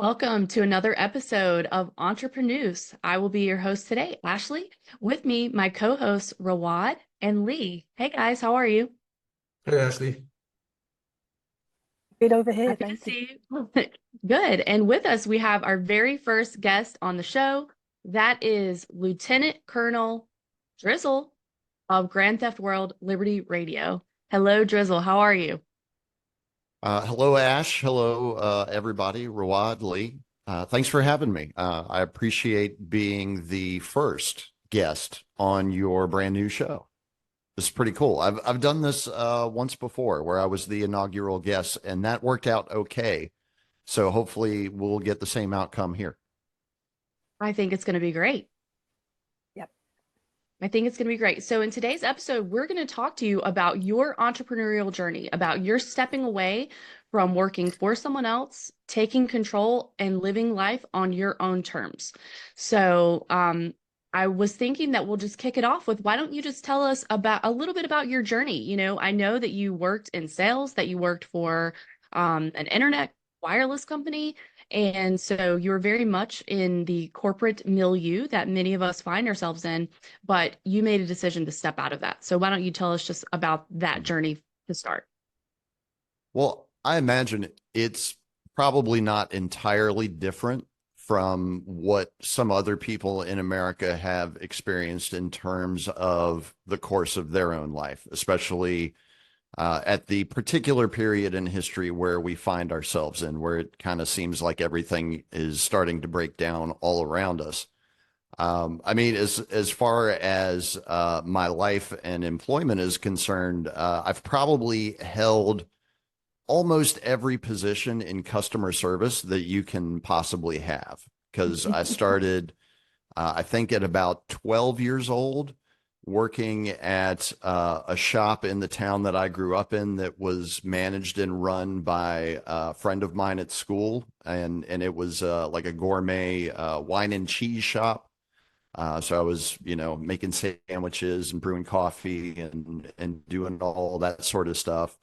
Welcome to another episode of Entrepreneurs. I will be your host today, Ashley. With me, my co-hosts Rawad and Lee. Hey guys, how are you? Hey Ashley. Good over here, Happy to thank you. see you. Good. And with us, we have our very first guest on the show. That is Lieutenant Colonel Drizl of Grand Theft World Liberty Radio. Hello, Drizl. How are you? Hello, Ash. Hello, everybody. Rawad, Lee. Thanks for having me. I appreciate being the first guest on your brand new show. This is pretty cool. I've done this once before where I was the inaugural guest, and that worked out okay. So hopefully we'll get the same outcome here. I think it's going to be great. Yep. I think it's going to be great. So, in today's episode, we're going to talk to you about your entrepreneurial journey, about your stepping away from working for someone else, taking control, and living life on your own terms. So, I was thinking that we'll just kick it off with why don't you just tell us about a little bit about your journey? I know that you worked in sales, that you worked for an internet wireless company. And so you're very much in the corporate milieu that many of us find ourselves in, but you made a decision to step out of that. So why don't you tell us just about that journey to start? Well, I imagine it's probably not entirely different from what some other people in America have experienced in terms of the course of their own life, especially at the particular period in history where we find ourselves in, where it kind of seems like everything is starting to break down all around us. I mean, as far as my life and employment is concerned, I've probably held almost every position in customer service that you can possibly have. Because I started, I think, at about 12 years old, working at a shop in the town that I grew up in that was managed and run by a friend of mine at school. And it was like a gourmet wine and cheese shop. So I was, making sandwiches and brewing coffee and doing all that sort of stuff.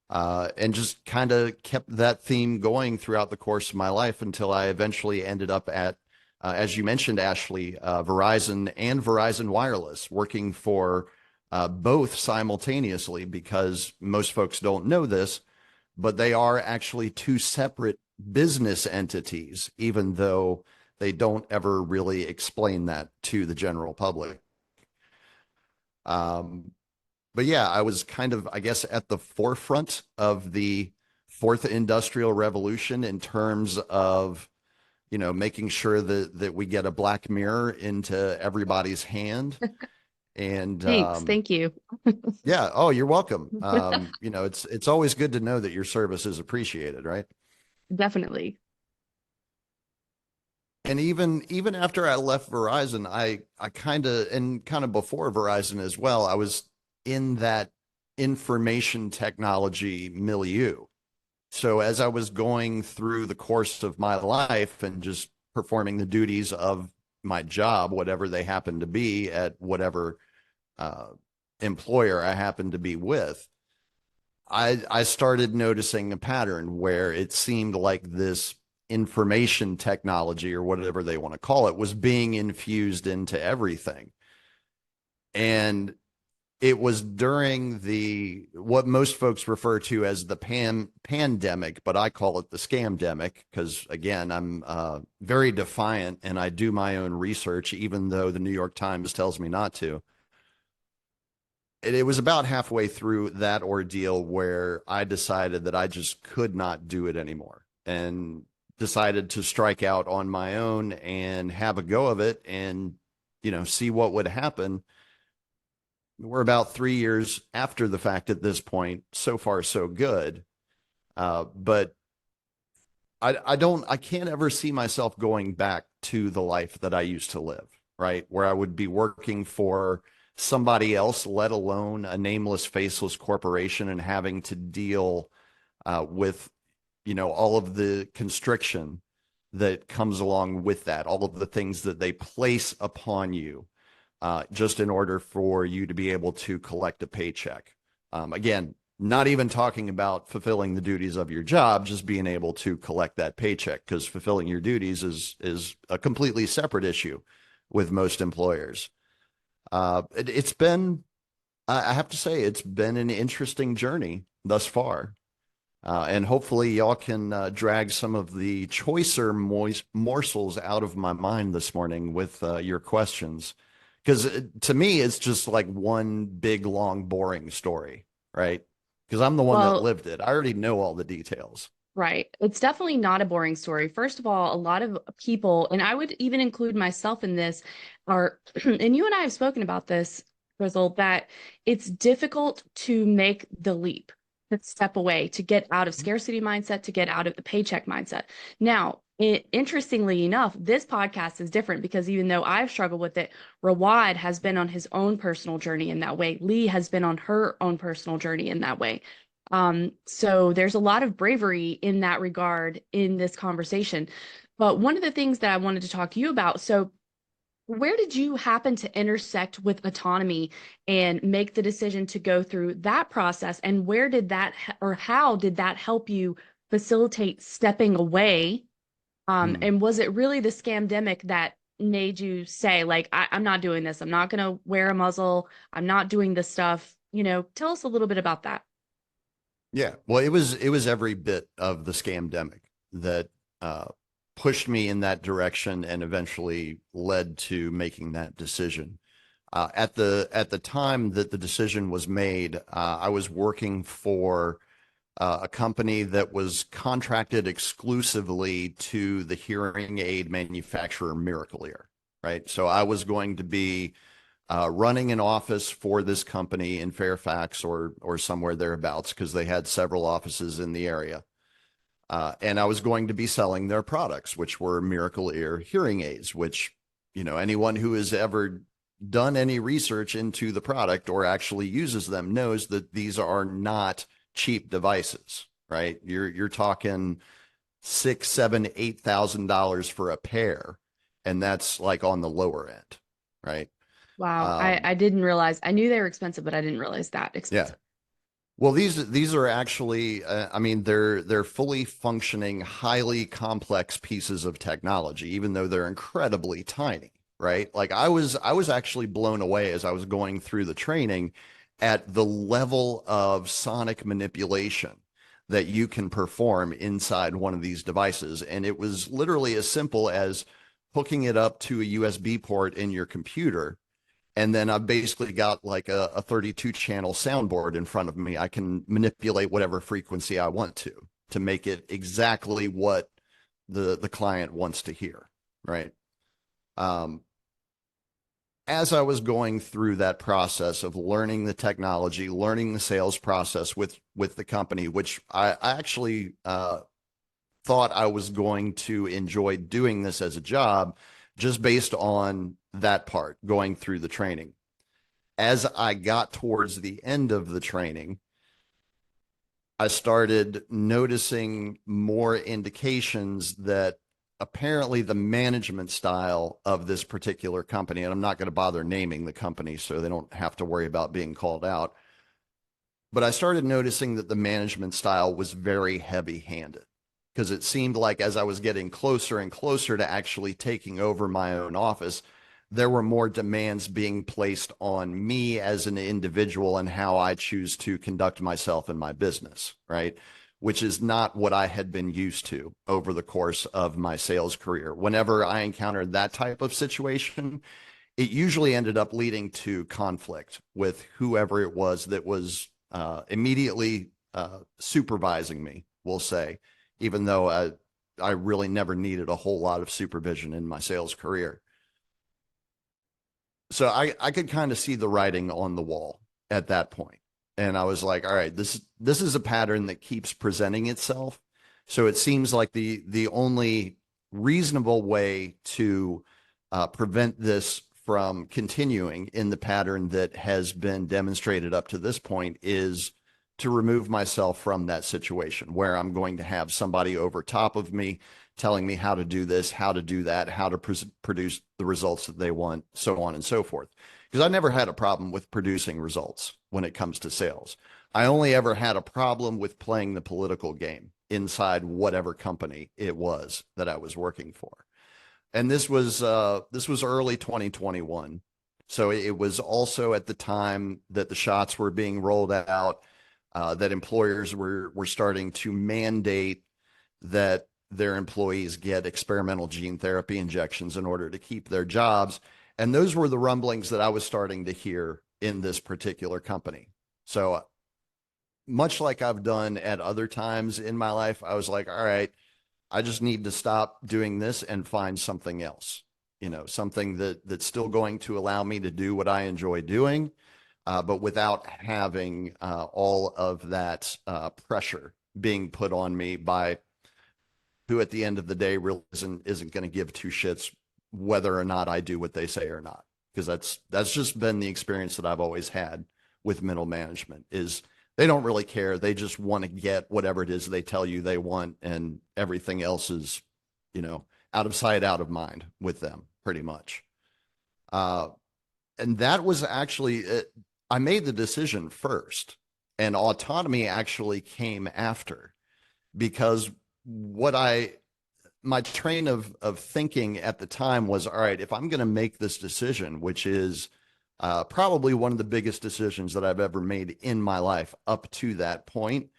And just kind of kept that theme going throughout the course of my life until I eventually ended up at, as you mentioned, Ashley, Verizon and Verizon Wireless, working for both simultaneously, because most folks don't know this, but they are actually two separate business entities, even though they don't ever really explain that to the general public. Um, but yeah, I was kind of, I guess, at the forefront of the fourth industrial revolution in terms of, making sure that we get a black mirror into everybody's hand. And Thanks. Thank you. yeah, oh, you're welcome. It's always good to know that your service is appreciated, right? Definitely. And even after I left Verizon, I kind of before Verizon as well, I was in that information technology milieu. So as I was going through the course of my life and just performing the duties of my job, whatever they happened to be at whatever uh, employer I happened to be with, I started noticing a pattern where it seemed like this information technology, or whatever they want to call it, was being infused into everything. And it was during the what most folks refer to as the pandemic, but I call it the scamdemic because, again, I'm very defiant and I do my own research, even though the New York Times tells me not to. It was about halfway through that ordeal where I decided that I just could not do it anymore and decided to strike out on my own and have a go of it and, see what would happen. We're about 3 years after the fact at this point. So far, so good. But I can't ever see myself going back to the life that I used to live, right? Where I would be working for somebody else, let alone a nameless, faceless corporation, and having to deal with, all of the constriction that comes along with that, all of the things that they place upon you just in order for you to be able to collect a paycheck. Again, Not even talking about fulfilling the duties of your job, just being able to collect that paycheck, because fulfilling your duties is a completely separate issue with most employers. It's been, I have to say, it's been an interesting journey thus far. And hopefully y'all can drag some of the choicer morsels out of my mind this morning with your questions. Because to me, it's just like one big, long, boring story, right? Because I'm the one that Well, lived it. I already know all the details. right. It's definitely not a boring story. First of all, a lot of people, and I would even include myself in this, are, and you and I have spoken about this, Drizl, that it's difficult to make the leap, to step away, to get out of scarcity mindset, to get out of the paycheck mindset. Now, interestingly enough, this podcast is different because even though I've struggled with it, Rawad has been on his own personal journey in that way. Lee has been on her own personal journey in that way. So there's a lot of bravery in that regard in this conversation. But one of the things that I wanted to talk to you about, so where did you happen to intersect with autonomy and make the decision to go through that process? And where did that, or how did that help you facilitate stepping away? Hmm. And was it really the scamdemic that made you say, like, I'm not doing this. I'm not going to wear a muzzle. I'm not doing this stuff. Tell us a little bit about that. Yeah. Well, it was every bit of the scamdemic that uh, pushed me in that direction and eventually led to making that decision. At the time that the decision was made, I was working for a company that was contracted exclusively to the hearing aid manufacturer Miracle Ear, right? So I was going to be running an office for this company in Fairfax or somewhere thereabouts because they had several offices in the area. And I was going to be selling their products, which were Miracle Ear hearing aids, which, anyone who has ever done any research into the product or actually uses them knows that these are not cheap devices, right? You're talking six, seven, $8,000 for a pair, and that's like on the lower end, right? Wow, I, Um, I didn't realize. I knew they were expensive, but I didn't realize that yeah. expensive. Well, these are actually, I mean, they're fully functioning, highly complex pieces of technology, even though they're incredibly tiny, right? Like I was actually blown away as I was going through the training at the level of sonic manipulation that you can perform inside one of these devices. And it was literally as simple as hooking it up to a USB port in your computer, and then I've basically got like a 32 channel soundboard in front of me. I can manipulate whatever frequency I want to make it exactly what the client wants to hear, right? Um, as I was going through that process of learning the technology, learning the sales process with the company, which I actually thought I was going to enjoy doing this as a job, just based on that part, going through the training. As I got towards the end of the training, I started noticing more indications that apparently the management style of this particular company, and I'm not going to bother naming the company so they don't have to worry about being called out, but I started noticing that the management style was very heavy handed because it seemed like as I was getting closer and closer to actually taking over my own office, there were more demands being placed on me as an individual and how I choose to conduct myself in my business, right? Which is not what I had been used to over the course of my sales career. Whenever I encountered that type of situation, it usually ended up leading to conflict with whoever it was that was immediately supervising me, we'll say, even though I really never needed a whole lot of supervision in my sales career. So I could kind of see the writing on the wall at that point. And I was like, all right, this is a pattern that keeps presenting itself. So it seems like the only reasonable way to prevent this from continuing in the pattern that has been demonstrated up to this point is to remove myself from that situation where I'm going to have somebody over top of me telling me how to do this, how to do that, how to produce the results that they want, so on and so forth. because I never had a problem with producing results when it comes to sales. I only ever had a problem with playing the political game inside whatever company it was that I was working for. And this was early 2021. So it was also at the time that the shots were being rolled out, that employers were starting to mandate that their employees get experimental gene therapy injections in order to keep their jobs. And those were the rumblings that I was starting to hear in this particular company. So much like I've done at other times in my life, I was like, all right, I just need to stop doing this and find something else, something that's still going to allow me to do what I enjoy doing, but without having all of that pressure being put on me by who at the end of the day really isn't going to give two shits whether or not I do what they say or not. Because that's just been the experience that I've always had with middle management is they don't really care. They just want to get whatever it is they tell you they want, and everything else is, out of sight, out of mind with them, pretty much. Uh, and that was actually, I made the decision first, and autonomy actually came after because what I my train of thinking at the time was, all right, if I'm going to make this decision, which is probably one of the biggest decisions that I've ever made in my life up to that point,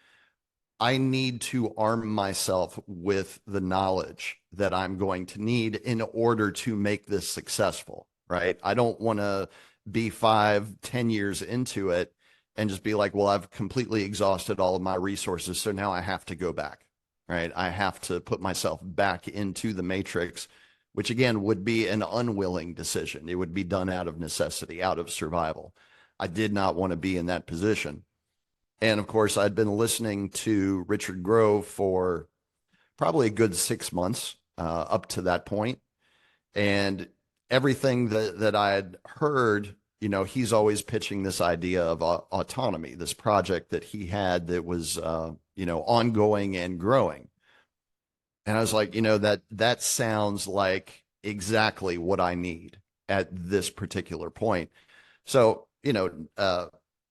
I need to arm myself with the knowledge that I'm going to need in order to make this successful, right? I don't want to be 5, 10 years into it and just be like, well, I've completely exhausted all of my resources, so now I have to go back, right? I have to put myself back into the matrix, which again would be an unwilling decision. It would be done out of necessity, out of survival. I did not want to be in that position. And of course, I'd been listening to Richard Grove for probably a good 6 months up to that point. And everything that I had heard, he's always pitching this idea of autonomy, this project that he had that was, ongoing and growing. And I was like, that sounds like exactly what I need at this particular point. So,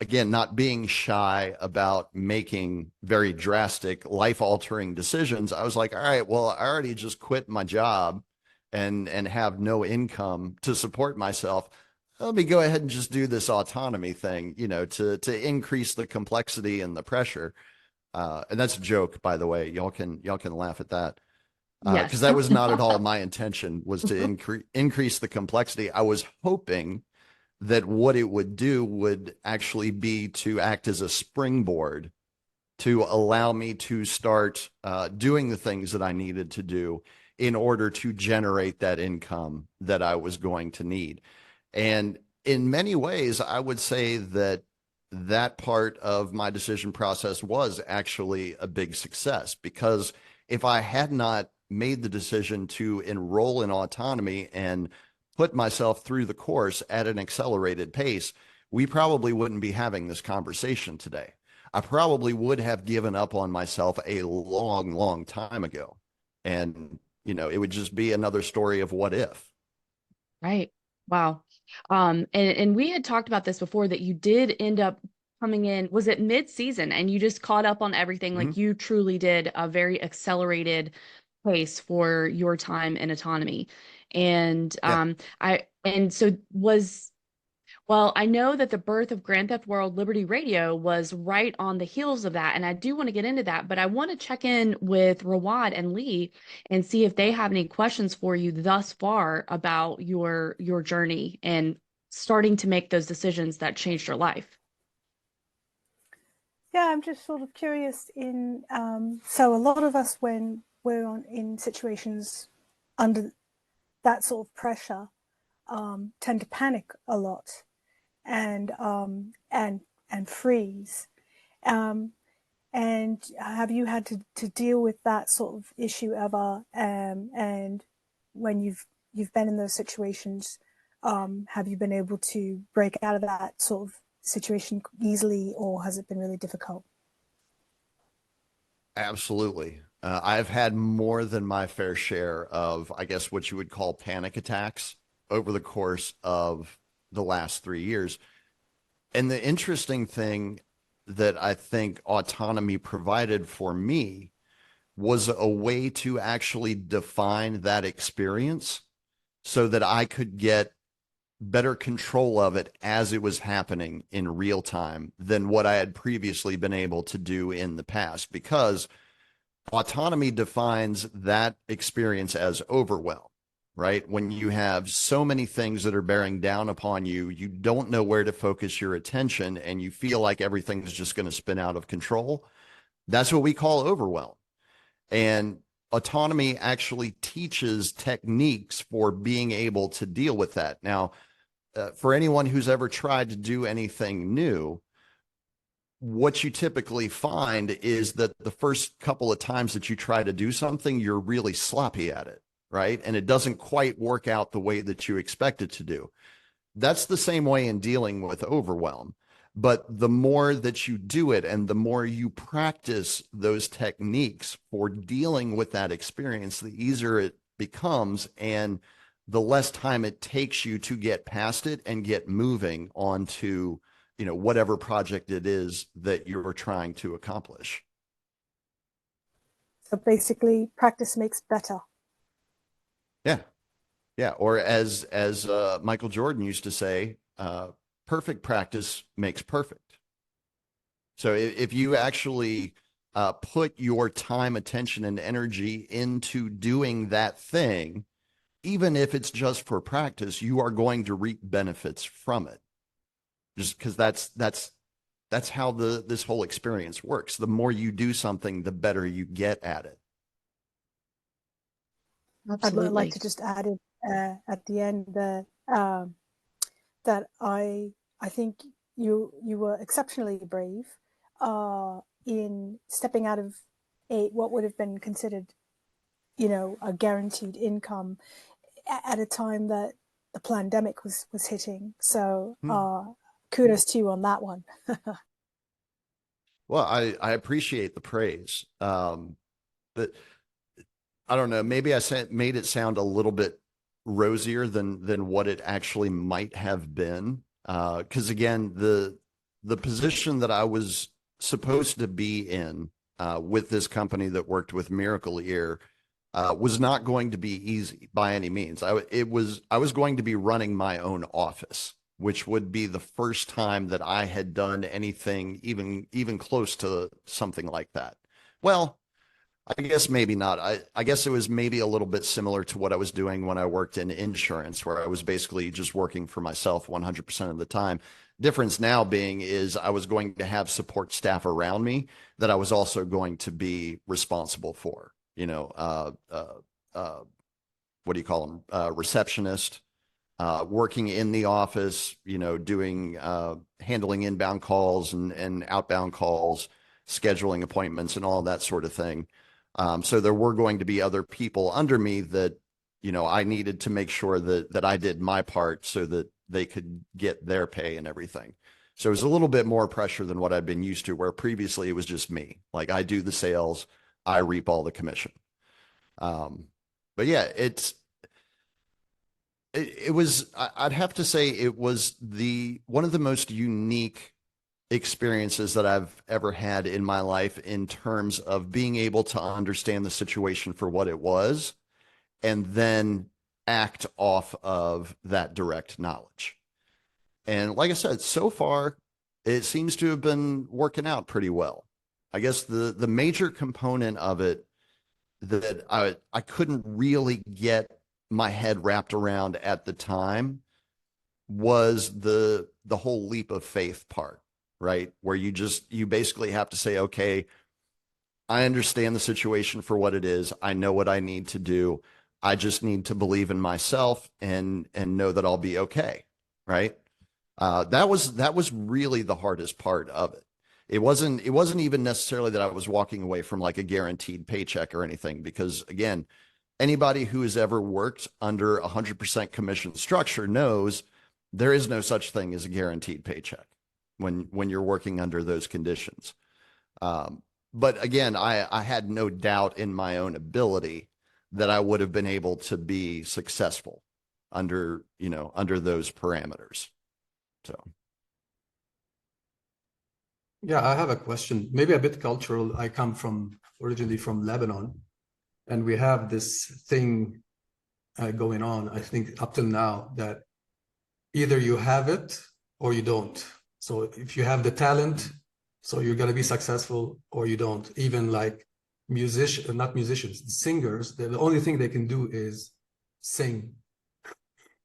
again, not being shy about making very drastic, life altering decisions, I was like, all right, well, I already just quit my job and have no income to support myself. Let me go ahead and just do this autonomy thing, to increase the complexity and the pressure. And that's a joke, by the way. Y'all can laugh at that. Because Yes. that was not at all my intention, was to increase the complexity. I was hoping that what it would do would actually be to act as a springboard to allow me to start doing the things that I needed to do in order to generate that income that I was going to need. And in many ways, I would say that that part of my decision process was actually a big success, because if I had not made the decision to enroll in autonomy and put myself through the course at an accelerated pace, we probably wouldn't be having this conversation today. I probably would have given up on myself a long, long time ago. And, it would just be another story of what if. Right. Wow. And we had talked about this before that you did end up coming in, was it mid-season and you just caught up on everything? Mhm. Like you truly did a very accelerated pace for your time in autonomy. And Yeah, so was well, I know that the birth of Grand Theft World Liberty Radio was right on the heels of that, and I do want to get into that, but I want to check in with Rawad and Lee and see if they have any questions for you thus far about your journey and starting to make those decisions that changed your life. Yeah, I'm just sort of curious so a lot of us, when we're in situations under that sort of pressure, tend to panic a lot and freeze. Um, and have you had to deal with that sort of issue ever? And when you've been in those situations, have you been able to break out of that sort of situation easily, or has it been really difficult? absolutely. I've had more than my fair share of, I guess, what you would call panic attacks over the course of the last 3 years. And the interesting thing that I think autonomy provided for me was a way to actually define that experience so that I could get better control of it as it was happening in real time than what I had previously been able to do in the past, because autonomy defines that experience as overwhelm, right? When you have so many things that are bearing down upon you, you don't know where to focus your attention and you feel like everything's just going to spin out of control. That's what we call overwhelm. And autonomy actually teaches techniques for being able to deal with that. Now, for anyone who's ever tried to do anything new, what you typically find is that the first couple of times that you try to do something, you're really sloppy at it, right? And it doesn't quite work out the way that you expect it to do. That's the same way in dealing with overwhelm. But the more that you do it and the more you practice those techniques for dealing with that experience, the easier it becomes and the less time it takes you to get past it and get moving onto, whatever project it is that you're trying to accomplish. So basically, practice makes better. Yeah. Yeah. Or as Michael Jordan used to say, perfect practice makes perfect. So if you actually put your time, attention, and energy into doing that thing, even if it's just for practice, you are going to reap benefits from it. Just because that's how this whole experience works. The more you do something, the better you get at it. I'd like Absolutely. to just add in at the end there that I think you were exceptionally brave in stepping out of what would have been considered, a guaranteed income at a time that the pandemic was hitting. So kudos to you on that one. Well, I appreciate the praise. But I don't know, maybe made it sound a little bit rosier than what it actually might have been. Because again, the position that I was supposed to be in with this company that worked with Miracle Ear was not going to be easy by any means. I was going to be running my own office, which would be the first time that I had done anything even close to something like that. Well, I guess maybe not. I guess it was maybe a little bit similar to what I was doing when I worked in insurance, where I was basically just working for myself 100% of the time. Difference now being is I was going to have support staff around me that I was also going to be responsible for. What do you call them? Receptionist, working in the office, doing handling inbound calls and outbound calls, scheduling appointments and all that sort of thing. So there were going to be other people under me that, I needed to make sure that I did my part so that they could get their pay and everything. So it was a little bit more pressure than what I'd been used to, where previously it was just me. Like I do the sales, I reap all the commission. But yeah, it was, I'd have to say it was one of the most unique experiences that I've ever had in my life in terms of being able to understand the situation for what it was and then act off of that direct knowledge. And like I said, so far, it seems to have been working out pretty well. I guess the major component of it that I couldn't really get my head wrapped around at the time was the whole leap of faith part, right? Where you basically have to say, okay, I understand the situation for what it is. I know what I need to do. I just need to believe in myself and know that I'll be okay, right? That was really the hardest part of it. It wasn't even necessarily that I was walking away from like a guaranteed paycheck or anything, because again, anybody who has ever worked under 100% commission structure knows there is no such thing as a guaranteed paycheck when you're working under those conditions. But again, I had no doubt in my own ability that I would have been able to be successful under those parameters. So Yeah, I have a question, maybe a bit cultural. I come originally from Lebanon, and we have this thing going on, I think, up till now, that either you have it or you don't. So if you have the talent, so you're going to be successful, or you don't. Even like not musicians, singers, the only thing they can do is sing,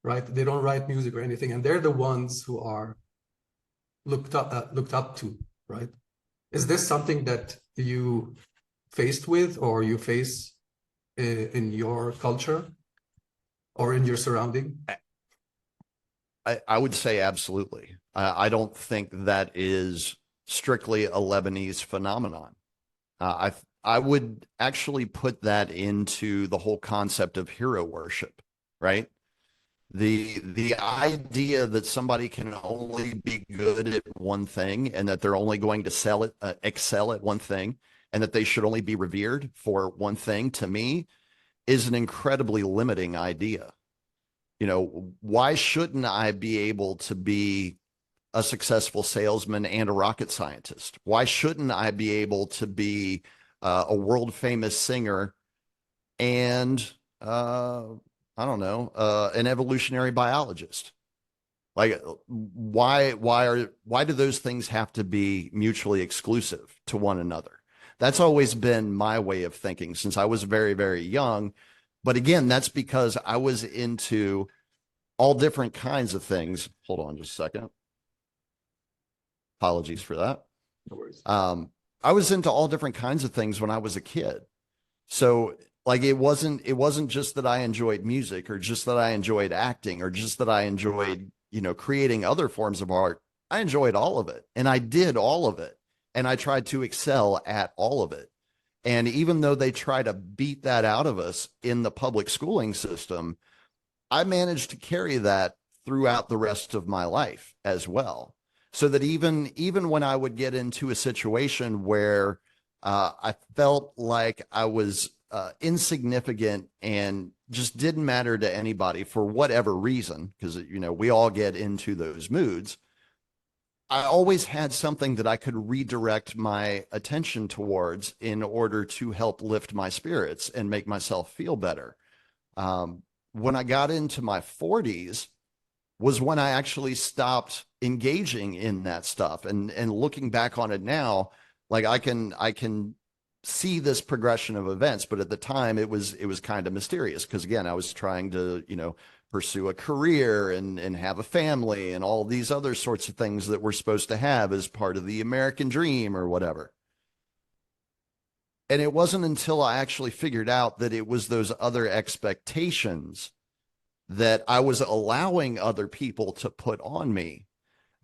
right? They don't write music or anything, and they're the ones who are looked up to, right? Is this something that you faced with, or you face in your culture or in your surrounding? I would say absolutely. I don't think that is strictly a Lebanese phenomenon. I would actually put that into the whole concept of hero worship, right? The idea that somebody can only be good at one thing and that they're only going to excel at one thing, and that they should only be revered for one thing, to me, is an incredibly limiting idea. Why shouldn't I be able to be a successful salesman and a rocket scientist? Why shouldn't I be able to be a world famous singer and I don't know, an evolutionary biologist? Like, why do those things have to be mutually exclusive to one another? That's always been my way of thinking since I was very, very young. But again, that's because I was into all different kinds of things. Hold on just a second. Apologies for that. No worries. I was into all different kinds of things when I was a kid. So like it wasn't just that I enjoyed music, or just that I enjoyed acting, or just that I enjoyed, creating other forms of art. I enjoyed all of it, and I did all of it, and I tried to excel at all of it. And even though they try to beat that out of us in the public schooling system, I managed to carry that throughout the rest of my life as well. So that even when I would get into a situation where I felt like I was insignificant and just didn't matter to anybody for whatever reason, because we all get into those moods, I always had something that I could redirect my attention towards in order to help lift my spirits and make myself feel better. When I got into my 40s was when I actually stopped engaging in that stuff. And looking back on it now, like I can see this progression of events, but at the time it was kind of mysterious because again, I was trying to, pursue a career and have a family and all these other sorts of things that we're supposed to have as part of the American dream or whatever. And it wasn't until I actually figured out that it was those other expectations that I was allowing other people to put on me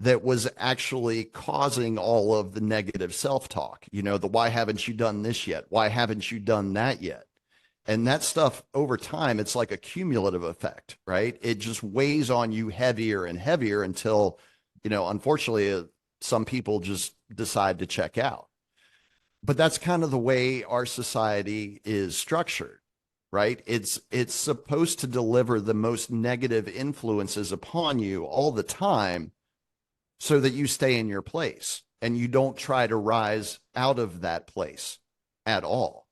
that was actually causing all of the negative self-talk. The why haven't you done this yet? Why haven't you done that yet? And that stuff over time, it's like a cumulative effect, right? It just weighs on you heavier and heavier until, unfortunately, some people just decide to check out. But that's kind of the way our society is structured, right? It's supposed to deliver the most negative influences upon you all the time so that you stay in your place and you don't try to rise out of that place at all.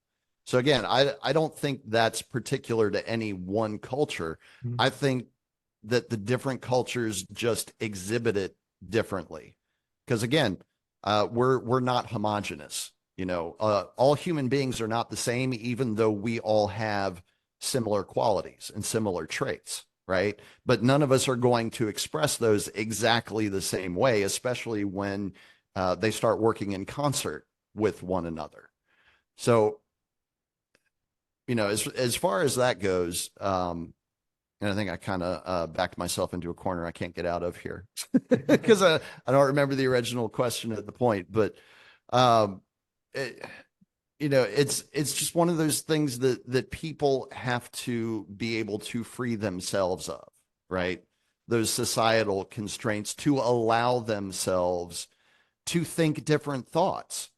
So again, I don't think that's particular to any one culture. Mm-hmm. I think that the different cultures just exhibit it differently. Because again, we're not homogenous. All human beings are not the same, even though we all have similar qualities and similar traits, right? But none of us are going to express those exactly the same way, especially when they start working in concert with one another. So, as far as that goes, and I think I kind of backed myself into a corner I can't get out of here because I don't remember the original question at the point, but it's just one of those things that people have to be able to free themselves of, right? Those societal constraints to allow themselves to think different thoughts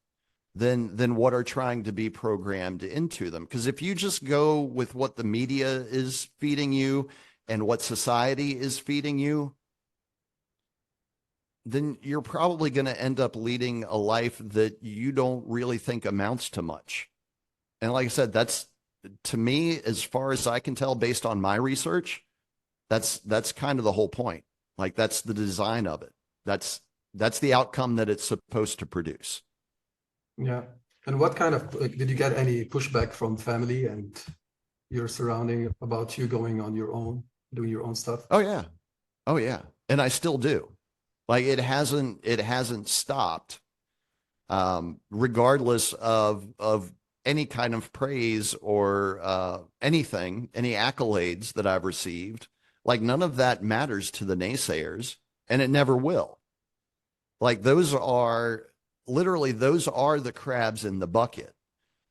than what are trying to be programmed into them. Because if you just go with what the media is feeding you and what society is feeding you, then you're probably going to end up leading a life that you don't really think amounts to much. And like I said, that's, to me, as far as I can tell, based on my research, that's kind of the whole point. Like, that's the design of it. That's the outcome that it's supposed to produce. Yeah. And what kind of, like, did you get any pushback from family and your surrounding about you going on your own, doing your own stuff? Oh yeah. Oh yeah. And I still do. Like, it hasn't stopped. Regardless of any kind of praise or anything, any accolades that I've received, like, none of that matters to the naysayers, and it never will. Like, those are the crabs in the bucket.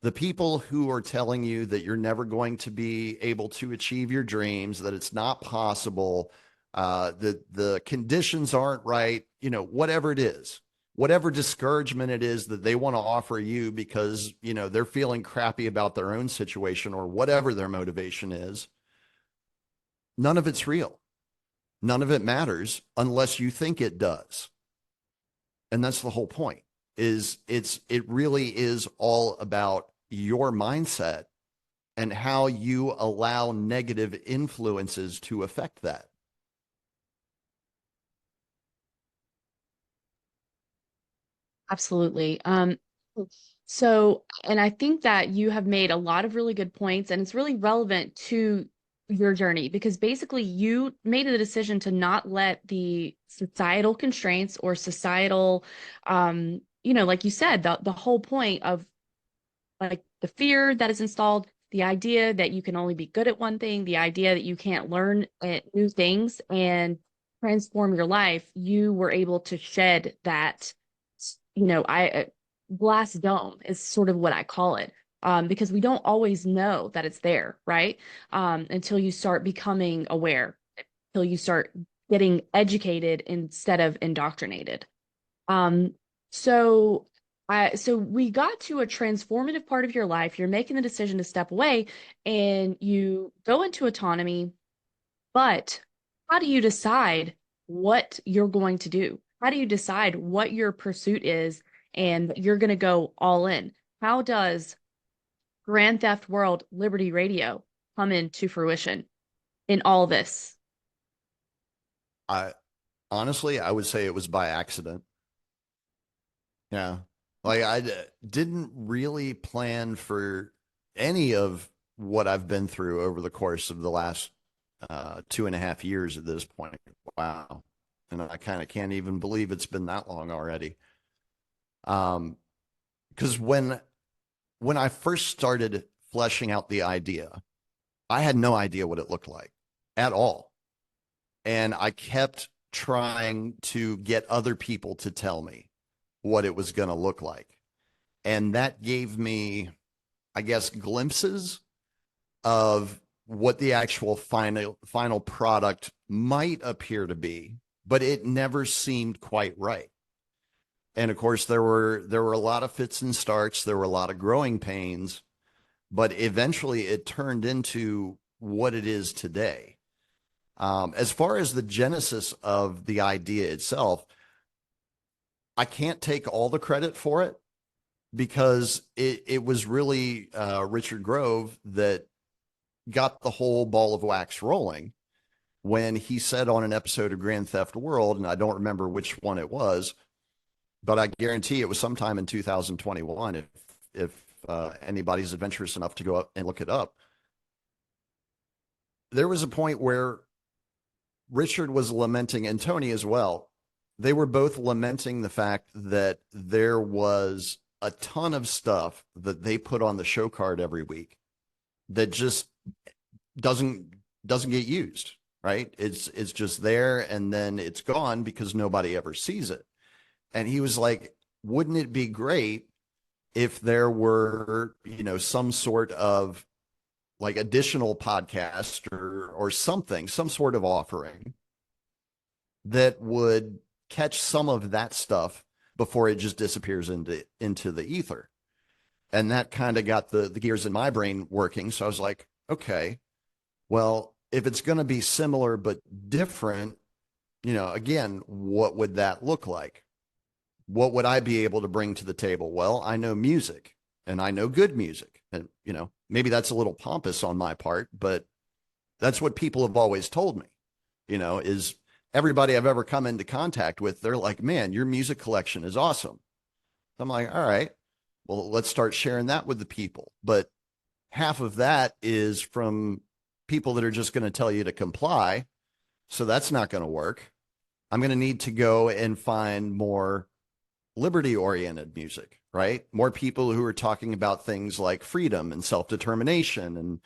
The people who are telling you that you're never going to be able to achieve your dreams, that it's not possible, that the conditions aren't right, whatever it is, whatever discouragement it is that they want to offer you because, they're feeling crappy about their own situation or whatever their motivation is, none of it's real. None of it matters unless you think it does. And that's the whole point. It really is all about your mindset and how you allow negative influences to affect that. Absolutely. So, and I think that you have made a lot of really good points, and it's really relevant to your journey because basically you made a decision to not let the societal constraints or societal, like you said, the whole point of like the fear that is installed, the idea that you can only be good at one thing, the idea that you can't learn new things and transform your life, you were able to shed that, glass dome is sort of what I call it. Because we don't always know that it's there, right? Until you start becoming aware, until you start getting educated instead of indoctrinated. Um, so so we got to a transformative part of your life. You're making the decision to step away and you go into autonomy, but how do you decide what you're going to do? How do you decide what your pursuit is and you're going to go all in? How does Grand Theft World Liberty Radio come into fruition in all this? I honestly, I would say it was by accident. Yeah. Like, didn't really plan for any of what I've been through over the course of the last 2.5 years at this point. Wow. And I kind of can't even believe it's been that long already. Because when I first started fleshing out the idea, I had no idea what it looked like at all. And I kept trying to get other people to tell me what it was going to look like. And that gave me, I guess, glimpses of what the actual final product might appear to be, but it never seemed quite right. And of course, there were a lot of fits and starts, there were a lot of growing pains, but eventually it turned into what it is today. As far as the genesis of the idea itself, I can't take all the credit for it because it was really Richard Grove that got the whole ball of wax rolling when he said on an episode of Grand Theft World, and I don't remember which one it was, but I guarantee it was sometime in 2021 if anybody's adventurous enough to go up and look it up. There was a point where Richard was lamenting, and Tony as well. They were both lamenting the fact that there was a ton of stuff that they put on the show card every week that just doesn't get used, right? It's just there and then it's gone because nobody ever sees it. And he was like, wouldn't it be great if there were, some sort of like additional podcast or something, some sort of offering that would catch some of that stuff before it just disappears into the ether. And that kind of got the gears in my brain working. So I was like, okay, well, if it's going to be similar but different, again, what would that look like? What would I be able to bring to the table? Well, I know music and I know good music. And, maybe that's a little pompous on my part, but that's what people have always told me, is everybody I've ever come into contact with, they're like, man, your music collection is awesome. I'm like, all right, well, let's start sharing that with the people. But half of that is from people that are just going to tell you to comply. So that's not going to work. I'm going to need to go and find more liberty oriented music, right? More people who are talking about things like freedom and self determination and,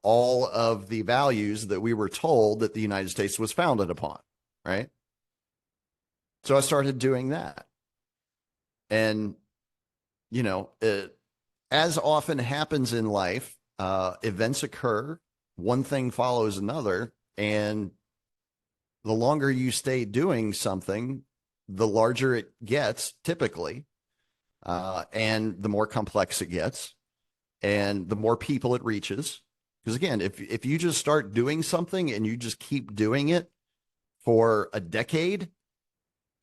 all of the values that we were told that the United States was founded upon, right? So I started doing that. And, as often happens in life, events occur, one thing follows another. And the longer you stay doing something, the larger it gets typically, and the more complex it gets, and the more people it reaches. Because again, if you just start doing something and you just keep doing it for a decade,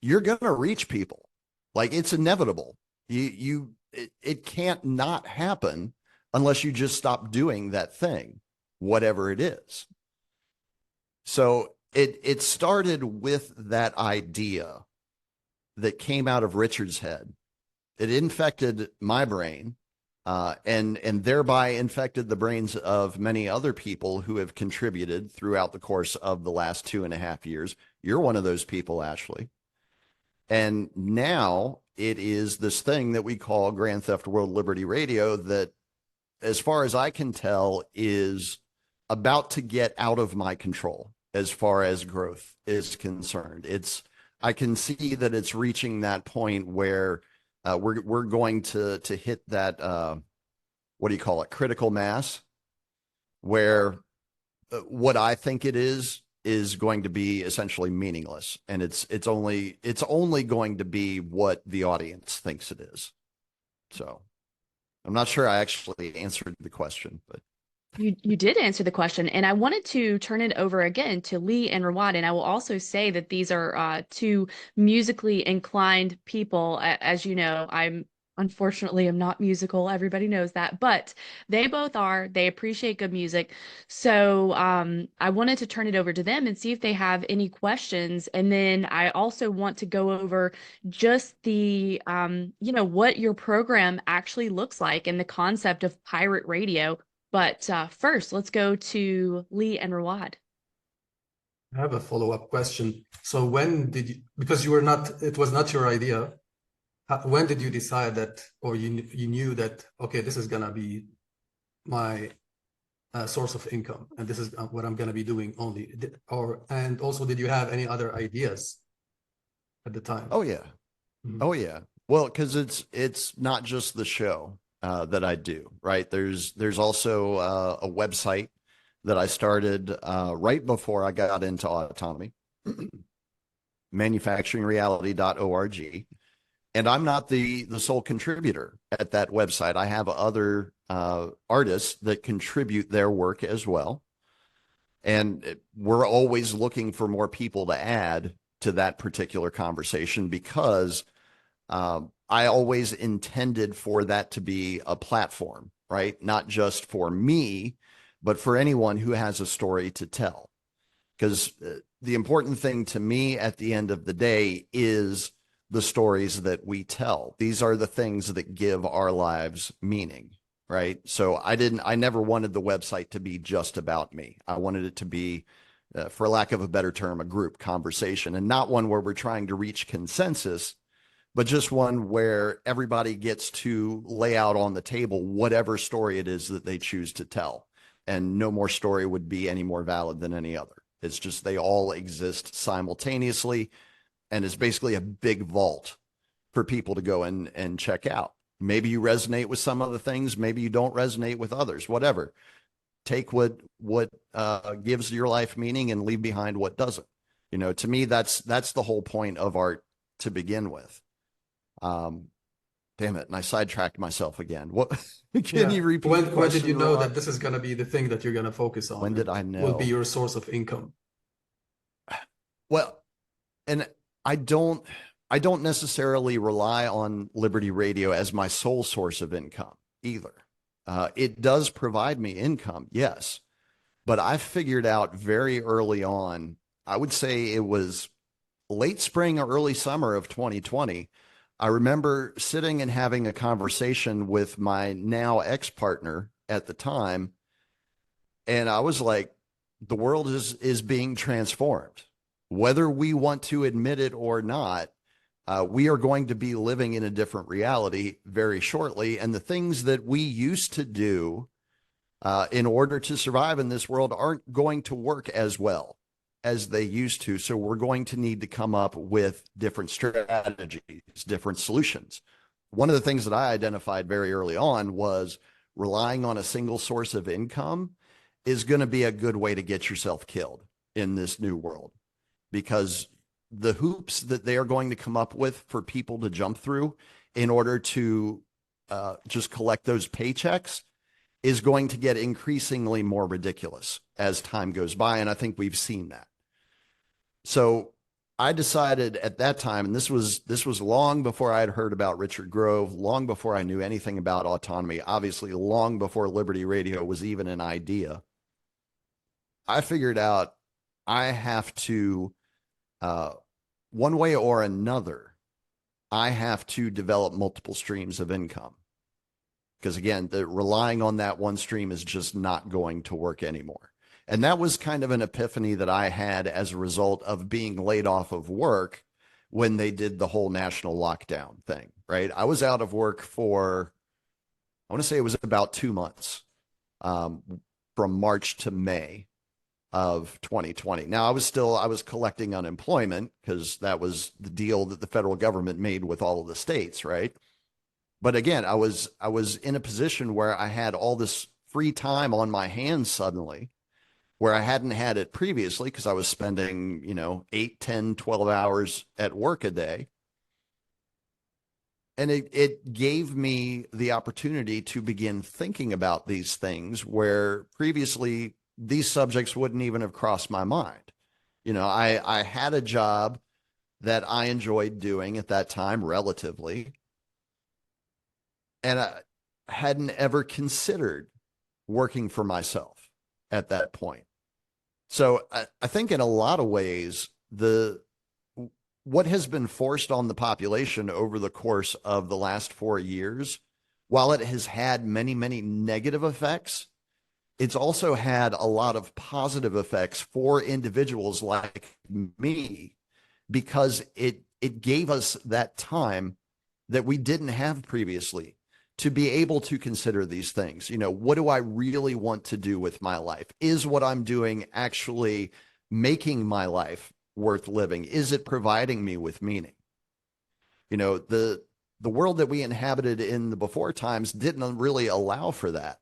you're going to reach people. Like, it's inevitable. It can't not happen unless you just stop doing that thing, whatever it is. So it started with that idea that came out of Richard's head. It infected my brain, and thereby infected the brains of many other people who have contributed throughout the course of the last 2.5 years. You're one of those people, Ashley. And now it is this thing that we call Grand Theft World Liberty Radio that, as far as I can tell, is about to get out of my control as far as growth is concerned. I can see that it's reaching that point where we're going to hit that what do you call it, critical mass, where what I think it is going to be essentially meaningless, and it's only going to be what the audience thinks it is. So I'm not sure I actually answered the question, but You did answer the question, and I wanted to turn it over again to Lee and Rawad. And I will also say that these are two musically inclined people. As you know, unfortunately I'm not musical. Everybody knows that, but they both are. They appreciate good music. So I wanted to turn it over to them and see if they have any questions. And then I also want to go over just the what your program actually looks like and the concept of pirate radio. But first, let's go to Lee and Rawad. I have a follow-up question. So when did you, because it was not your idea, when did you decide that, or you knew that, okay, this is gonna be my source of income, and this is what I'm gonna be doing only, and also, did you have any other ideas at the time? oh yeah. Mhm. Oh yeah. Well, because it's not just the show that I do, right? There's also a website that I started right before I got into autonomy, manufacturingreality.org. And I'm not the sole contributor at that website. I have other artists that contribute their work as well. And we're always looking for more people to add to that particular conversation, because I always intended for that to be a platform, right? Not just for me, but for anyone who has a story to tell. Because the important thing to me at the end of the day is the stories that we tell. These are the things that give our lives meaning, right? So I never wanted the website to be just about me. I wanted it to be, for lack of a better term, a group conversation, and not one where we're trying to reach consensus, but just one where everybody gets to lay out on the table whatever story it is that they choose to tell. And no more story would be any more valid than any other. It's just they all exist simultaneously, and it's basically a big vault for people to go and check out. Maybe you resonate with some of the things, maybe you don't resonate with others, whatever. Take what gives your life meaning and leave behind what doesn't. To me, that's the whole point of art to begin with. Damn it, and I sidetracked myself again. What can you repeat the question? When did you know that this is going to be the thing that you're going to focus on? When did I know? Will be your source of income? Well, and I don't I don't necessarily rely on Liberty Radio as my sole source of income either. It does provide me income, yes, but I figured out very early on, I would say it was late spring or early summer of 2020. I remember sitting and having a conversation with my now ex-partner at the time, and I was like, the world is being transformed. Whether we want to admit it or not, we are going to be living in a different reality very shortly. And the things that we used to do in order to survive in this world aren't going to work as well as they used to. So we're going to need to come up with different strategies, different solutions. One of the things that I identified very early on was relying on a single source of income is going to be a good way to get yourself killed in this new world, because the hoops that they are going to come up with for people to jump through in order to just collect those paychecks is going to get increasingly more ridiculous as time goes by. And I think we've seen that. So I decided at that time, and this was long before I had heard about Richard Grove, long before I knew anything about autonomy, obviously long before Liberty Radio was even an idea. I figured out I have to, one way or another, I have to develop multiple streams of income. Because again, relying on that one stream is just not going to work anymore. And that was kind of an epiphany that I had as a result of being laid off of work when they did the whole national lockdown thing, right? I was out of work for, I want to say it was about 2 months, from March to May of 2020. Now I was collecting unemployment because that was the deal that the federal government made with all of the states, right? But again, I was in a position where I had all this free time on my hands suddenly, where I hadn't had it previously because I was spending, 8, 10, 12 hours at work a day. And it gave me the opportunity to begin thinking about these things where previously these subjects wouldn't even have crossed my mind. I had a job that I enjoyed doing at that time relatively, and I hadn't ever considered working for myself at that point. So I think in a lot of ways, what has been forced on the population over the course of the last 4 years, while it has had many, many negative effects, it's also had a lot of positive effects for individuals like me, because it gave us that time that we didn't have previously to be able to consider these things. What do I really want to do with my life? Is what I'm doing actually making my life worth living? Is it providing me with meaning? The world that we inhabited in the before times didn't really allow for that,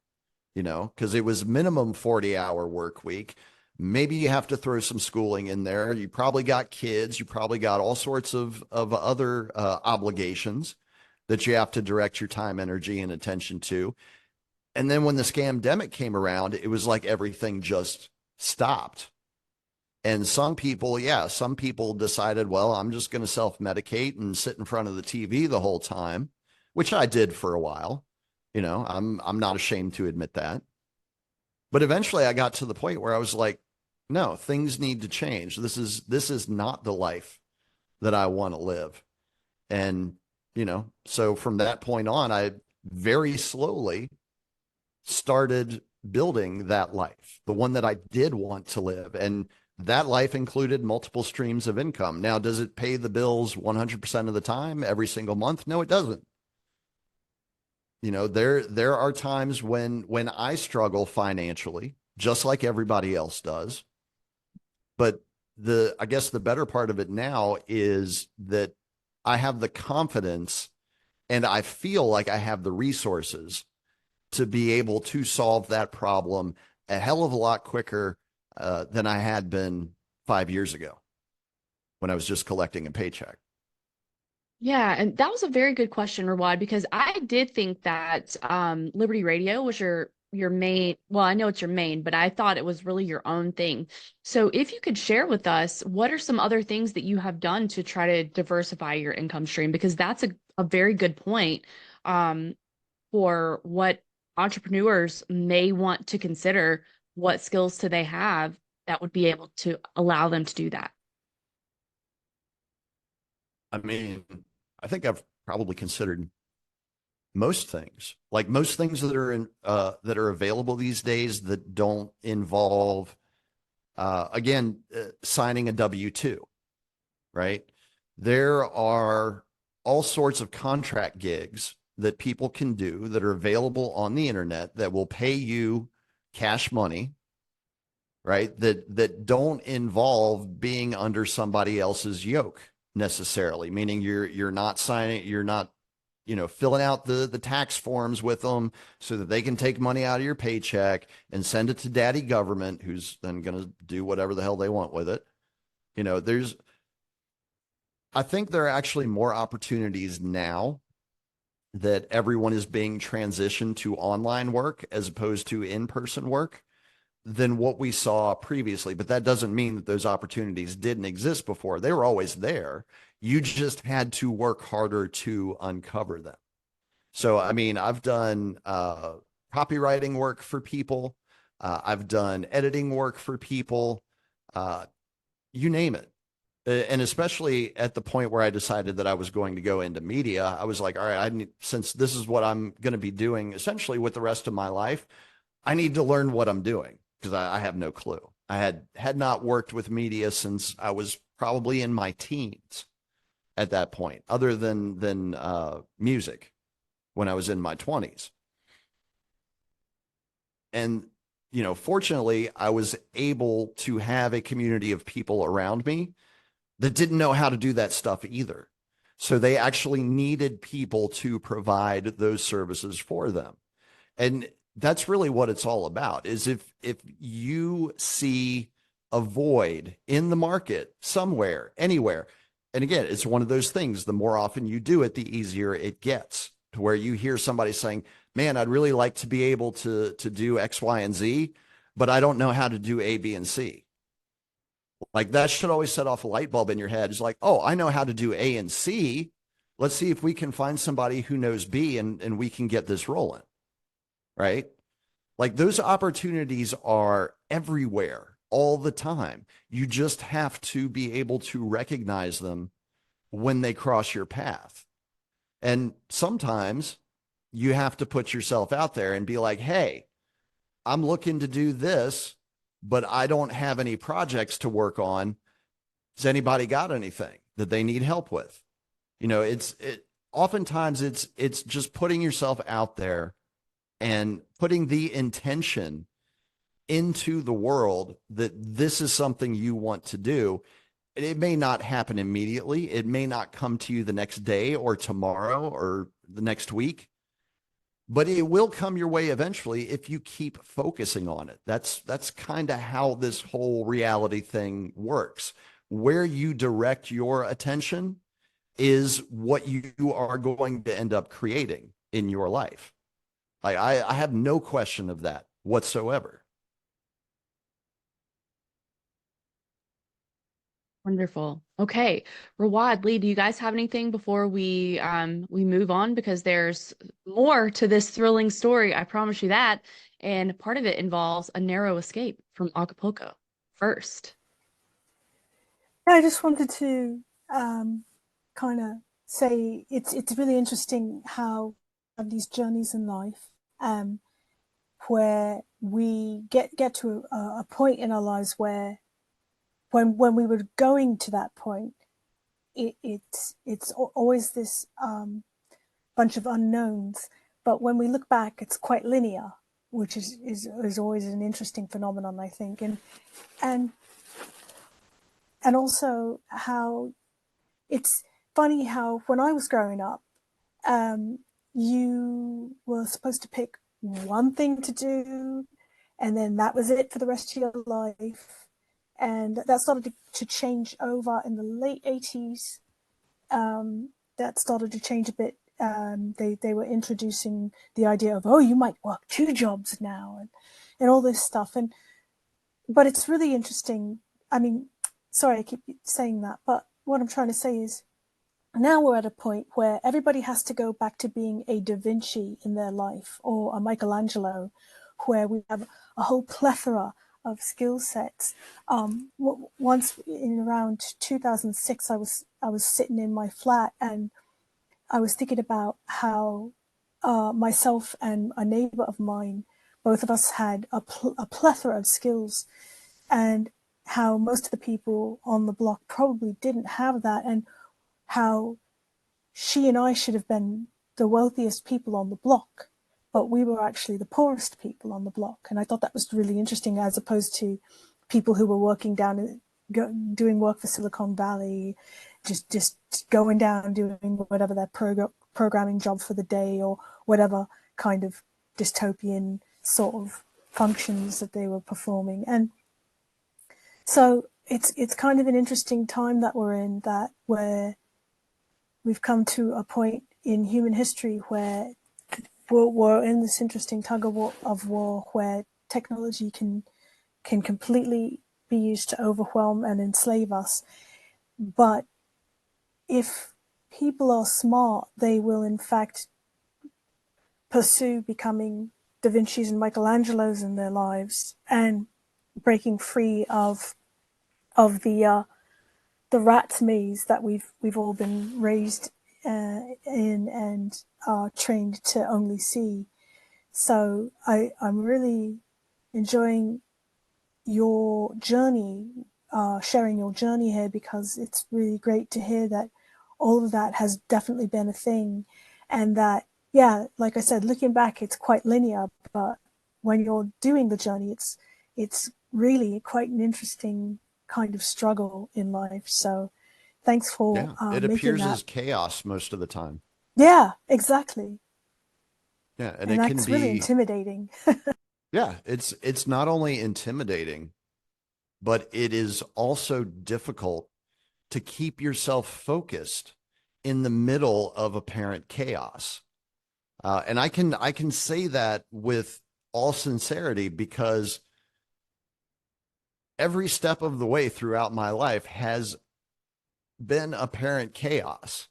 because it was minimum 40-hour work week. Maybe you have to throw some schooling in there. You probably got kids. You probably got all sorts of other obligations that you have to direct your time, energy, and attention to. And then when the scamdemic came around, it was like everything just stopped. And some people decided, well, I'm just going to self-medicate and sit in front of the TV the whole time, which I did for a while. I'm not ashamed to admit that. But eventually I got to the point where I was like, no, things need to change. This is not the life that I want to live. And so from that point on, I very slowly started building that life, the one that I did want to live. And that life included multiple streams of income. Now, does it pay the bills 100% of the time, every single month? No, it doesn't. There are times when I struggle financially, just like everybody else does. But I guess the better part of it now is that I have the confidence and I feel like I have the resources to be able to solve that problem a hell of a lot quicker than I had been 5 years ago when I was just collecting a paycheck. Yeah, and that was a very good question, Rawad, because I did think that Liberty Radio was your your main, well, I know it's your main, but I thought it was really your own thing. So if you could share with us, what are some other things that you have done to try to diversify your income stream? Because that's a very good point um, for what entrepreneurs may want to consider. What skills do they have that would be able to allow them to do that? I mean, I think I've probably considered most things, like most things that are in that are available these days that don't involve signing a W-2, right? There are all sorts of contract gigs that people can do that are available on the internet that will pay you cash money, right? That don't involve being under somebody else's yoke necessarily, meaning you're not signing, you're not, filling out the tax forms with them so that they can take money out of your paycheck and send it to daddy government, who's then going to do whatever the hell they want with it. There's I think there are actually more opportunities now that everyone is being transitioned to online work as opposed to in-person work than what we saw previously. But that doesn't mean that those opportunities didn't exist before. They were always there. You just had to work harder to uncover them. So, I mean, I've done copywriting work for people. I've done editing work for people. Uh, you name it. And especially at the point where I decided that I was going to go into media, I was like, all right, since this is what I'm going to be doing essentially with the rest of my life, I need to learn what I'm doing because I have no clue. I had not worked with media since I was probably in my teens at that point, other than music when I was in my 20s. And fortunately, I was able to have a community of people around me that didn't know how to do that stuff either. So they actually needed people to provide those services for them. And that's really what it's all about, is if you see a void in the market somewhere, anywhere, and again, it's one of those things, the more often you do it, the easier it gets, to where you hear somebody saying, man, I'd really like to be able to do X, Y, and Z, but I don't know how to do A, B, and C. Like that should always set off a light bulb in your head. It's like, oh, I know how to do A and C. Let's see if we can find somebody who knows B and we can get this rolling. Right? Like those opportunities are everywhere all the time. You just have to be able to recognize them when they cross your path. And sometimes you have to put yourself out there and be like, hey, I'm looking to do this, but I don't have any projects to work on. Has anybody got anything that they need help with? Oftentimes it's just putting yourself out there and putting the intention into the world that this is something you want to do. It may not happen immediately. It may not come to you the next day or tomorrow or the next week, but it will come your way eventually if you keep focusing on it. That's kind of how this whole reality thing works. Where you direct your attention is what you are going to end up creating in your life. I have no question of that whatsoever. Wonderful. Okay. Rawad, Lee, do you guys have anything before we move on? Because there's more to this thrilling story, I promise you that. And part of it involves a narrow escape from Acapulco first. I just wanted to kind of say it's really interesting how these journeys in life, where we get to a point in our lives where when we were going to that point, it's always this bunch of unknowns. But when we look back, it's quite linear, which is always an interesting phenomenon, I think. And and also how it's funny how when I was growing up, you were supposed to pick one thing to do, and then that was it for the rest of your life. And that started to change over in the late 80s. That started to change a bit they were introducing the idea of, oh, you might work 2 jobs now, and all this stuff. But it's really interesting. I mean, sorry, I keep saying that, but what I'm trying to say is now we're at a point where everybody has to go back to being a Da Vinci in their life or a Michelangelo, where we have a whole plethora of skill sets. Once in around 2006, I was sitting in my flat and I was thinking about how myself and a neighbor of mine, both of us had a plethora of skills, and how most of the people on the block probably didn't have that, and how she and I should have been the wealthiest people on the block, but we were actually the poorest people on the block. And I thought that was really interesting, as opposed to people who were working down, doing work for Silicon Valley, just going down doing whatever their programming job for the day, or whatever kind of dystopian sort of functions that they were performing. And so it's kind of an interesting time that we're in, that where we've come to a point in human history where we're in this interesting tug of war where technology can completely be used to overwhelm and enslave us. But if people are smart, they will in fact pursue becoming Da Vinci's and Michelangelos in their lives, and breaking free of the rat maze that we've all been raised in and are trained to only see. So I'm really enjoying your journey, sharing your journey here, because it's really great to hear that all of that has definitely been a thing, and that, yeah, like I said, looking back, it's quite linear, but when you're doing the journey, it's really quite an interesting kind of struggle in life. So thanks for Yeah, it making appears that. as chaos most of the time. Yeah, exactly. Yeah, and And it can that's really be, intimidating. yeah, it's not only intimidating, but it is also difficult to keep yourself focused in the middle of apparent chaos. And I can say that with all sincerity, because every step of the way throughout my life has been apparent chaos.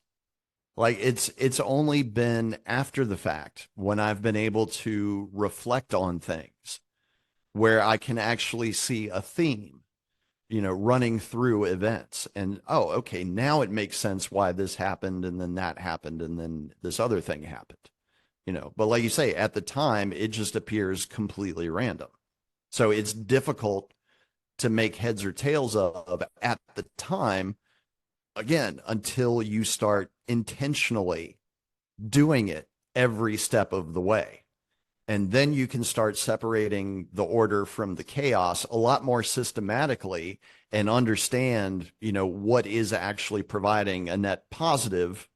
Like it's only been after the fact, when I've been able to reflect on things, where I can actually see a theme, running through events, and, oh, okay, now it makes sense why this happened, and then that happened, and then this other thing happened. But like you say, at the time, it just appears completely random. So it's difficult to make heads or tails of at the time, again, until you start intentionally doing it every step of the way. And then you can start separating the order from the chaos a lot more systematically, and understand, what is actually providing a net positive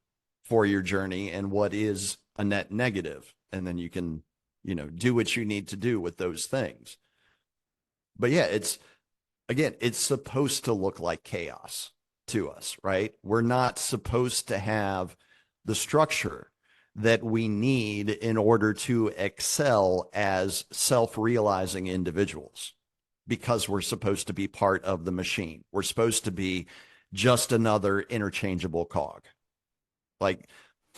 for your journey and what is a net negative. And then you can, do what you need to do with those things. But yeah, it's supposed to look like chaos to us, right? We're not supposed to have the structure that we need in order to excel as self-realizing individuals, because we're supposed to be part of the machine. We're supposed to be just another interchangeable cog. Like,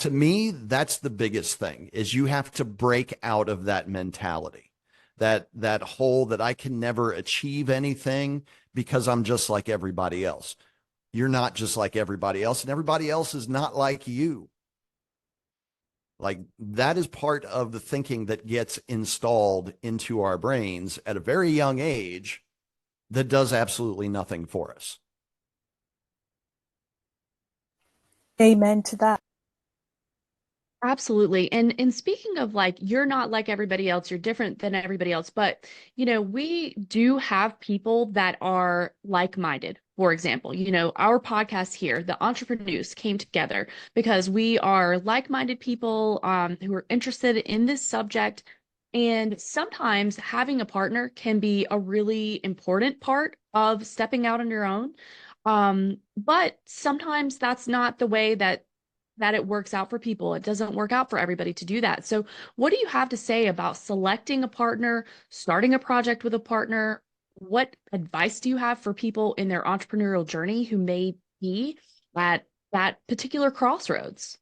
to me, that's the biggest thing, is you have to break out of that mentality, that whole that I can never achieve anything because I'm just like everybody else. You're not just like everybody else, and everybody else is not like you. Like, that is part of the thinking that gets installed into our brains at a very young age, that does absolutely nothing for us. Amen to that. Absolutely. And speaking of, like, you're not like everybody else, you're different than everybody else, but we do have people that are like-minded. For example, our podcast here, the Entrepreneurs, came together because we are like-minded people who are interested in this subject. And sometimes having a partner can be a really important part of stepping out on your own. But sometimes that's not the way that that it works out for people. It doesn't work out for everybody to do that. So, what do you have to say about selecting a partner, starting a project with a partner? What advice do you have for people in their entrepreneurial journey who may be at that particular crossroads?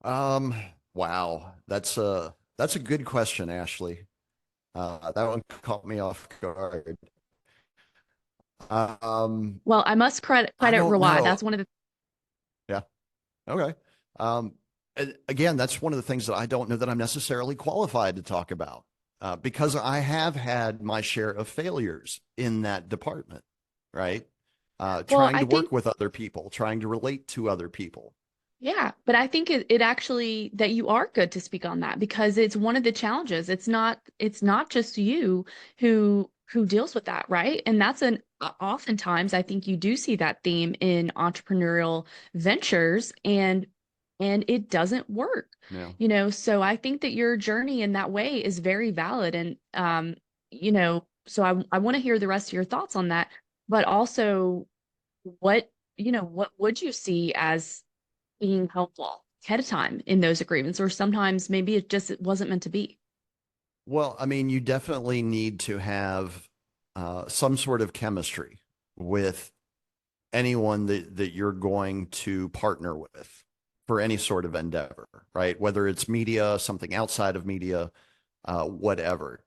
Um, wow, that's a good question, Ashley. That one caught me off guard. Um, Well, I must I credit don't Rely. know. That's one of the Yeah. Okay. And again, that's one of the things that I don't know that I'm necessarily qualified to talk about, because I have had my share of failures in that department, right? well, Trying I to think work with other people, trying to relate to other people. yeah, but I think it actually that you are good to speak on that because it's one of the challenges. It's not just you who deals with that, right? And that's an oftentimes I think you do see that theme in entrepreneurial ventures and it doesn't work. Yeah. So I think that your journey in that way is very valid and so I want to hear the rest of your thoughts on that, but also what what would you see as being helpful ahead of time in those agreements, or sometimes maybe it wasn't meant to be. Well, I mean, you definitely need to have some sort of chemistry with anyone that you're going to partner with for any sort of endeavor, right? Whether it's media, something outside of media, whatever.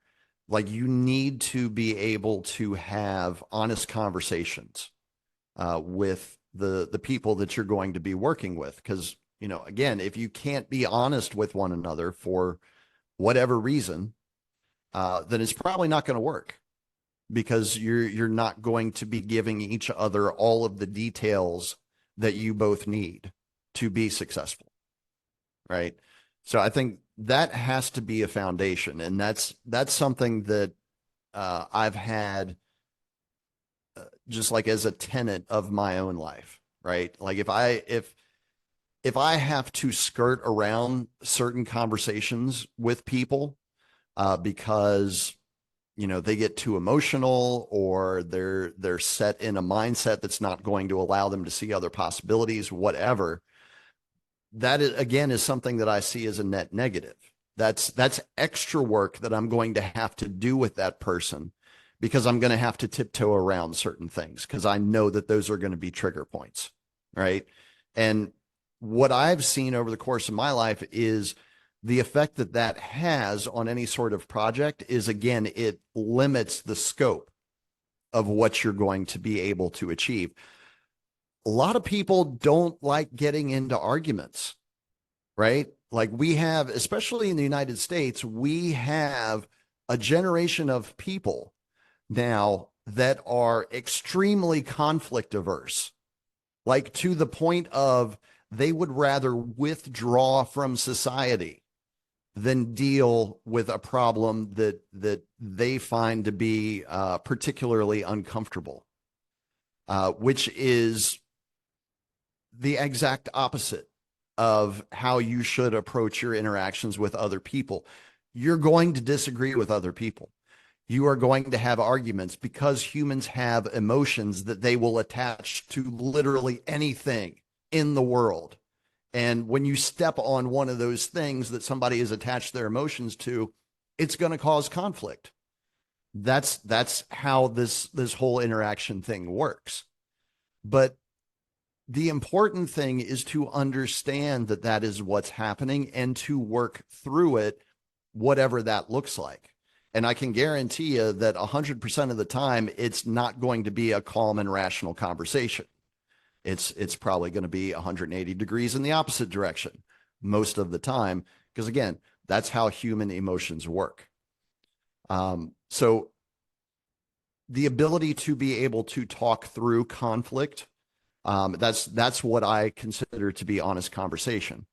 Like you need to be able to have honest conversations with the people that you're going to be working with, because again, if you can't be honest with one another for whatever reason, then it's probably not going to work because you're not going to be giving each other all of the details that you both need to be successful, right? So I think that has to be a foundation, and that's something that I've had just like as a tenet of my own life, right? Like if I have to skirt around certain conversations with people because they get too emotional or they're set in a mindset that's not going to allow them to see other possibilities, whatever. That is, again, is something that I see as a net negative. That's extra work that I'm going to have to do with that person because I'm going to have to tiptoe around certain things because I know that those are going to be trigger points, right? And what I've seen over the course of my life is the effect that that has on any sort of project is, again, it limits the scope of what you're going to be able to achieve. A lot of people don't like getting into arguments, right? Like we have, especially in the United States, we have a generation of people now that are extremely conflict averse, like to the point of they would rather withdraw from society than deal with a problem that they find to be particularly uncomfortable, which is the exact opposite of how you should approach your interactions with other people. You're going to disagree with other people. You are going to have arguments because humans have emotions that they will attach to literally anything in the world. And when you step on one of those things that somebody has attached their emotions to, it's going to cause conflict. That's how this whole interaction thing works. But the important thing is to understand that that is what's happening and to work through it, whatever that looks like. And I can guarantee you that 100% of the time, it's not going to be a calm and rational conversation. It's probably going to be 180 degrees in the opposite direction most of the time, because again, that's how human emotions work. So the ability to be able to talk through conflict, that's what I consider to be honest conversation.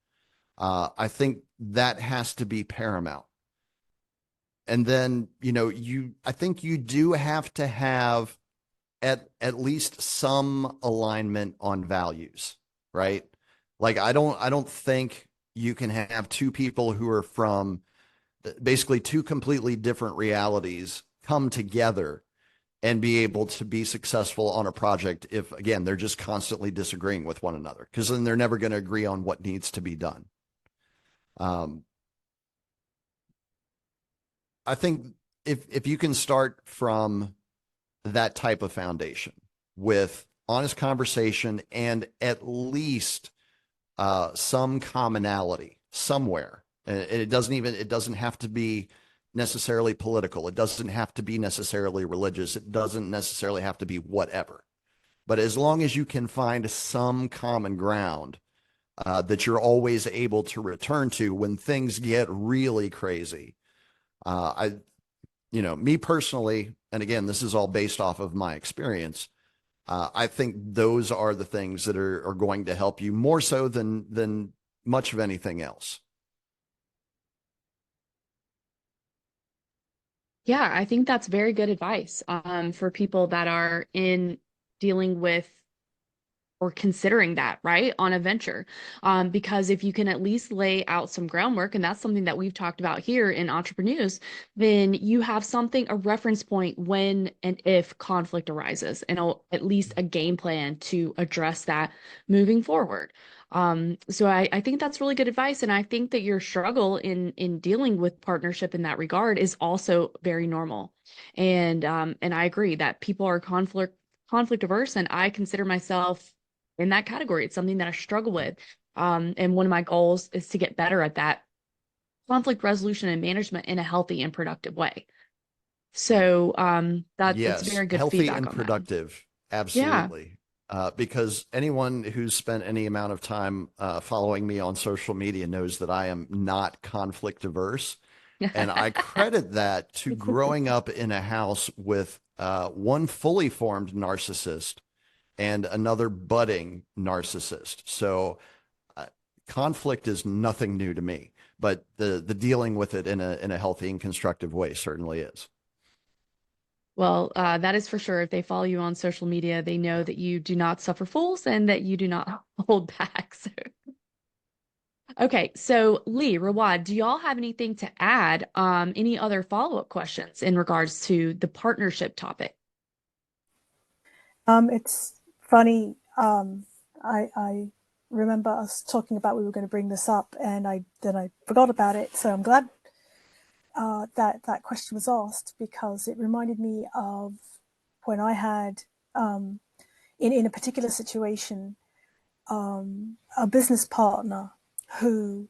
I think that has to be paramount. And then, I think you do have to have at least some alignment on values, right? Like I don't think you can have two people who are from basically two completely different realities come together and be able to be successful on a project if, again, they're just constantly disagreeing with one another, because then they're never going to agree on what needs to be done. I think if you can start from that type of foundation with honest conversation and at least some commonality somewhere, and it doesn't have to be necessarily political. It doesn't have to be necessarily religious. It doesn't necessarily have to be whatever. But as long as you can find some common ground that you're always able to return to when things get really crazy. Me personally, and again, this is all based off of my experience. I think those are the things that are going to help you more so than much of anything else. Yeah, I think that's very good advice for people that are in dealing with or considering that, right, on a venture. Because if you can at least lay out some groundwork, and that's something that we've talked about here in Entrepreneurs, then you have something, a reference point when and if conflict arises, and at least a game plan to address that moving forward. So I think that's really good advice. And I think that your struggle in dealing with partnership in that regard is also very normal. And I agree that people are conflict averse, and I consider myself in that category. It's something that I struggle with. And one of my goals is to get better at that conflict resolution and management in a healthy and productive way. So that's Yes, very good healthy feedback and on that. productive. Yeah. Absolutely. Because anyone who's spent any amount of time following me on social media knows that I am not conflict averse. And I credit that to growing up in a house with one fully formed narcissist and another budding narcissist. So conflict is nothing new to me, but the dealing with it in a healthy and constructive way certainly is. Well, that is for sure. If they follow you on social media, they know that you do not suffer fools and that you do not hold back. So. Okay, so Lee, Rawad, do y'all have anything to add? Any other follow-up questions in regards to the partnership topic? It's funny. I remember us talking about we were going to bring this up, and I forgot about it. So I'm glad that question was asked, because it reminded me of when I had in a particular situation a business partner who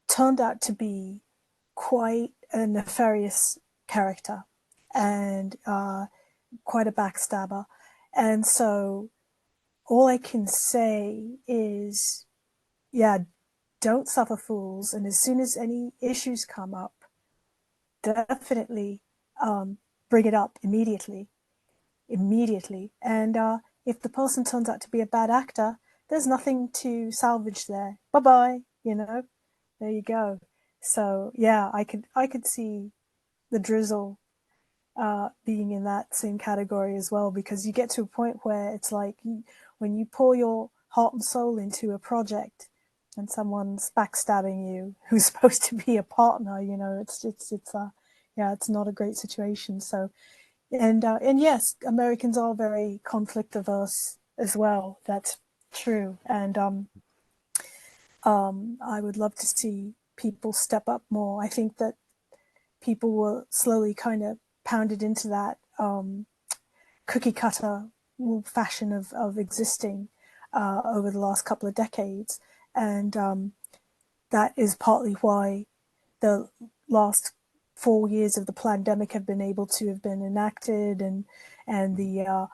turned out to be quite a nefarious character and quite a backstabber. And so all I can say is, yeah, don't suffer fools. And as soon as any issues come up, definitely bring it up immediately. And if the person turns out to be a bad actor, there's nothing to salvage there. Bye bye. There you go. So yeah, I could see the Drizl being in that same category as well, because you get to a point where it's like when you pour your heart and soul into a project and someone's backstabbing you who's supposed to be a partner, it's not a great situation. So and yes, Americans are very conflict averse as well. That's true. And I would love to see people step up more. I think that people were slowly kind of pounded into that cookie cutter fashion of existing over the last couple of decades. And that is partly why the last 4 years of the pandemic have been able to have been enacted, and the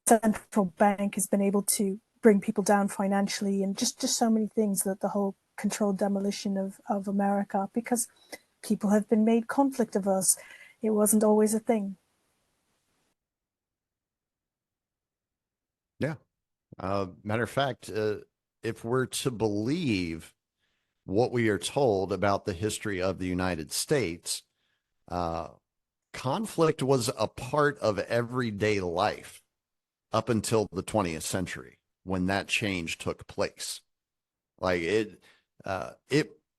central bank has been able to bring people down financially, and just so many things, that the whole controlled demolition of America, because people have been made conflict averse. It wasn't always a thing. Yeah. Matter of fact, if we're to believe what we are told about the history of the United States, uh, conflict was a part of everyday life up until the 20th century when that change took place. Like it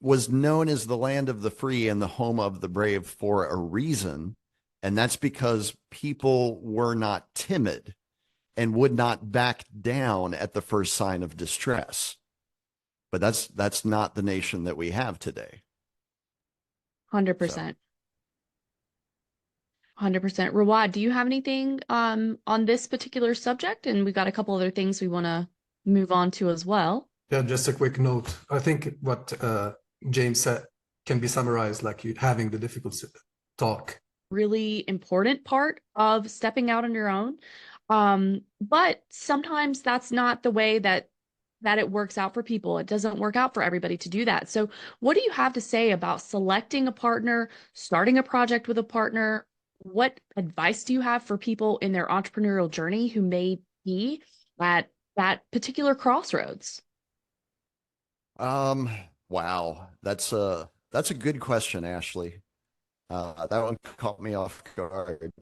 was known as the land of the free and the home of the brave for a reason. And that's because people were not timid and would not back down at the first sign of distress. But that's not the nation that we have today. 100%. 100%. Rawad, do you have anything on this particular subject? And we got a couple other things we want to move on to as well. Yeah, just a quick note. I think what James said can be summarized like you having the difficult talk. Really important part of stepping out on your own. But sometimes that's not the way that it works out for people. It doesn't work out for everybody to do that. So what do you have to say about selecting a partner, starting a project with a partner? What advice do you have for people in their entrepreneurial journey who may be at that particular crossroads? Wow. That's a good question, Ashley. That one caught me off guard.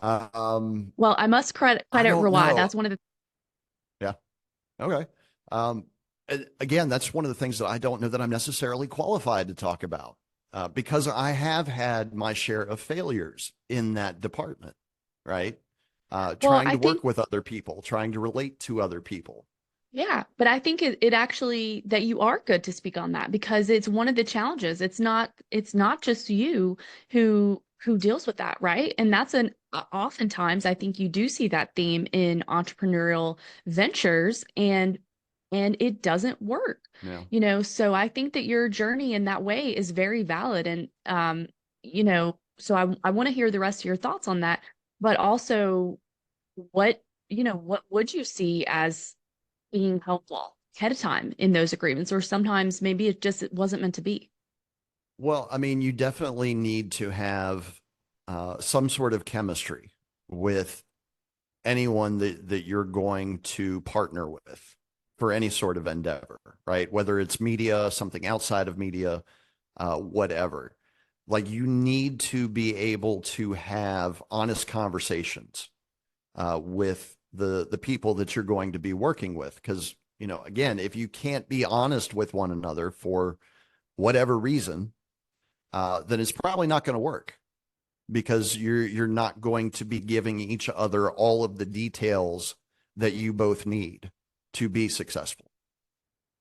Well, I must credit I don't Rawad. know. That's one of the Yeah. Okay. Again, that's one of the things that I don't know that I'm necessarily qualified to talk about, because I have had my share of failures in that department, right? well, Trying I to think work with other people, trying to relate to other people. yeah, but I think it actually that you are good to speak on that because it's one of the challenges. It's not just you who deals with that, right? And that's oftentimes I think you do see that theme in entrepreneurial ventures and it doesn't work. Yeah. So I think that your journey in that way is very valid and so I want to hear the rest of your thoughts on that, but also what what would you see as being helpful ahead of time in those agreements, or sometimes maybe it wasn't meant to be. Well, I mean, you definitely need to have some sort of chemistry with anyone that you're going to partner with for any sort of endeavor, right? Whether it's media, something outside of media, whatever. Like you need to be able to have honest conversations with the people that you're going to be working with. Because, again, if you can't be honest with one another for whatever reason, then it's probably not going to work because you're not going to be giving each other all of the details that you both need to be successful,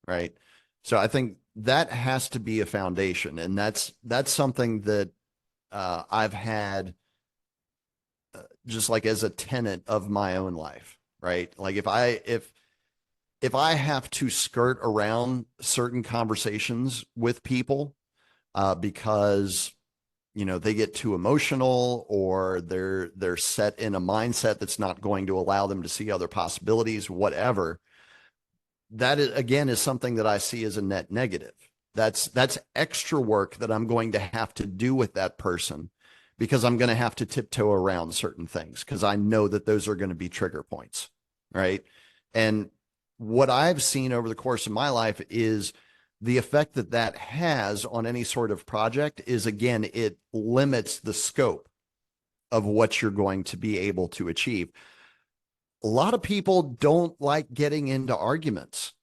right? So I think that has to be a foundation, and that's something that I've had just like as a tenet of my own life, right? Like if I have to skirt around certain conversations with people because they get too emotional or they're set in a mindset that's not going to allow them to see other possibilities, whatever, that is, again, is something that I see as a net negative. That's extra work that I'm going to have to do with that person because I'm going to have to tiptoe around certain things because I know that those are going to be trigger points, right? And what I've seen over the course of my life is the effect that that has on any sort of project is, again, it limits the scope of what you're going to be able to achieve. A lot of people don't like getting into arguments,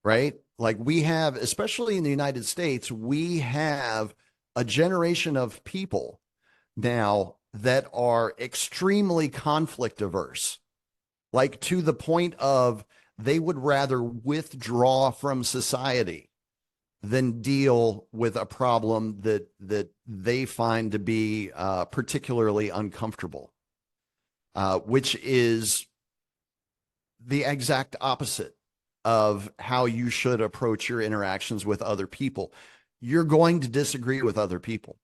right? Like we have, especially in the United States, we have a generation of people now that are extremely conflict averse, like to the point of they would rather withdraw from society than deal with a problem that they find to be particularly uncomfortable, which is the exact opposite of how you should approach your interactions with other people. You're going to disagree with other people.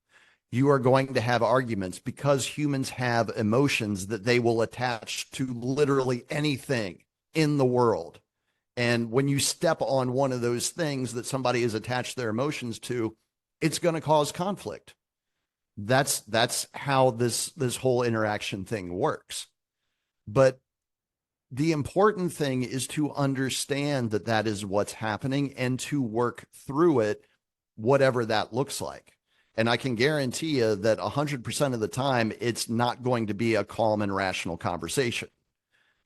You are going to have arguments because humans have emotions that they will attach to literally anything in the world. And when you step on one of those things that somebody has attached their emotions to, it's going to cause conflict. That's how this whole interaction thing works. But the important thing is to understand that that is what's happening and to work through it, whatever that looks like. And I can guarantee you that 100% of the time, it's not going to be a calm and rational conversation.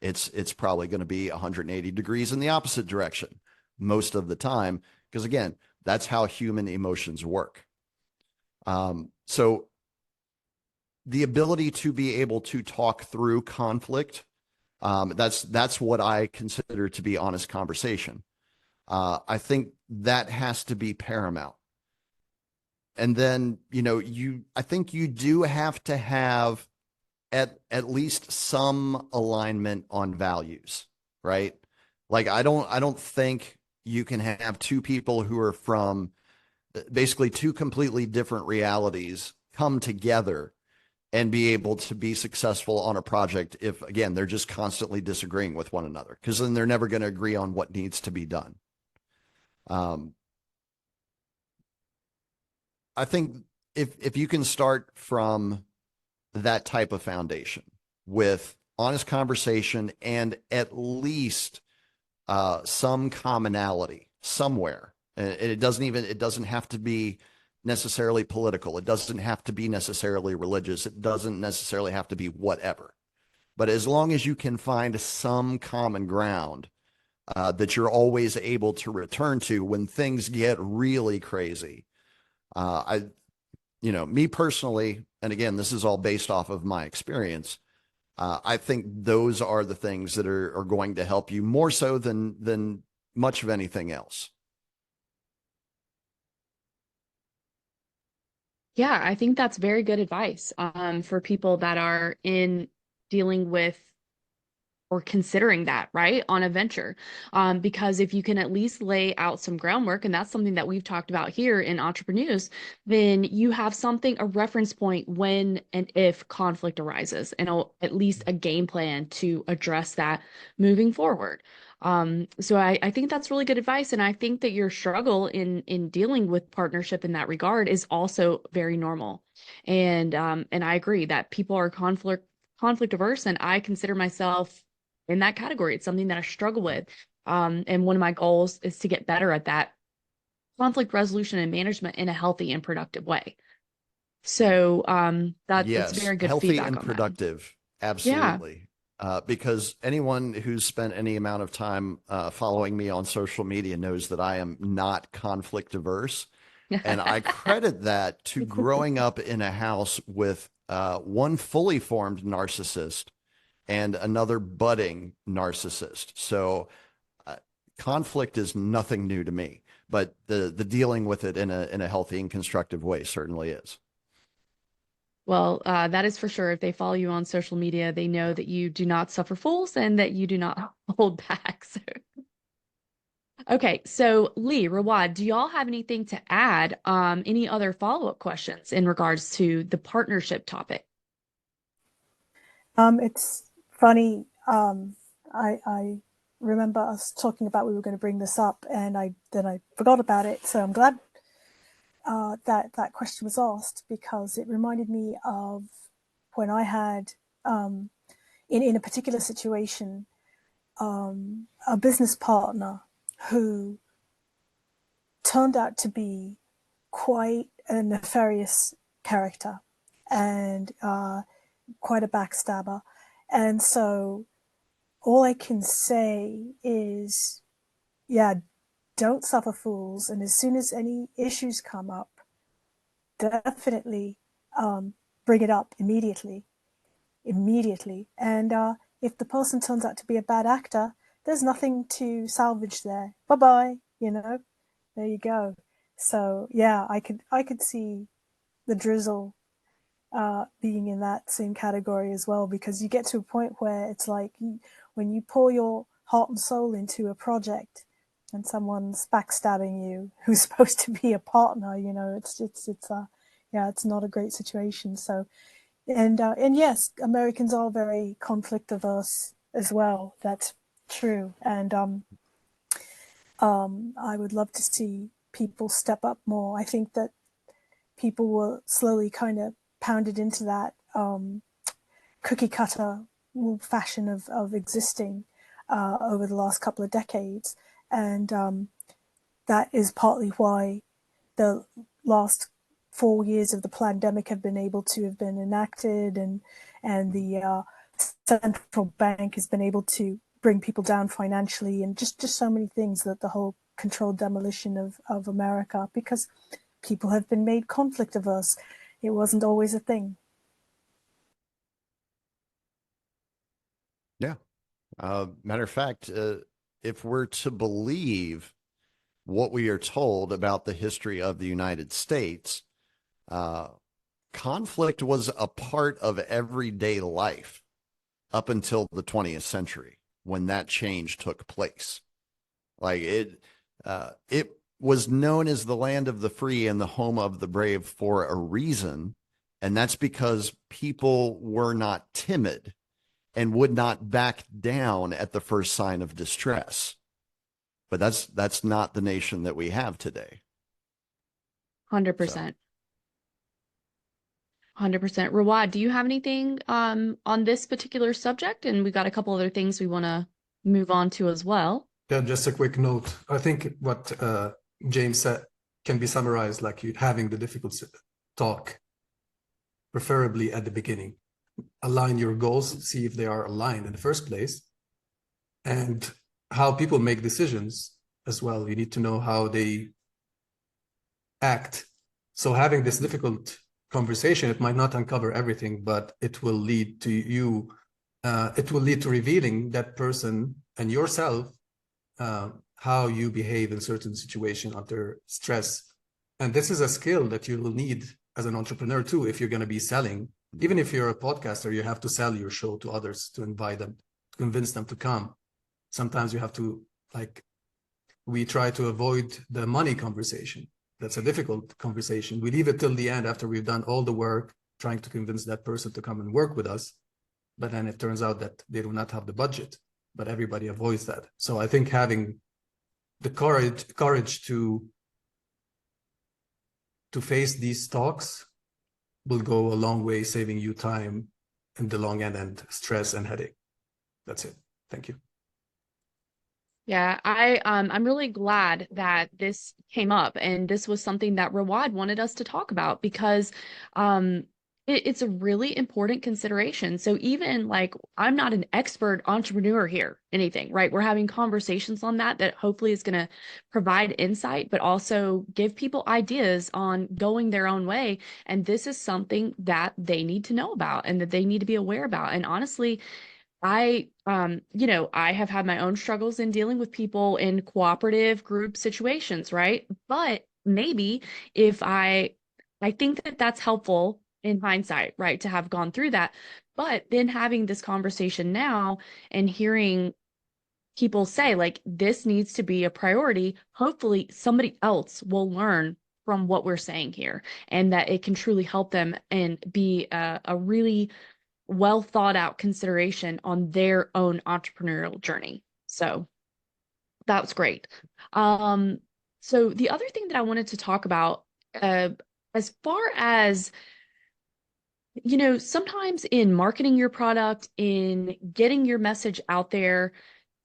It's probably going to be 180 degrees in the opposite direction most of the time, because again, that's how human emotions work. So the ability to be able to talk through conflict, that's what I consider to be honest conversation. I think that has to be paramount. And then, I think you do have to have at least some alignment on values, right? Like I don't think you can have two people who are from basically two completely different realities come together and be able to be successful on a project if, again, they're just constantly disagreeing with one another, because then they're never going to agree on what needs to be done. I think if you can start from that type of foundation with honest conversation and at least some commonality somewhere, and it doesn't have to be necessarily political. It doesn't have to be necessarily religious. It doesn't necessarily have to be whatever. But as long as you can find some common ground that you're always able to return to when things get really crazy. Me personally, and again, this is all based off of my experience. I think those are the things that are going to help you more so than much of anything else. Yeah, I think that's very good advice for people that are in dealing with or considering that, right, on a venture. Because if you can at least lay out some groundwork, and that's something that we've talked about here in Entrepreneurs, then you have something, a reference point when and if conflict arises, and at least a game plan to address that moving forward. So I think that's really good advice. And I think that your struggle in dealing with partnership in that regard is also very normal. And I agree that people are conflict averse, and I consider myself in that category. It's something that I struggle with. And one of my goals is to get better at that conflict resolution and management in a healthy and productive way. So that's Yes, very good healthy feedback and on that. productive. Yeah. Absolutely. Because anyone who's spent any amount of time following me on social media knows that I am not conflict averse. And I credit that to growing up in a house with one fully formed narcissist and another budding narcissist. So conflict is nothing new to me, but the dealing with it in a healthy and constructive way certainly is. Well, that is for sure. If they follow you on social media, they know that you do not suffer fools and that you do not hold back. So. Okay, so Lee, Rawad, do y'all have anything to add? Any other follow-up questions in regards to the partnership topic? It's funny. I remember us talking about we were going to bring this up, and I forgot about it. So I'm glad that question was asked, because it reminded me of when I had in a particular situation a business partner who turned out to be quite a nefarious character and quite a backstabber. And so all I can say is, yeah, don't suffer fools. And as soon as any issues come up, definitely bring it up immediately. And if the person turns out to be a bad actor, there's nothing to salvage there. Bye bye. There you go. So yeah, I could see the Drizl being in that same category as well, because you get to a point where it's like when you pour your heart and soul into a project and someone's backstabbing you who's supposed to be a partner, it's not a great situation. So and yes, Americans are very conflict averse as well. That's true. And I would love to see people step up more. I think that people were slowly kind of pounded into that cookie cutter fashion of existing over the last couple of decades. And that is partly why the last 4 years of the pandemic have been able to have been enacted, and the central bank has been able to bring people down financially, and just so many things, that the whole controlled demolition of America, because people have been made conflict averse. It wasn't always a thing. Yeah. Matter of fact, if we're to believe what we are told about the history of the United States, uh, conflict was a part of everyday life up until the 20th century when that change took place. Like it was known as the land of the free and the home of the brave for a reason. And that's because people were not timid and would not back down at the first sign of distress. But that's not the nation that we have today. So 100%. 100%. Rawad, do you have anything on this particular subject? And we got a couple other things we want to move on to as well. Yeah, just a quick note. I think what James said can be summarized like you having the difficult talk, preferably at the beginning. Align your goals, see if they are aligned in the first place, and how people make decisions as well. You need to know how they act. So having this difficult conversation, it might not uncover everything, but it will lead to you, it will lead to revealing that person and yourself, how you behave in certain situations under stress. And this is a skill that you will need as an entrepreneur too, if you're going to be selling. Even if you're a podcaster, you have to sell your show to others to invite them, to convince them to come. Sometimes you have to, like, we try to avoid the money conversation. That's a difficult conversation. We leave it till the end after we've done all the work trying to convince that person to come and work with us. But then it turns out that they do not have the budget, but everybody avoids that. So I think having the courage to face these talks will go a long way, saving you time in the long end and stress and headache. That's it. Thank you. Yeah, I'm really glad that this came up and this was something that Rawad wanted us to talk about because it's a really important consideration. So even like I'm not an expert entrepreneur here, anything, right? We're having conversations on that hopefully is going to provide insight, but also give people ideas on going their own way. And this is something that they need to know about and that they need to be aware about. And honestly, I have had my own struggles in dealing with people in cooperative group situations, right? But maybe if I think that that's helpful in hindsight, right, to have gone through that. But then having this conversation now and hearing people say, like, this needs to be a priority, hopefully somebody else will learn from what we're saying here and that it can truly help them and be a really well thought out consideration on their own entrepreneurial journey. So that was great. Um, so the other thing that I wanted to talk about, as far as sometimes in marketing your product, in getting your message out there,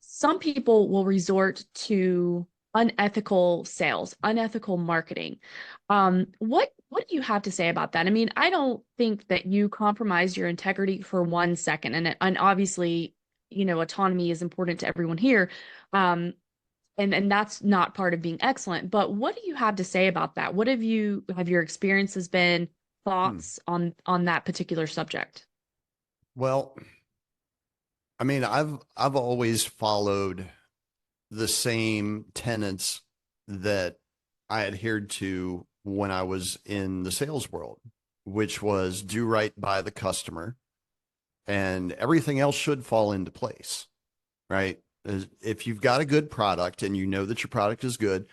some people will resort to unethical sales, unethical marketing. What do you have to say about that? I mean, I don't think that you compromise your integrity for 1 second, and obviously, autonomy is important to everyone here. And that's not part of being excellent. But what do you have to say about that? What have your experiences been, hmm. thoughts on that particular subject? Well, I mean, I've always followed the same tenets that I adhered to when I was in the sales world, which was do right by the customer and everything else should fall into place, right? If you've got a good product and you know that your product is good,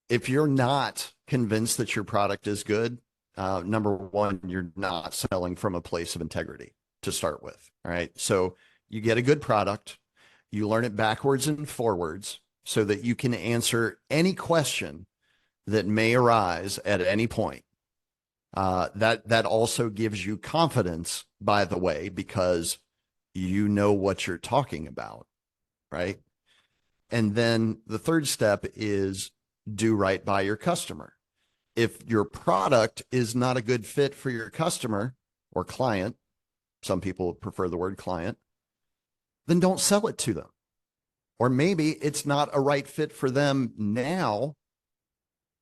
if you're not convinced that your product is good, number one, you're not selling from a place of integrity to start with. All right. So you get a good product, you learn it backwards and forwards so that you can answer any question that may arise at any point. That also gives you confidence, by the way, because you know what you're talking about, right? And then the third step is do right by your customer. If your product is not a good fit for your customer or client, some people prefer the word client, then don't sell it to them. Or maybe it's not a right fit for them now,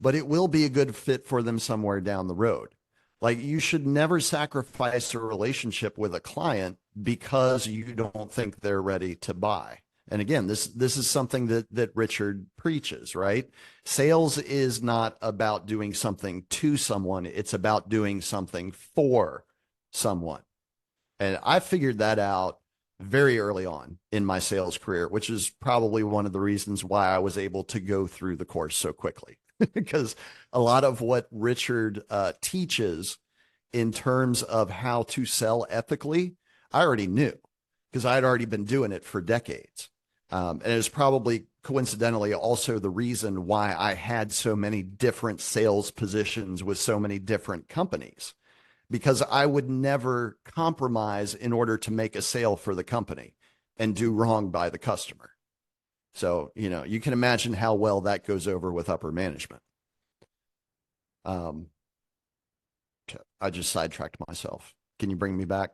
but it will be a good fit for them somewhere down the road. Like you should never sacrifice a relationship with a client because you don't think they're ready to buy. And again, this is something that Richard preaches, right? Sales is not about doing something to someone, it's about doing something for someone. And I figured that out very early on in my sales career, which is probably one of the reasons why I was able to go through the course so quickly. Because a lot of what Richard teaches in terms of how to sell ethically, I already knew because I had already been doing it for decades. And it was probably coincidentally also the reason why I had so many different sales positions with so many different companies, because I would never compromise in order to make a sale for the company and do wrong by the customer. So, you can imagine how well that goes over with upper management. I just sidetracked myself. Can you bring me back?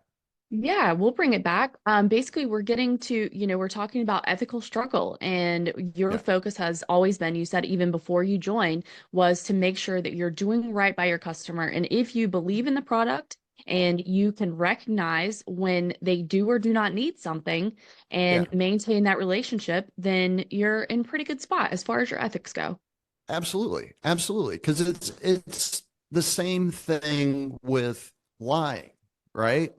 Yeah, we'll bring it back. Basically, we're getting to, we're talking about ethical struggle, and your Yeah. focus has always been, you said even before you joined, was to make sure that you're doing right by your customer. And if you believe in the product and you can recognize when they do or do not need something Yeah, and maintain that relationship, then you're in pretty good spot as far as your ethics go. absolutely. Absolutely. Because it's the same thing with lying, right?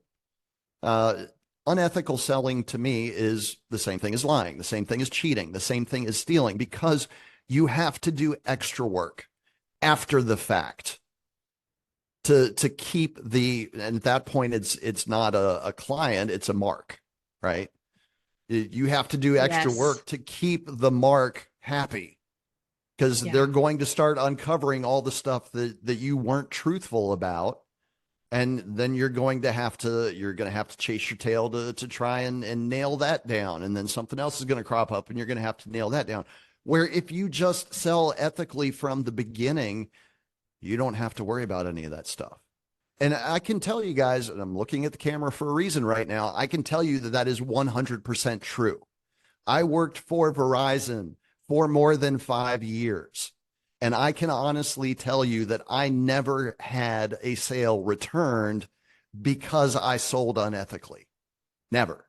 Uh, Unethical selling to me is the same thing as lying, the same thing as cheating, the same thing as stealing, because you have to do extra work after the fact to keep and at that point it's not a client, it's a mark, right? You have to do extra Yes. work to keep the mark happy because Yeah. they're going to start uncovering all the stuff that you weren't truthful about, and then you're going to have to chase your tail to try and nail that down, and then something else is going to crop up and you're going to have to nail that down. Where if you just sell ethically from the beginning, you don't have to worry about any of that stuff. And I can tell you guys, and I'm looking at the camera for a reason right now, I can tell you that is 100% true. I worked for Verizon for more than 5 years. And I can honestly tell you that I never had a sale returned because I sold unethically. Never.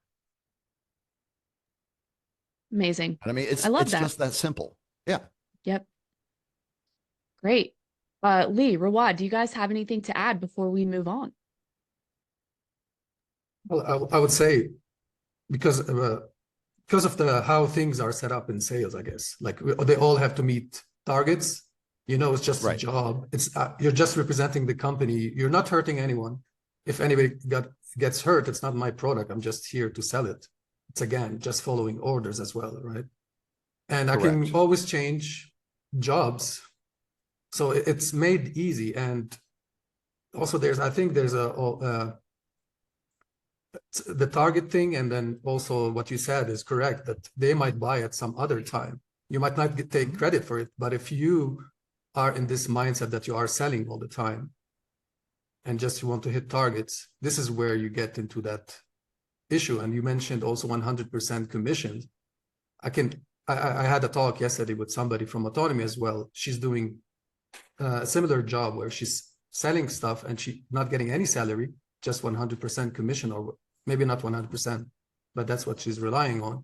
Amazing. And I mean, I it's love it's that. just that simple. Yeah. Yep. Great. Lee, Rawad, do you guys have anything to add before we move on? Well, I would say because of the how things are set up in sales, I guess. Like they all have to meet targets. It's just a Right. job. It's you're just representing the company. You're not hurting anyone. If anybody gets hurt, it's not my product. I'm just here to sell it. It's again just following orders as well, right? And I can Correct. always change jobs, so it's made easy. And also, I think there's the target thing, and then also what you said is correct, that they might buy at some other time. You might not take credit for it, but if you are in this mindset that you are selling all the time and just you want to hit targets, this is where you get into that issue. And you mentioned also 100% commissions. I had a talk yesterday with somebody from autonomy as well. She's doing a similar job where she's selling stuff and she's not getting any salary, just 100% commission, or maybe not 100%, but that's what she's relying on.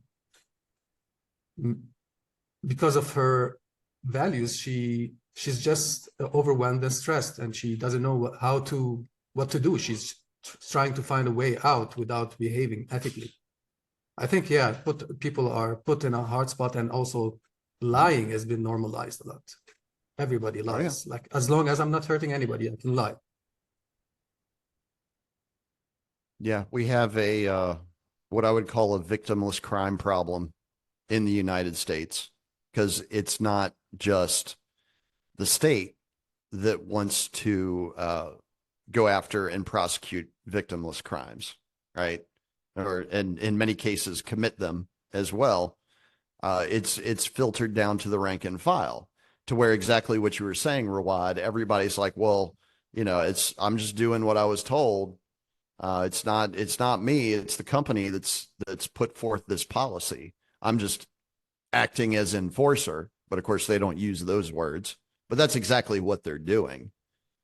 Because of her values, she's just overwhelmed and stressed, and she doesn't know what to do. She's trying to find a way out without behaving ethically. I think, yeah, people are put in a hard spot, and also lying has been normalized a lot. Everybody Oh, yeah. lies. Like, as long as I'm not hurting anybody, I can lie. Yeah. We have what I would call a victimless crime problem in the United States, because it's not just the state that wants to go after and prosecute victimless crimes, right? Or and in many cases commit them as well. It's filtered down to the rank and file, to where exactly what you were saying, Rawad. Everybody's like, well, I'm just doing what I was told. It's not me. It's the company that's put forth this policy. I'm just acting as enforcer, but of course they don't use those words. But that's exactly what they're doing.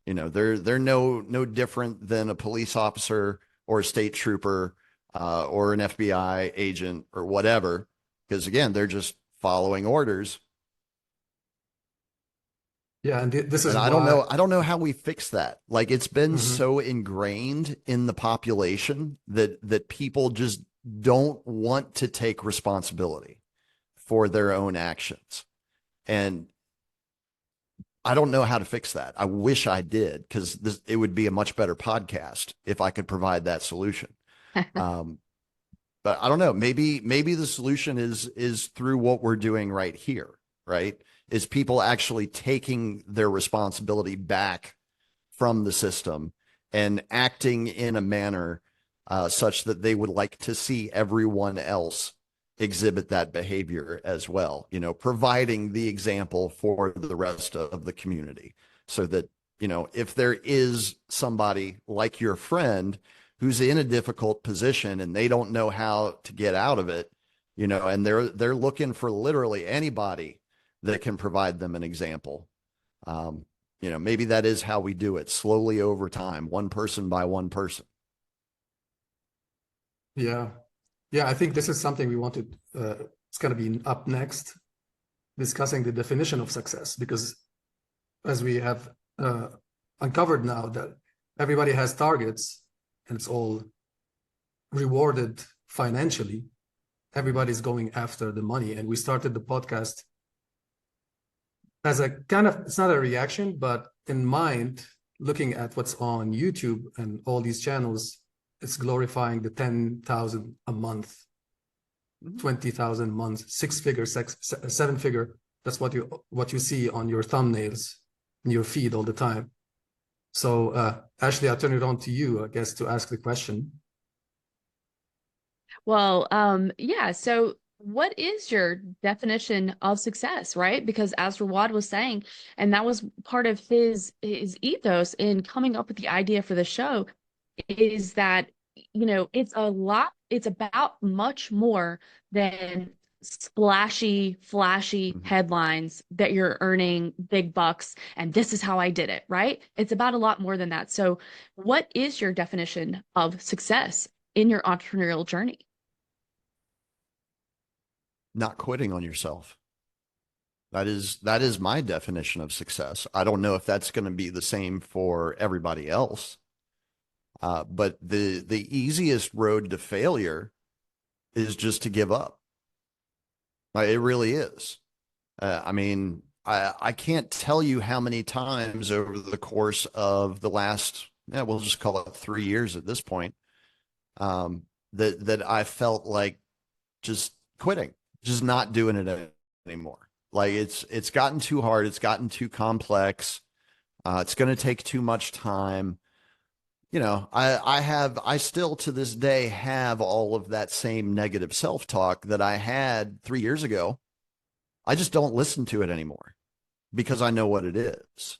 You know, they're no different than a police officer or a state trooper or an FBI agent or whatever, because again, they're just following orders. Yeah, and this And is why. I don't know how we fix that. Like it's been Mhm. so ingrained in the population that people just don't want to take responsibility for their own actions. And I don't know how to fix that. I wish I did because it would be a much better podcast if I could provide that solution. Um, but I don't know. Maybe the solution is through what we're doing right here, right? Is people actually taking their responsibility back from the system and acting in a manner such that they would like to see everyone else exhibit that behavior as well, you know, providing the example for the rest of the community so that, you know, if there is somebody like your friend who's in a difficult position and they don't know how to get out of it, you know, and they're looking for literally anybody that can provide them an example. Um, you know, maybe that is how we do it slowly over time, one person by one person. Yeah, yeah. I think this is something we wanted. It's going to be up next, discussing the definition of success, because as we have uncovered now that everybody has targets and it's all rewarded financially. Everybody's going after the money, and we started the podcast as a kind of, it's not a reaction, but in mind, looking at what's on YouTube and all these channels, it's glorifying the 10,000 a month, 20,000 a month, six-figure, seven-figure. That's what you see on your thumbnails in your feed all the time. So Ashley, I'll turn it on to you, I guess, to ask the question. Well, yeah. So what is your definition of success, right? Because as Rawad was saying, and that was part of his ethos in coming up with the idea for the show, is that, it's about much more than splashy, flashy Mhm. headlines that you're earning big bucks and this is how I did it, right? It's about a lot more than that. So what is your definition of success in your entrepreneurial journey? Not quitting on yourself. That is my definition of success. I don't know if that's going to be the same for everybody else. But the easiest road to failure is just to give up. It really is. I mean, I can't tell you how many times over the course of the last, yeah, we'll just call it 3 years at this point, that I felt like just quitting, just not doing it anymore. Like it's gotten too hard, it's gotten too complex. It's going to take too much time. You know, I still to this day have all of that same negative self-talk that I had 3 years ago. I just don't listen to it anymore because I know what it is.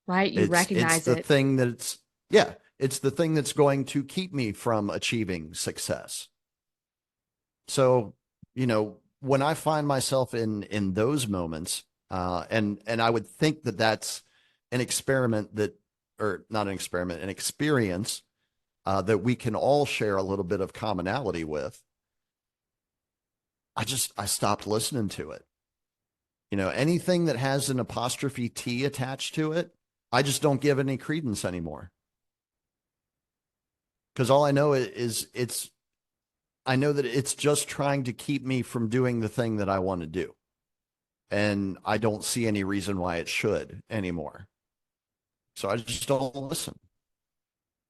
Right? You It's recognize the it. thing that's yeah, it's the thing that's going to keep me from achieving success. So, you know, when I find myself in those moments, and I would think that that's an experiment that, or not an experiment, an experience that we can all share a little bit of commonality with. I stopped listening to it. You know, anything that has an apostrophe T attached to it, I just don't give any credence anymore. Because all I know is I know that it's just trying to keep me from doing the thing that I want to do. And I don't see any reason why it should anymore. So I just don't listen.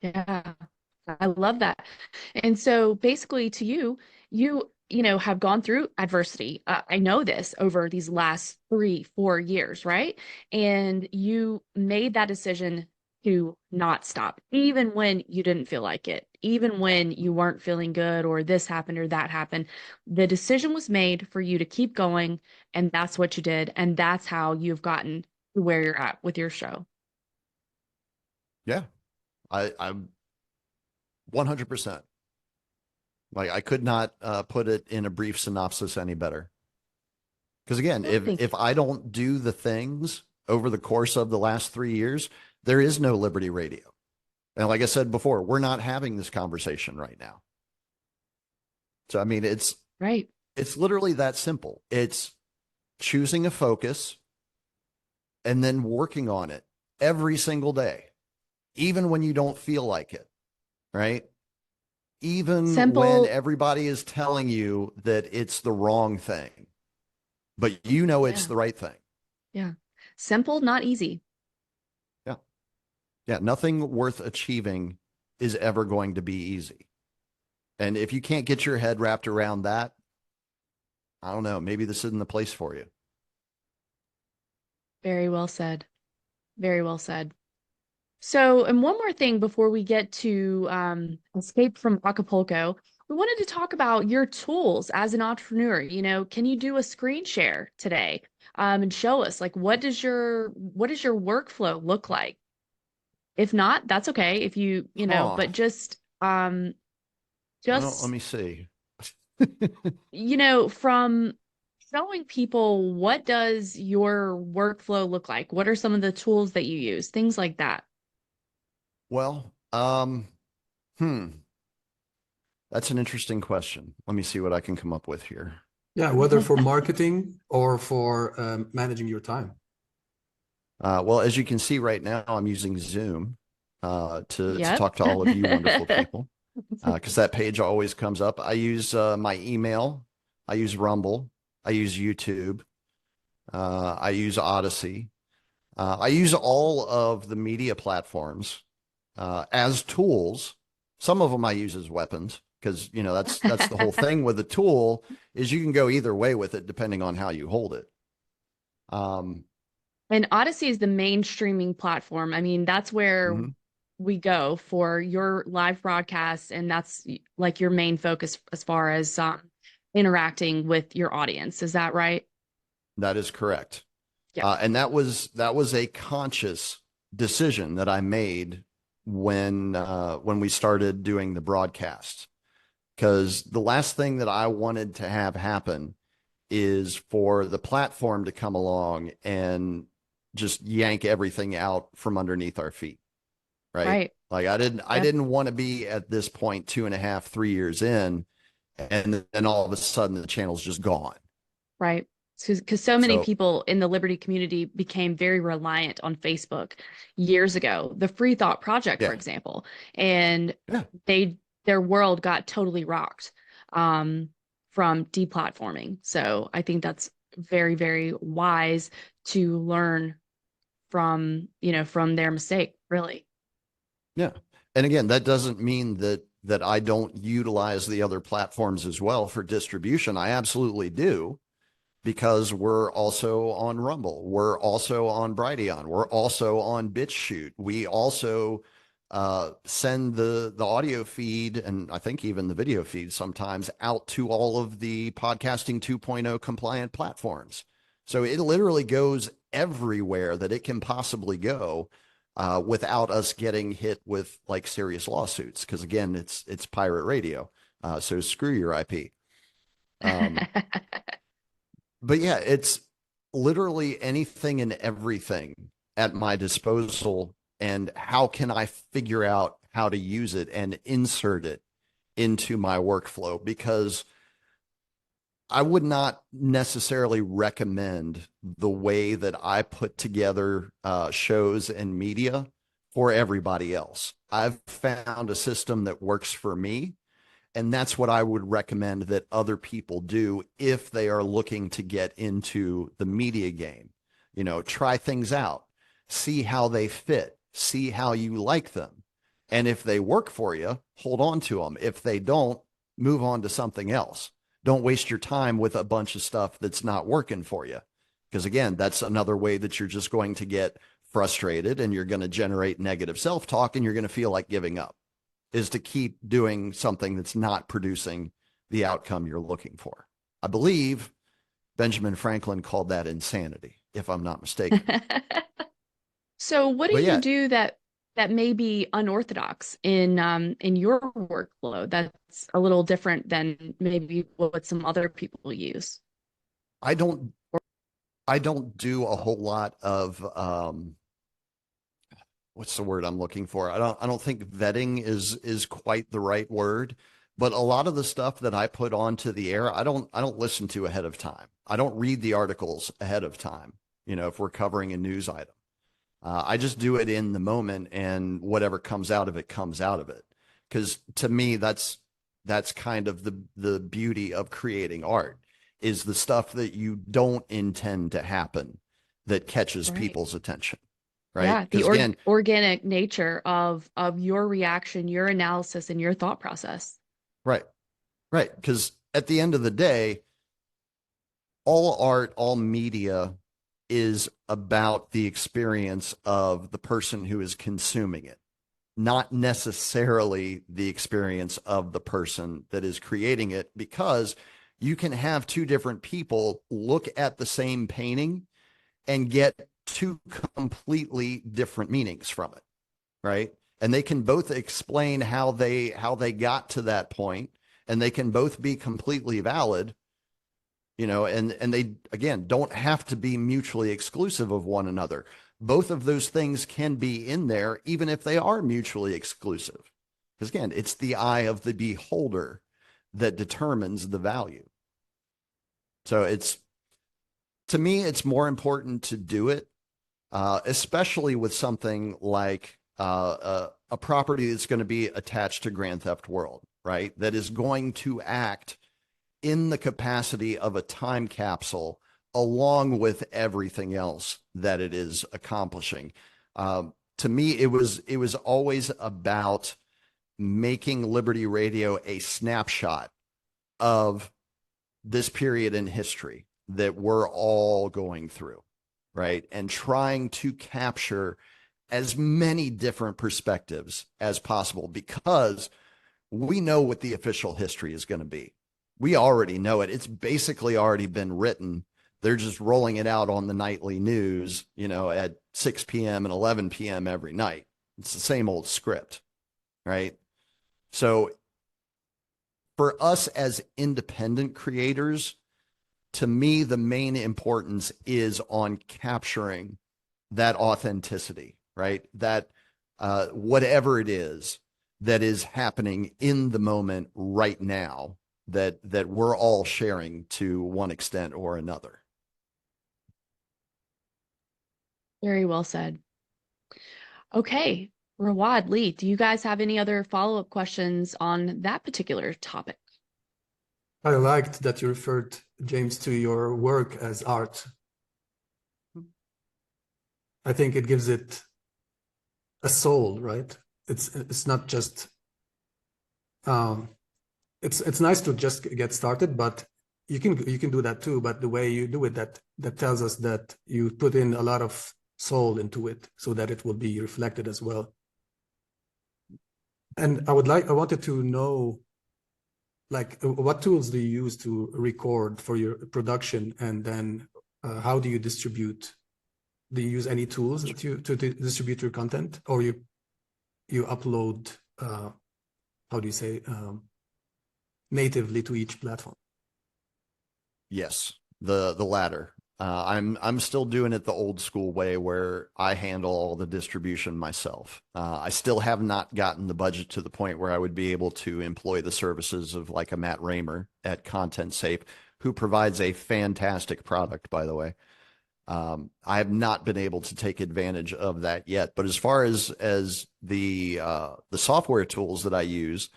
Yeah. I love that. And so basically to you have gone through adversity. I know this over these last 3, 4 years, right? And you made that decision to not stop, even when you didn't feel like it, even when you weren't feeling good or this happened or that happened. The decision was made for you to keep going, and that's what you did. And that's how you've gotten to where you're at with your show. Yeah. I'm 100%. Like I could not put it in a brief synopsis any better. Because again, Well, thank if you. I don't do the things over the course of the last 3 years, There is no Liberty Radio. And like I said before, we're not having this conversation right now. So, I mean, Right. it's literally that simple. It's choosing a focus and then working on it every single day, even when you don't feel like it, right? Even when Simple. everybody is telling you that it's the wrong thing, but you know it's Yeah. the right thing. Yeah. Simple, not easy. Yeah. Yeah. Nothing worth achieving is ever going to be easy. And if you can't get your head wrapped around that, I don't know, maybe this isn't the place for you. Very well said. Very well said. So, and one more thing before we get to escape from Acapulco, we wanted to talk about your tools as an entrepreneur. Can you do a screen share today, and show us like what does your workflow look like? If not, that's okay. If Huh. but Well, let just me see. from showing people what does your workflow look like? What are some of the tools that you use? Things like that. Well, hmm, that's an interesting question. Let me see what I can come up with here. Yeah, whether for marketing or for managing your time. Well, as you can see right now, I'm using Zoom to Yep. talk to all of you wonderful people because that page always comes up. I use my email, I use Rumble, I use YouTube, I use Odyssey. I use all of the media platforms as tools. Some of them I use as weapons because that's the whole thing with a tool is you can go either way with it depending on how you hold it. Um, And Odyssey is the main streaming platform. I mean, that's where mhm. we go for your live broadcasts, and that's like your main focus as far as interacting with your audience. Is that right? That is correct. Yeah. And that was a conscious decision that I made when we started doing the broadcast. Because the last thing that I wanted to have happen is for the platform to come along and just yank everything out from underneath our feet, right? Right. Like I didn't I Yep. didn't want to be at this point 2.5, 3 years in, and then all of a sudden the channel's just gone. Right. Because so many So people in the Liberty community became very reliant on Facebook years ago, the Free Thought Project, for yeah, example, and yeah. their world got totally rocked um, from deplatforming. So I think that's very, very wise to learn from their mistake, really. Yeah. And again, that doesn't mean that I don't utilize the other platforms as well for distribution. I absolutely do because we're also on Rumble. We're also on Brighteon. We're also on BitChute. We also send the audio feed and I think even the video feed sometimes out to all of the podcasting 2.0 compliant platforms. So it literally goes everywhere that it can possibly go without us getting hit with like serious lawsuits. Because again, it's pirate radio, so screw your IP. Um, but yeah, it's literally anything and everything at my disposal. And how can I figure out how to use it and insert it into my workflow? Because I would not necessarily recommend the way that I put together shows and media for everybody else. I've found a system that works for me, and that's what I would recommend that other people do if they are looking to get into the media game. Try things out, see how they fit, see how you like them. And if they work for you, hold on to them. If they don't, move on to something else. Don't waste your time with a bunch of stuff that's not working for you. Because again, that's another way that you're just going to get frustrated and you're going to generate negative self talk and you're going to feel like giving up is to keep doing something that's not producing the outcome you're looking for. I believe Benjamin Franklin called that insanity, if I'm not mistaken. So what do But you yeah, do that may be unorthodox in your workflow that's a little different than maybe what some other people use? I don't I don't do a whole lot of what's the word I'm looking for? I don't think vetting is quite the right word, but a lot of the stuff that I put onto the air, I don't listen to ahead of time. I don't read the articles ahead of time, if we're covering a news item. I just do it in the moment, and whatever comes out of it comes out of it. Because to me, that's kind of the beauty of creating art, is the stuff that you don't intend to happen that catches Right. people's attention, right? Yeah, the Because again, organic nature of your reaction, your analysis, and your thought process. right, right. Because at the end of the day, all art, all media is about the experience of the person who is consuming it, not necessarily the experience of the person that is creating it, because you can have two different people look at the same painting and get two completely different meanings from it, right? And they can both explain how they got to that point, and they can both be completely valid, and they, again, don't have to be mutually exclusive of one another. Both of those things can be in there, even if they are mutually exclusive. Because again, it's the eye of the beholder that determines the value. So to me, it's more important to do it, especially with something like a property that's going to be attached to Grand Theft World, right? That is going to act in the capacity of a time capsule, along with everything else that it is accomplishing. To me, it was always about making Liberty Radio a snapshot of this period in history that we're all going through, right? And trying to capture as many different perspectives as possible, because we know what the official history is going to be. We already know it. It's basically already been written. They're just rolling it out on the nightly news, at 6 p.m. and 11 p.m. every night. It's the same old script, right? So for us as independent creators, to me, the main importance is on capturing that authenticity, right? That whatever it is that is happening in the moment right now, that we're all sharing to one extent or another. Very well said. Okay, Rawad, Lee, do you guys have any other follow-up questions on that particular topic? I liked that you referred, James, to your work as art. I think it gives it a soul, right? It's not just it's nice to just get started, but you can do that too. But the way you do it, that tells us that you put in a lot of soul into it, so that it will be reflected as well. And I wanted to know, like, what tools do you use to record for your production, and then how do you distribute? Do you use any tools that to distribute your content, or you upload? How do you say? Natively to each platform? Yes, the latter. I'm still doing it the old school way, where I handle all the distribution myself. I still have not gotten the budget to the point where I would be able to employ the services of like a Matt Raymer at Content Safe, who provides a fantastic product, by the way. I have not been able to take advantage of that yet. But as far as the software tools that I use,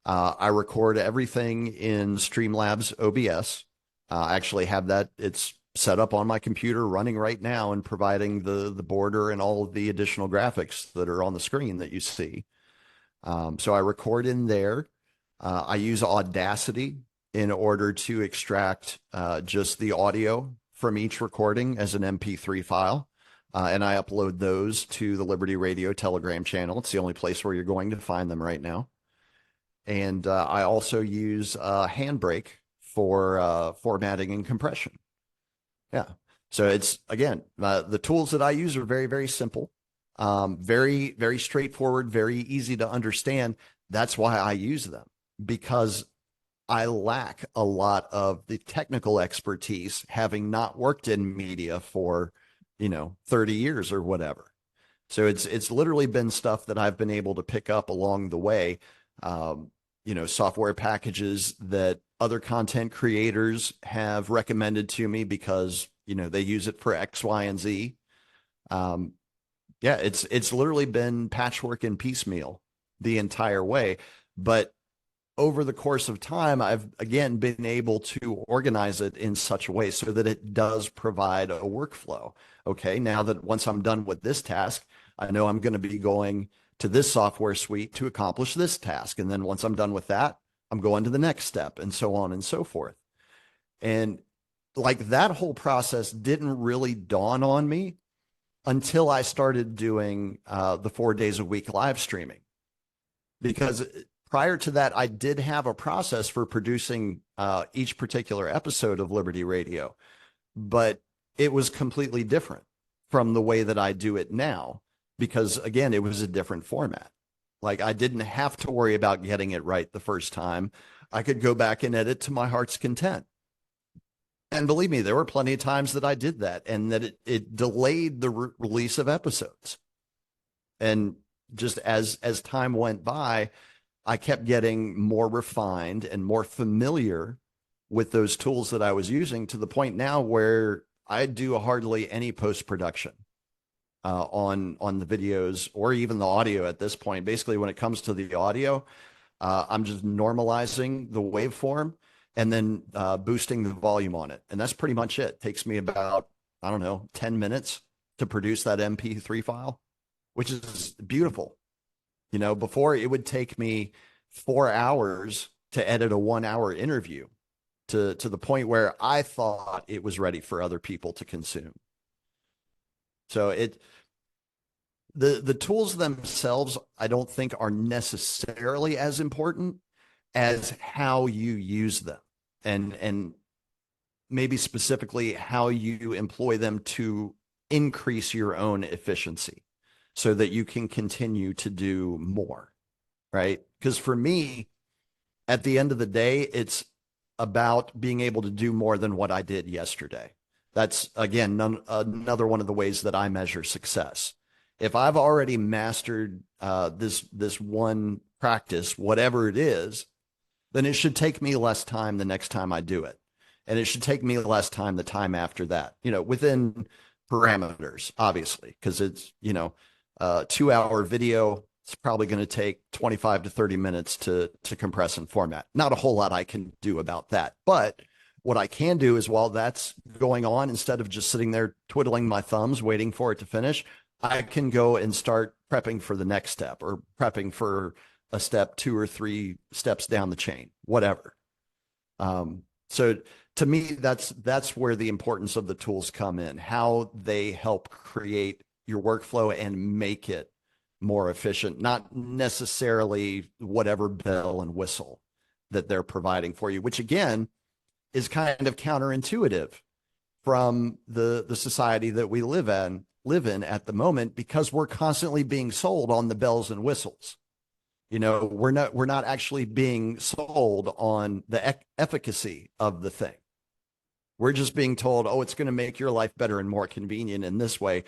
I record everything in Streamlabs OBS. I actually have that. It's set up on my computer running right now and providing the border and all of the additional graphics that are on the screen that you see. So I record in there. I use Audacity in order to extract just the audio from each recording as an MP3 file. And I upload those to the Liberty Radio Telegram channel. It's the only place where you're going to find them right now. And I also use Handbrake for formatting and compression. Yeah. So it's, again, the tools that I use are very, very simple, very, very straightforward, very easy to understand. That's why I use them, because I lack a lot of the technical expertise, having not worked in media for, 30 years or whatever. So it's literally been stuff that I've been able to pick up along the way. Software packages that other content creators have recommended to me because, they use it for X, Y, and Z. Um, yeah, it's literally been patchwork and piecemeal the entire way. But over the course of time, I've again been able to organize it in such a way so that it does provide a workflow. Okay, now that once I'm done with this task, I know I'm going to be going to this software suite to accomplish this task. And then once I'm done with that, I'm going to the next step and so on and so forth. And like that whole process didn't really dawn on me until I started doing the 4 days a week live streaming. Because prior to that, I did have a process for producing each particular episode of Liberty Radio, but it was completely different from the way that I do it now, because again, it was a different format. Like I didn't have to worry about getting it right the first time. I could go back and edit to my heart's content. And believe me, there were plenty of times that I did that and that it delayed the release of episodes. And just as time went by, I kept getting more refined and more familiar with those tools that I was using, to the point now where I do hardly any post-production on the videos or even the audio at this point. Basically, when it comes to the audio, I'm just normalizing the waveform and then boosting the volume on it. And that's pretty much it. It takes me about, I don't know, 10 minutes to produce that MP3 file, which is beautiful. Before it would take me 4 hours to edit a 1 hour interview to the point where I thought it was ready for other people to consume. So the tools themselves, I don't think are necessarily as important as how you use them, and maybe specifically how you employ them to increase your own efficiency so that you can continue to do more, right? Because for me, at the end of the day, it's about being able to do more than what I did yesterday. That's, again, another one of the ways that I measure success. If I've already mastered this one practice, whatever it is, then it should take me less time the next time I do it. And it should take me less time the time after that, within parameters, obviously, because it's, 2 hour video. It's probably going to take 25 to 30 minutes to compress and format. Not a whole lot I can do about that. But what I can do is, while that's going on, instead of just sitting there twiddling my thumbs, waiting for it to finish, I can go and start prepping for the next step, or prepping for a step 2 or 3 steps down the chain, whatever. So to me, that's where the importance of the tools come in, how they help create your workflow and make it more efficient, not necessarily whatever bell and whistle that they're providing for you, which again is kind of counterintuitive from the society that we live in at the moment, because we're constantly being sold on the bells and whistles. We're not actually being sold on the efficacy of the thing. We're just being told, oh, it's going to make your life better and more convenient in this way.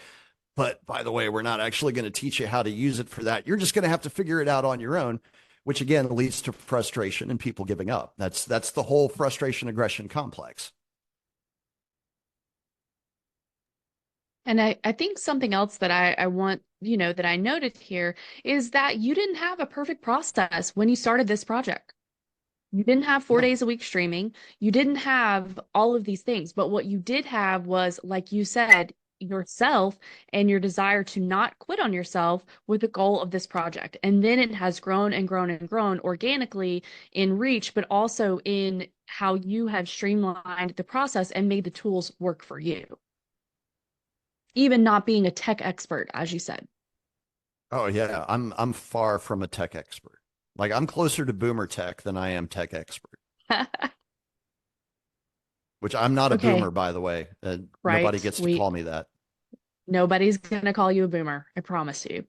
But by the way, we're not actually going to teach you how to use it for that. You're just going to have to figure it out on your own, which again leads to frustration and people giving up. That's the whole frustration aggression complex. And I think something else that I want, that I noted here is that you didn't have a perfect process when you started this project. You didn't have 4 days a week streaming. You didn't have all of these things. But what you did have was, like you said, yourself and your desire to not quit on yourself with the goal of this project. And then it has grown and grown and grown organically in reach, but also in how you have streamlined the process and made the tools work for you. Even not being a tech expert, as you said. Oh yeah, I'm far from a tech expert. Like I'm closer to boomer tech than I am tech expert. Which I'm not a Okay, boomer, by the way. Nobody right. gets to call me that. Nobody's gonna call you a boomer, I promise you.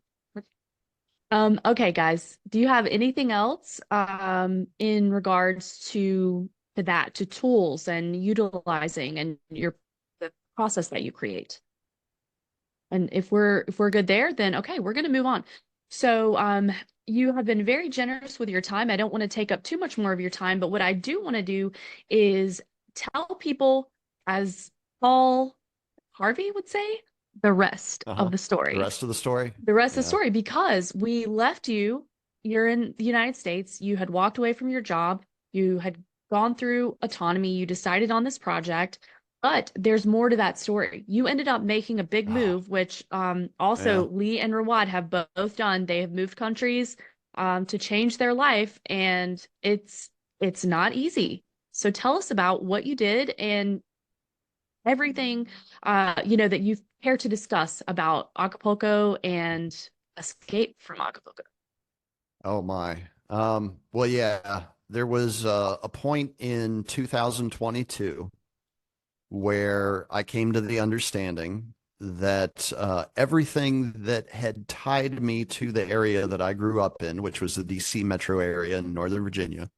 Okay, guys, do you have anything else in regards to that, to tools and utilizing and the process that you create? And if we're good there, then okay, we're going to move on. So, you have been very generous with your time. I don't want to take up too much more of your time, but what I do want to do is tell people, as Paul Harvey would say, the rest Uh-huh. of the The story. rest of the story. The rest of the Yeah. story, because we left you, you're in the United States, you had walked away from your job, you had gone through autonomy, you decided on this project, but there's more to that story. You ended up making a big Oh, move, which yeah. also Lee and Rawad have both done. They have moved countries to change their life, and it's not easy. So tell us about what you did and everything that you care to discuss about Acapulco and escape from Acapulco. Oh my. Well, yeah, there was a point in 2022 where I came to the understanding that everything that had tied me to the area that I grew up in, which was the DC metro area in Northern Virginia,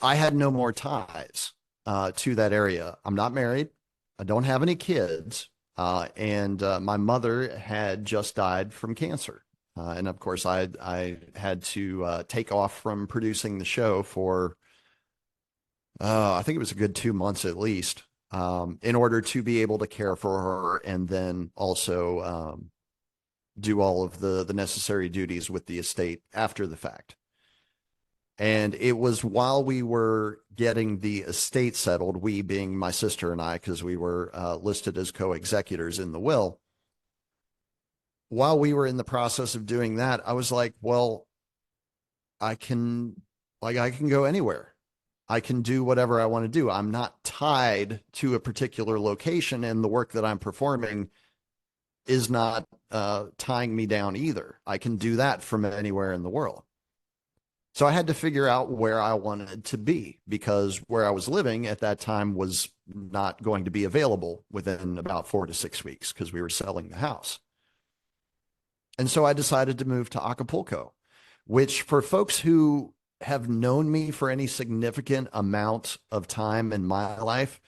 I had no more ties to that area. I'm not married. I don't have any kids. And my mother had just died from cancer. And of course, I had to take off from producing the show for, I think it was a good 2 months at least, in order to be able to care for her and then also do all of the necessary duties with the estate after the fact. And it was while we were getting the estate settled, we being my sister and I, because we were listed as co-executors in the will. While we were in the process of doing that, I was like, well, I can, I can go anywhere. I can do whatever I want to do. I'm not tied to a particular location, and the work that I'm performing is not tying me down either. I can do that from anywhere in the world. So I had to figure out where I wanted to be, because where I was living at that time was not going to be available within about 4 to 6 weeks because we were selling the house. And so I decided to move to Acapulco, which, for folks who have known me for any significant amount of time in my life,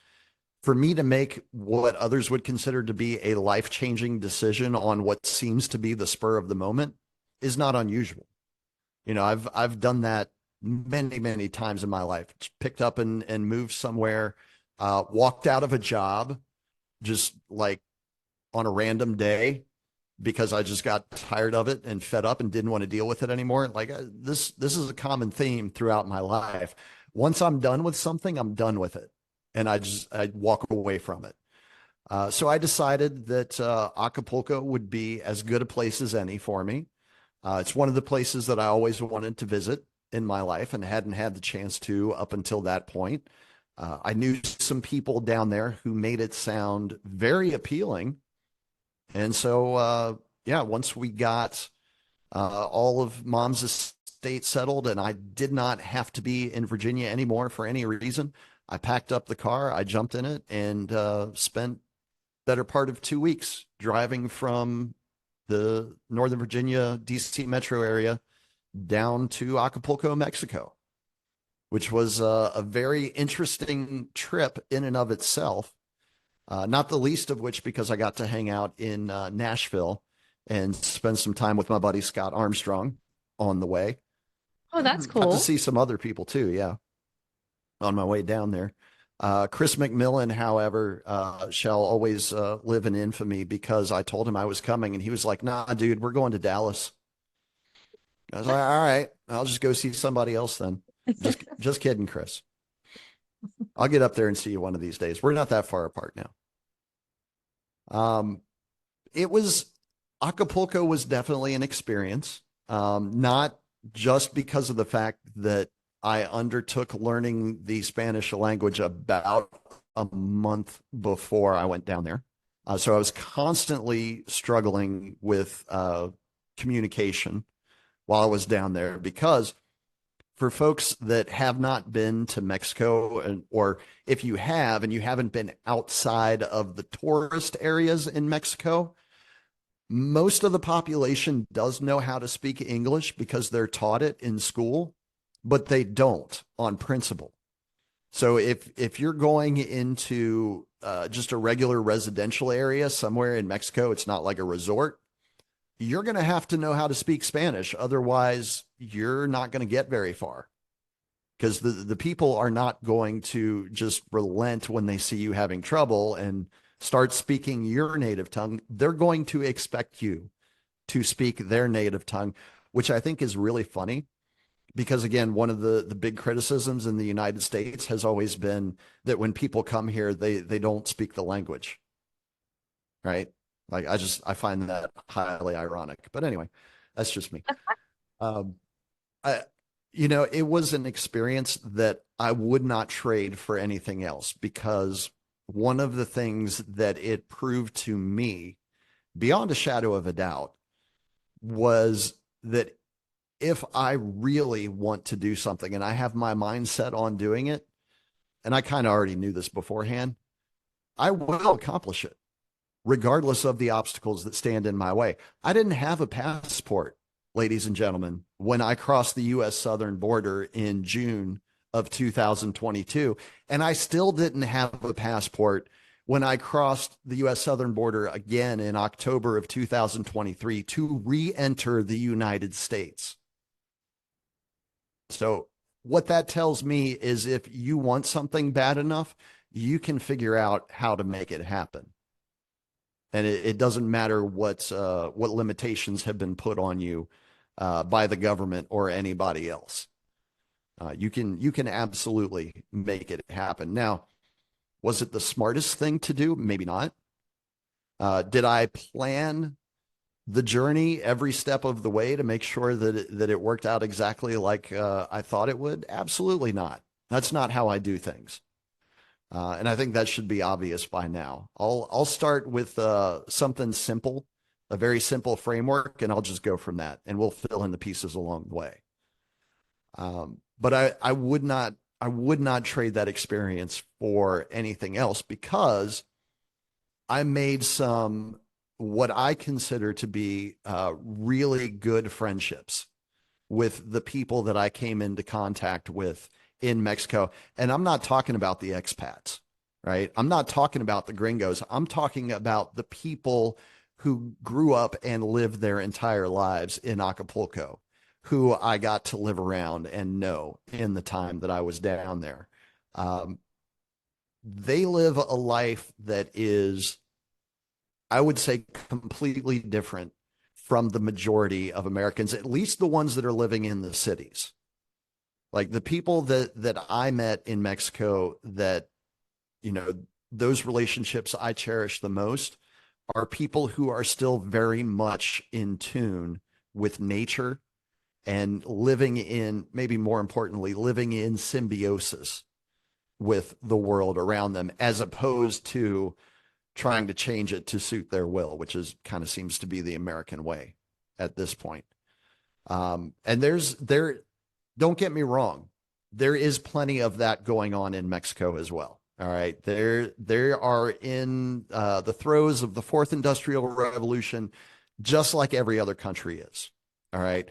for me to make what others would consider to be a life-changing decision on what seems to be the spur of the moment is not unusual. You know, I've done that many, many times in my life. Picked up and moved somewhere, walked out of a job just like on a random day because I just got tired of it and fed up and didn't want to deal with it anymore. Like this is a common theme throughout my life. Once I'm done with something, I'm done with it, and I walk away from it. So I decided that Acapulco would be as good a place as any for me. It's one of the places that I always wanted to visit in my life and hadn't had the chance to up until that point. I knew some people down there who made it sound very appealing. And so, yeah, once we got all of Mom's estate settled and I did not have to be in Virginia anymore for any reason, I packed up the car, I jumped in it, and spent better part of 2 weeks driving from the Northern Virginia, DC metro area down to Acapulco, Mexico, which was a very interesting trip in and of itself. Not the least of which because I got to hang out in Nashville and spend some time with my buddy Scott Armstrong on the way. Oh, that's Got to cool. see some other people too, yeah, on my way down there. Chris McMillan, however, shall always live in infamy because I told him I was coming and he was like, nah, dude, we're going to Dallas. I was like, all right, I'll just go see somebody else then. Just kidding, Chris. I'll get up there and see you one of these days. We're not that far apart now. It was Acapulco was definitely an experience. Not just because of the fact that I undertook learning the Spanish language about a month before I went down there. So I was constantly struggling with communication while I was down there because for folks that have not been to Mexico, or if you have and you haven't been outside of the tourist areas in Mexico, most of the population does know how to speak English because they're taught it in school, but they don't on principle. So if you're going into just a regular residential area somewhere in Mexico, it's not like a resort, you're going to have to know how to speak Spanish. Otherwise, you're not going to get very far because the people are not going to just relent when they see you having trouble and start speaking your native tongue. They're going to expect you to speak their native tongue, which I think is really funny because again, one of the big criticisms in the United States has always been that when people come here, they don't speak the language, right? Like I find that highly ironic. But anyway, that's just me. Um, I it was an experience that I would not trade for anything else because one of the things that it proved to me, beyond a shadow of a doubt, was that if I really want to do something and I have my mind set on doing it, and I kind of already knew this beforehand, I will accomplish it, regardless of the obstacles that stand in my way. I didn't have a passport, ladies and gentlemen, when I crossed the US southern border in June of 2022. And I still didn't have a passport when I crossed the US southern border again in October of 2023 to re enter the United States. So, what that tells me is if you want something bad enough, you can figure out how to make it happen. And it doesn't matter what limitations have been put on you by the government or anybody else. You can absolutely make it happen. Now, was it the smartest thing to do? Maybe not. Did I plan the journey every step of the way to make sure that it worked out exactly like I thought it would? Absolutely not. That's not how I do things. And I think that should be obvious by now. I'll start with something simple, a very simple framework, and I'll just go from that, and we'll fill in the pieces along the way. But I would not trade that experience for anything else because I made some what I consider to be really good friendships with the people that I came into contact with in Mexico. And I'm not talking about the expats, right? I'm not talking about the gringos. I'm talking about the people who grew up and lived their entire lives in Acapulco, who I got to live around and know in the time that I was down there. Um, they live a life that is, I would say, completely different from the majority of Americans, at least the ones that are living in the cities. Like the people that I met in Mexico, that you know those relationships I cherish the most are people who are still very much in tune with nature and living in, maybe more importantly, living in symbiosis with the world around them, as opposed to trying to change it to suit their will, which is kind of seems to be the American way at this point. And don't get me wrong, there is plenty of that going on in Mexico as well. All right, they are in the throes of the fourth industrial revolution, just like every other country is. All right,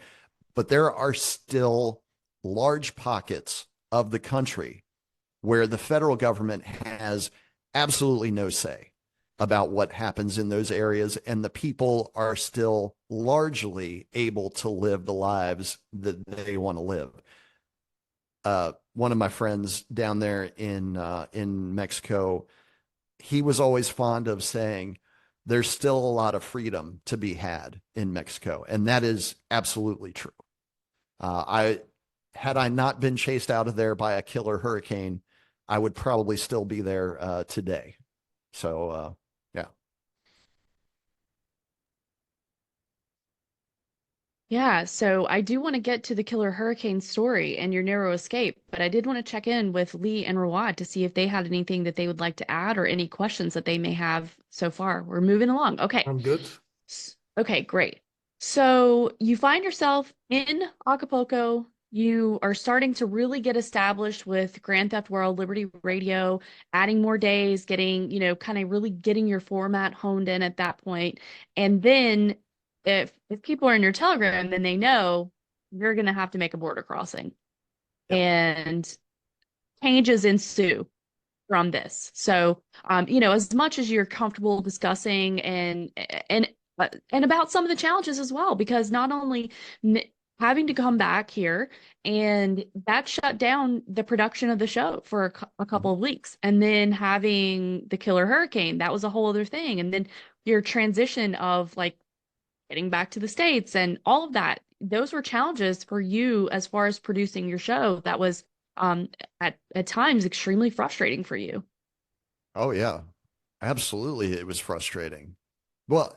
but there are still large pockets of the country where the federal government has absolutely no say about what happens in those areas, and the people are still largely able to live the lives that they want to live. One of my friends down there in Mexico, he was always fond of saying, "There's still a lot of freedom to be had in Mexico," and that is absolutely true. I Had I not been chased out of there by a killer hurricane, I would probably still be there today. So yeah. Yeah, so I do want to get to the killer hurricane story and your narrow escape, but I did want to check in with Lee and Rawad to see if they had anything that they would like to add or any questions that they may have so far. We're moving along. Okay. I'm good. Okay, great. So you find yourself in Acapulco. You are starting to really get established with Grand Theft World, Liberty Radio, adding more days, getting, kind of really getting your format honed in at that point. And then if people are in your Telegram, then they know you're going to have to make a border crossing. Yep. And changes ensue from this. So, as much as you're comfortable discussing and about some of the challenges as well, because not only having to come back here and that shut down the production of the show for a couple of weeks, and then having the killer hurricane, that was a whole other thing, and then your transition of like getting back to the States and all of that. Those were challenges for you as far as producing your show. That was at times extremely frustrating for you. Oh yeah, absolutely. It was frustrating. Well,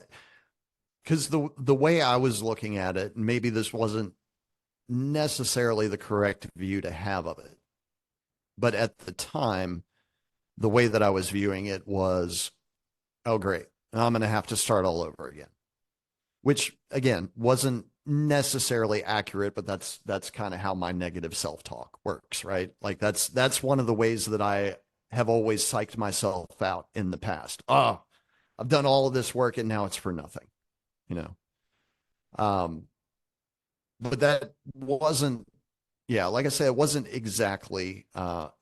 because the way I was looking at it, and maybe this wasn't necessarily the correct view to have of it, but at the time, the way that I was viewing it was, oh great, I'm going to have to start all over again, which again wasn't necessarily accurate, but that's kind of how my negative self-talk works, right? Like that's one of the ways that I have always psyched myself out in the past. Oh, I've done all of this work and now it's for nothing, you know. Um, but that wasn't, yeah, like I said, it wasn't exactly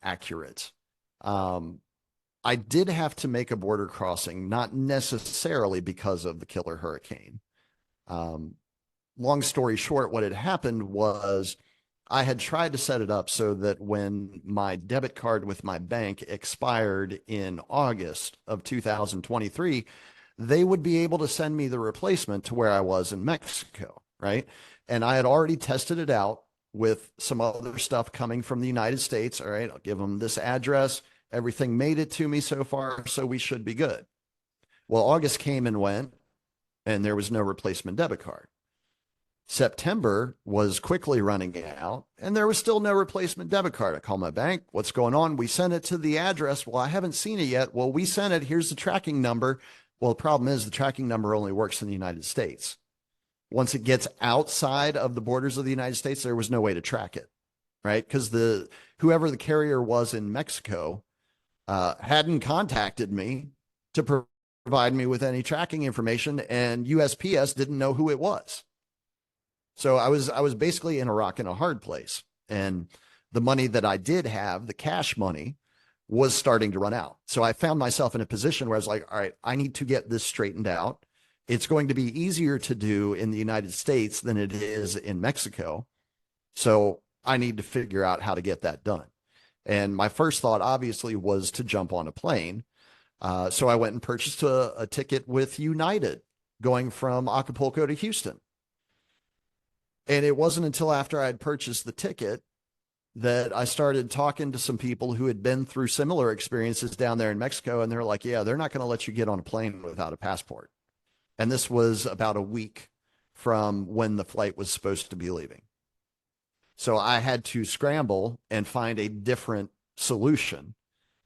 accurate. Um, I did have to make a border crossing, not necessarily because of the killer hurricane. Um, Long story short, what had happened was I had tried to set it up so that when my debit card with my bank expired in August of 2023, they would be able to send me the replacement to where I was in Mexico, right? And I had already tested it out with some other stuff coming from the United States. All right, I'll give them this address. Everything made it to me so far, so we should be good. Well, August came and went, and there was no replacement debit card. September was quickly running out, and there was still no replacement debit card. I called my bank. What's going on? We sent it to the address. Well, I haven't seen it yet. Well, we sent it. Here's the tracking number. Well, the problem is the tracking number only works in the United States. Once it gets outside of the borders of the United States, there was no way to track it, right? Because whoever the carrier was in Mexico hadn't contacted me to provide me with any tracking information, and USPS didn't know who it was. So I was basically in a rock and a hard place. And the money that I did have, the cash money, was starting to run out. So I found myself in a position where I was like, all right, I need to get this straightened out. It's going to be easier to do in the United States than it is in Mexico. So I need to figure out how to get that done. And my first thought, obviously, was to jump on a plane. So I went and purchased a ticket with United going from Acapulco to Houston. And it wasn't until after I had purchased the ticket that I started talking to some people who had been through similar experiences down there in Mexico. And they're like, yeah, they're not going to let you get on a plane without a passport. And this was about a week from when the flight was supposed to be leaving. So I had to scramble and find a different solution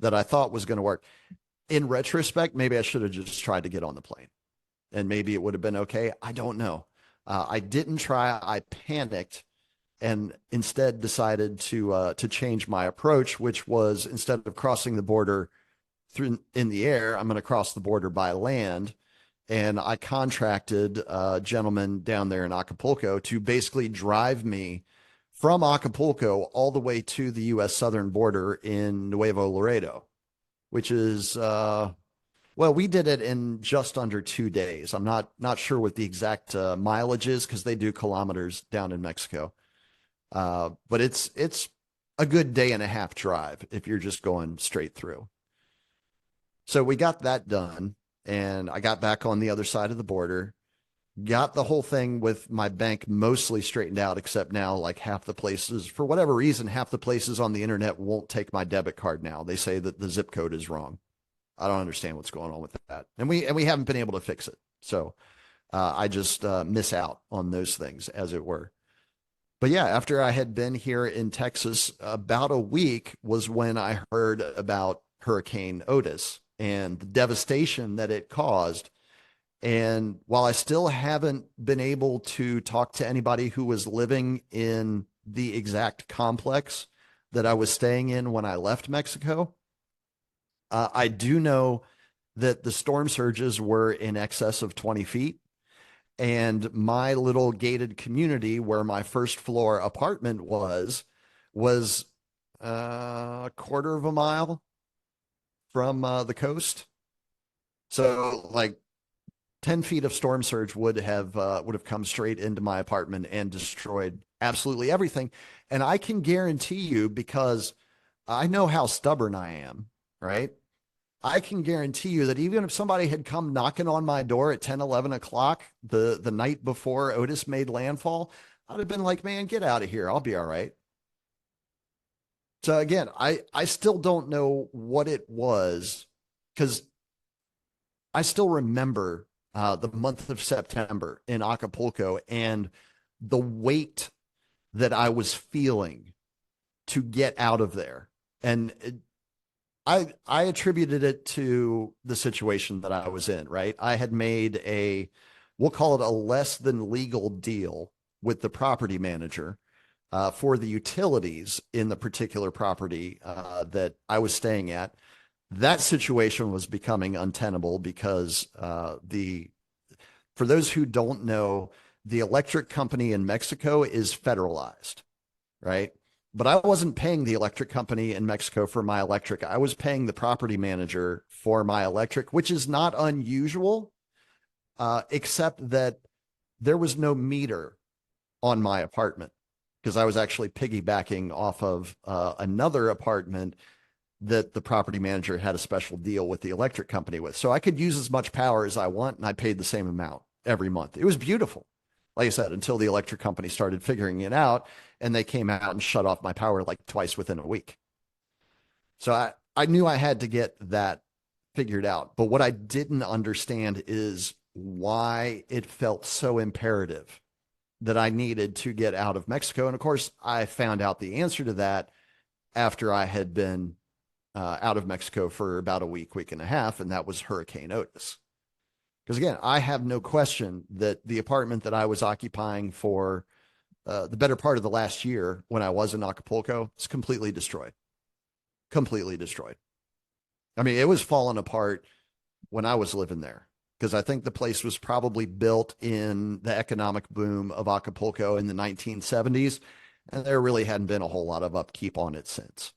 that I thought was going to work. In retrospect, maybe I should have just tried to get on the plane and maybe it would have been okay. I don't know. I didn't try. I panicked and instead decided to change my approach, which was instead of crossing the border through in the air, I'm going to cross the border by land. And I contracted a gentleman down there in Acapulco to basically drive me from Acapulco all the way to the U.S. southern border in Nuevo Laredo, which is well, we did it in just under 2 days. I'm not sure what the exact mileage is because they do kilometers down in Mexico. But it's a good day and a half drive if you're just going straight through. So we got that done, and I got back on the other side of the border, got the whole thing with my bank mostly straightened out, except now like half the places, for whatever reason, half the places on the internet won't take my debit card now. They say that the zip code is wrong. I don't understand what's going on with that. And we haven't been able to fix it. So I just miss out on those things, as it were. But yeah, after I had been here in Texas about a week was when I heard about Hurricane Otis and the devastation that it caused. And while I still haven't been able to talk to anybody who was living in the exact complex that I was staying in when I left Mexico, I do know that the storm surges were in excess of 20 feet. And my little gated community where my first floor apartment was a quarter of a mile from the coast. So like 10 feet of storm surge would have come straight into my apartment and destroyed absolutely everything. And I can guarantee you, because I know how stubborn I am, right? I can guarantee you that even if somebody had come knocking on my door at 10, 11 o'clock the night before Otis made landfall, I'd have been like, man, get out of here. I'll be all right. So again, I still don't know what it was, because I still remember the month of September in Acapulco and the weight that I was feeling to get out of there. And I attributed it to the situation that I was in, right? I had made we'll call it a less than legal deal with the property manager for the utilities in the particular property that I was staying at. That situation was becoming untenable because for those who don't know, the electric company in Mexico is federalized, right? But I wasn't paying the electric company in Mexico for my electric. I was paying the property manager for my electric, which is not unusual, except that there was no meter on my apartment because I was actually piggybacking off of another apartment that the property manager had a special deal with the electric company with. So I could use as much power as I want, and I paid the same amount every month. It was beautiful. Like I said, until the electric company started figuring it out and they came out and shut off my power like twice within a week. So I knew I had to get that figured out. But what I didn't understand is why it felt so imperative that I needed to get out of Mexico. And of course, I found out the answer to that after I had been out of Mexico for about a week, week and a half, and that was Hurricane Otis. Because again, I have no question that the apartment that I was occupying for the better part of the last year when I was in Acapulco is completely destroyed. Completely destroyed. I mean, it was falling apart when I was living there because I think the place was probably built in the economic boom of Acapulco in the 1970s, and there really hadn't been a whole lot of upkeep on it since,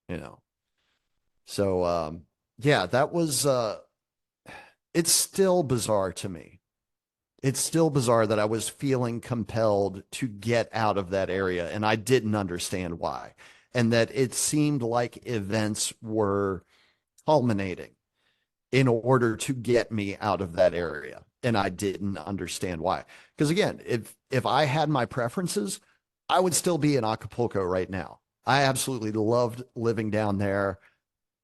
you know. So, yeah, that was, it's still bizarre to me. It's still bizarre that I was feeling compelled to get out of that area and I didn't understand why. And that it seemed like events were culminating in order to get me out of that area. And I didn't understand why. Because again, if I had my preferences, I would still be in Acapulco right now. I absolutely loved living down there.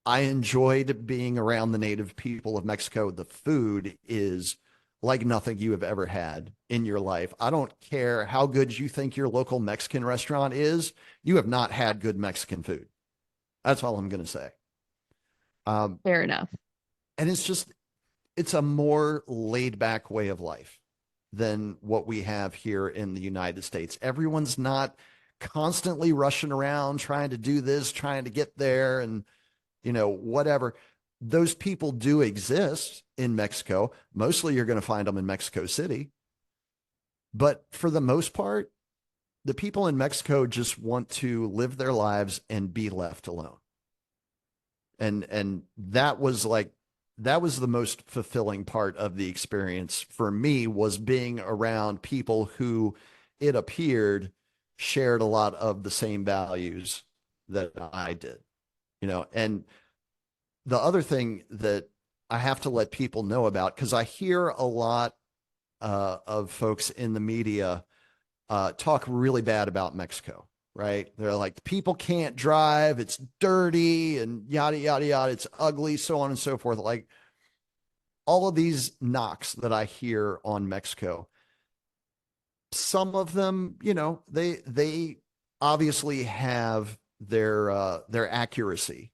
I enjoyed being around the native people of Mexico. The food is like nothing you have ever had in your life. I don't care how good you think your local Mexican restaurant is. You have not had good Mexican food. That's all I'm going to say. Fair enough. And it's a more laid back way of life than what we have here in the United States. Everyone's not constantly rushing around trying to do this, trying to get there, and whatever. Those people do exist in Mexico. Mostly you're going to find them in Mexico City. But for the most part, the people in Mexico just want to live their lives and be left alone. And that was the most fulfilling part of the experience for me, was being around people who, it appeared, shared a lot of the same values that I did, and the other thing that I have to let people know about, because I hear a lot of folks in the media talk really bad about Mexico, right? They're like, people can't drive, it's dirty, and yada, yada, yada, it's ugly, so on and so forth. Like all of these knocks that I hear on Mexico, some of them, they obviously have their accuracy.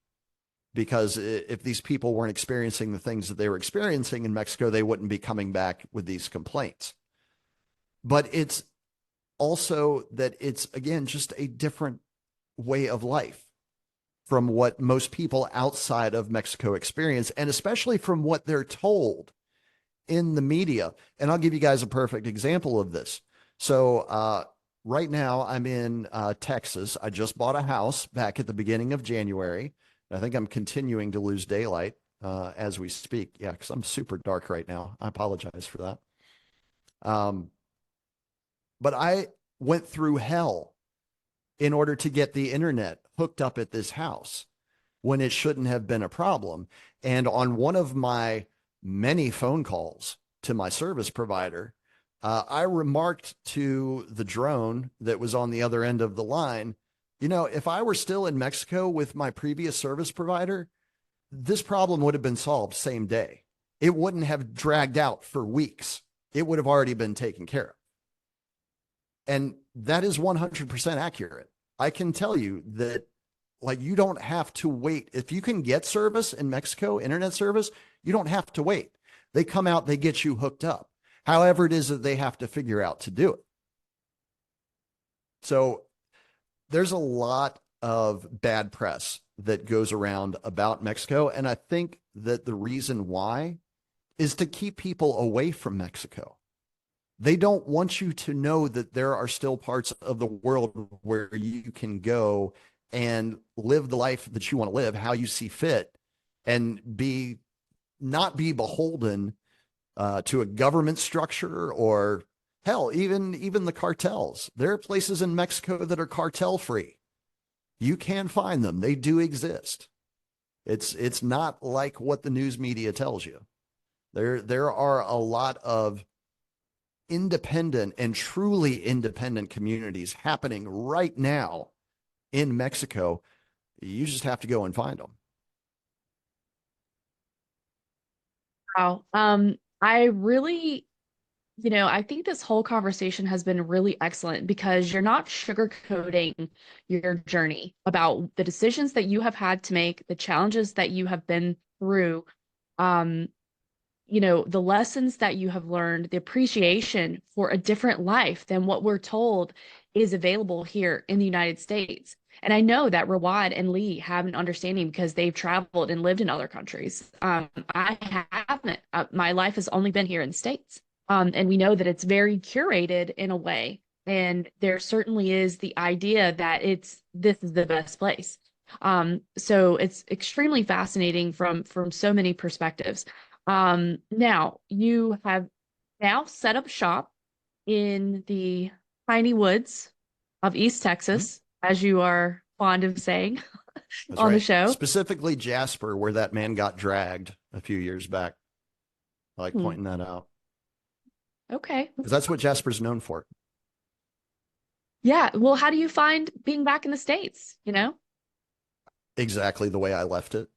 Because if these people weren't experiencing the things that they were experiencing in Mexico, they wouldn't be coming back with these complaints. But it's also that it's, again, just a different way of life from what most people outside of Mexico experience, and especially from what they're told in the media. And I'll give you guys a perfect example of this. So right now I'm in Texas. I just bought a house back at the beginning of January. I think I'm continuing to lose daylight as we speak. Yeah, because I'm super dark right now. I apologize for that. But I went through hell in order to get the internet hooked up at this house when it shouldn't have been a problem. And on one of my many phone calls to my service provider, I remarked to the drone that was on the other end of the line, you know, if I were still in Mexico with my previous service provider, this problem would have been solved same day. It wouldn't have dragged out for weeks. It would have already been taken care of. And that is 100% accurate. I can tell you that, like, you don't have to wait. If you can get service in Mexico, internet service, you don't have to wait. They come out, they get you hooked up. However it is that they have to figure out to do it. So there's a lot of bad press that goes around about Mexico. And I think that the reason why is to keep people away from Mexico. They don't want you to know that there are still parts of the world where you can go and live the life that you want to live, how you see fit, and not be beholden to a government structure, or hell, even the cartels. There are places in Mexico that are cartel free. You can find them. They do exist. It's not like what the news media tells you. There are a lot of independent and truly independent communities happening right now in Mexico. You just have to go and find them. Wow. I really, I think this whole conversation has been really excellent because you're not sugarcoating your journey about the decisions that you have had to make, the challenges that you have been through, um, the lessons that you have learned, the appreciation for a different life than what we're told is available here in the United States. And I know that Rawad and Lee have an understanding because they've traveled and lived in other countries. I haven't. My life has only been here in the States. And we know that it's very curated in a way. And there certainly is the idea that this is the best place. So it's extremely fascinating from so many perspectives. Now you have now set up shop in the tiny woods of East Mm-hmm. Texas, as you are fond of saying That's on the right. show. Specifically Jasper, where that man got dragged a few years back. I like Hmm. pointing that out Okay. because that's what Jasper's known for. Yeah. Well, how do you find being back in the States, Exactly the way I left it.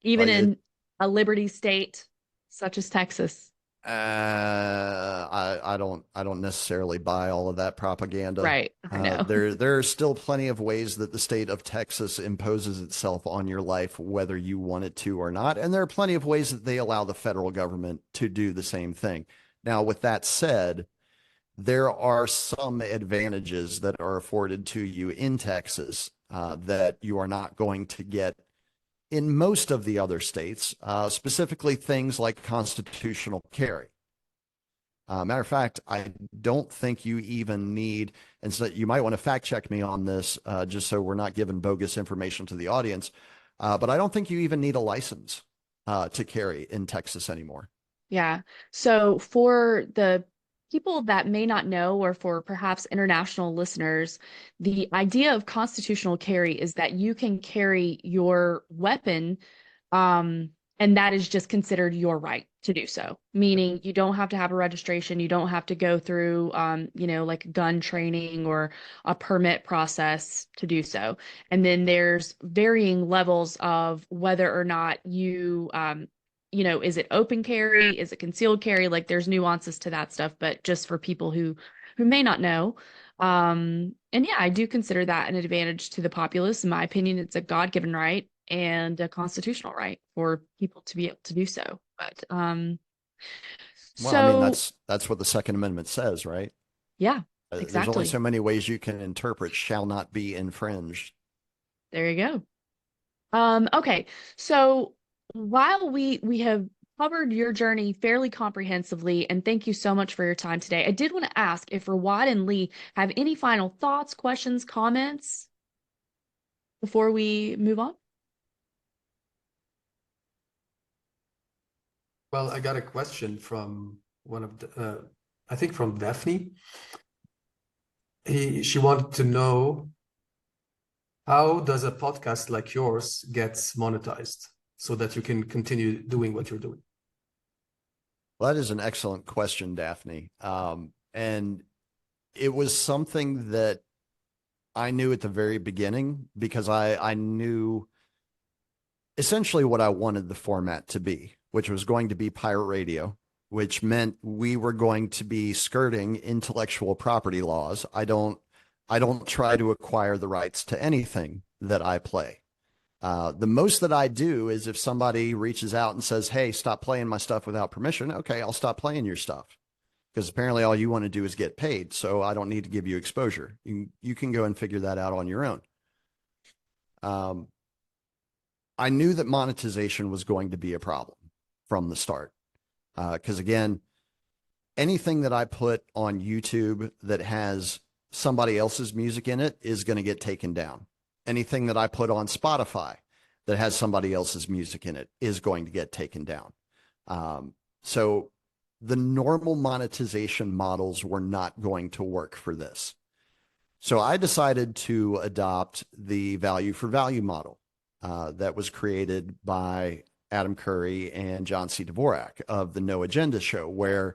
even Like it, in a liberty state such as Texas? I don't necessarily buy all of that propaganda. Right. I know. There are still plenty of ways that the state of Texas imposes itself on your life, whether you want it to or not. And there are plenty of ways that they allow the federal government to do the same thing. Now, with that said, there are some advantages that are afforded to you in Texas that you are not going to get in most of the other states, specifically things like constitutional carry. Matter of fact, I don't think you even need, and so you might want to fact check me on this, just so we're not giving bogus information to the audience. But I don't think you even need a license to carry in Texas anymore. Yeah. So for the people that may not know, or for perhaps international listeners, the idea of constitutional carry is that you can carry your weapon, and that is just considered your right to do so. Meaning you don't have to have a registration, you don't have to go through, like gun training or a permit process to do so. And then there's varying levels of whether or not is it open carry? Is it concealed carry? Like there's nuances to that stuff, but just for people who may not know. And yeah, I do consider that an advantage to the populace. In my opinion, it's a God-given right and a constitutional right for people to be able to do so. But Well, I mean, so that's what the Second Amendment says, right? yeah, There's only exactly. so many ways you can interpret shall not be infringed. There you go. Okay. So while we have covered your journey fairly comprehensively, and thank you so much for your time today. I did want to ask if Rawad and Lee have any final thoughts, questions, comments before we move on. Well, I got a question from one of I think from Daphne. She wanted to know, how does a podcast like yours gets monetized so that you can continue doing what you're doing? Well, that is an excellent question, Daphne. And it was something that I knew at the very beginning, because I knew essentially what I wanted the format to be, which was going to be pirate radio, which meant we were going to be skirting intellectual property laws. I don't try to acquire the rights to anything that I play. The most that I do is if somebody reaches out and says, "Hey, stop playing my stuff without permission." Okay, I'll stop playing your stuff, because apparently all you want to do is get paid. So I don't need to give you exposure. You can go and figure that out on your own. I knew that monetization was going to be a problem from the start. Because again, anything that I put on YouTube that has somebody else's music in it is going to get taken down. Anything that I put on Spotify that has somebody else's music in it is going to get taken down. So the normal monetization models were not going to work for this. So I decided to adopt the value for value model that was created by Adam Curry and John C. Dvorak of the No Agenda Show, where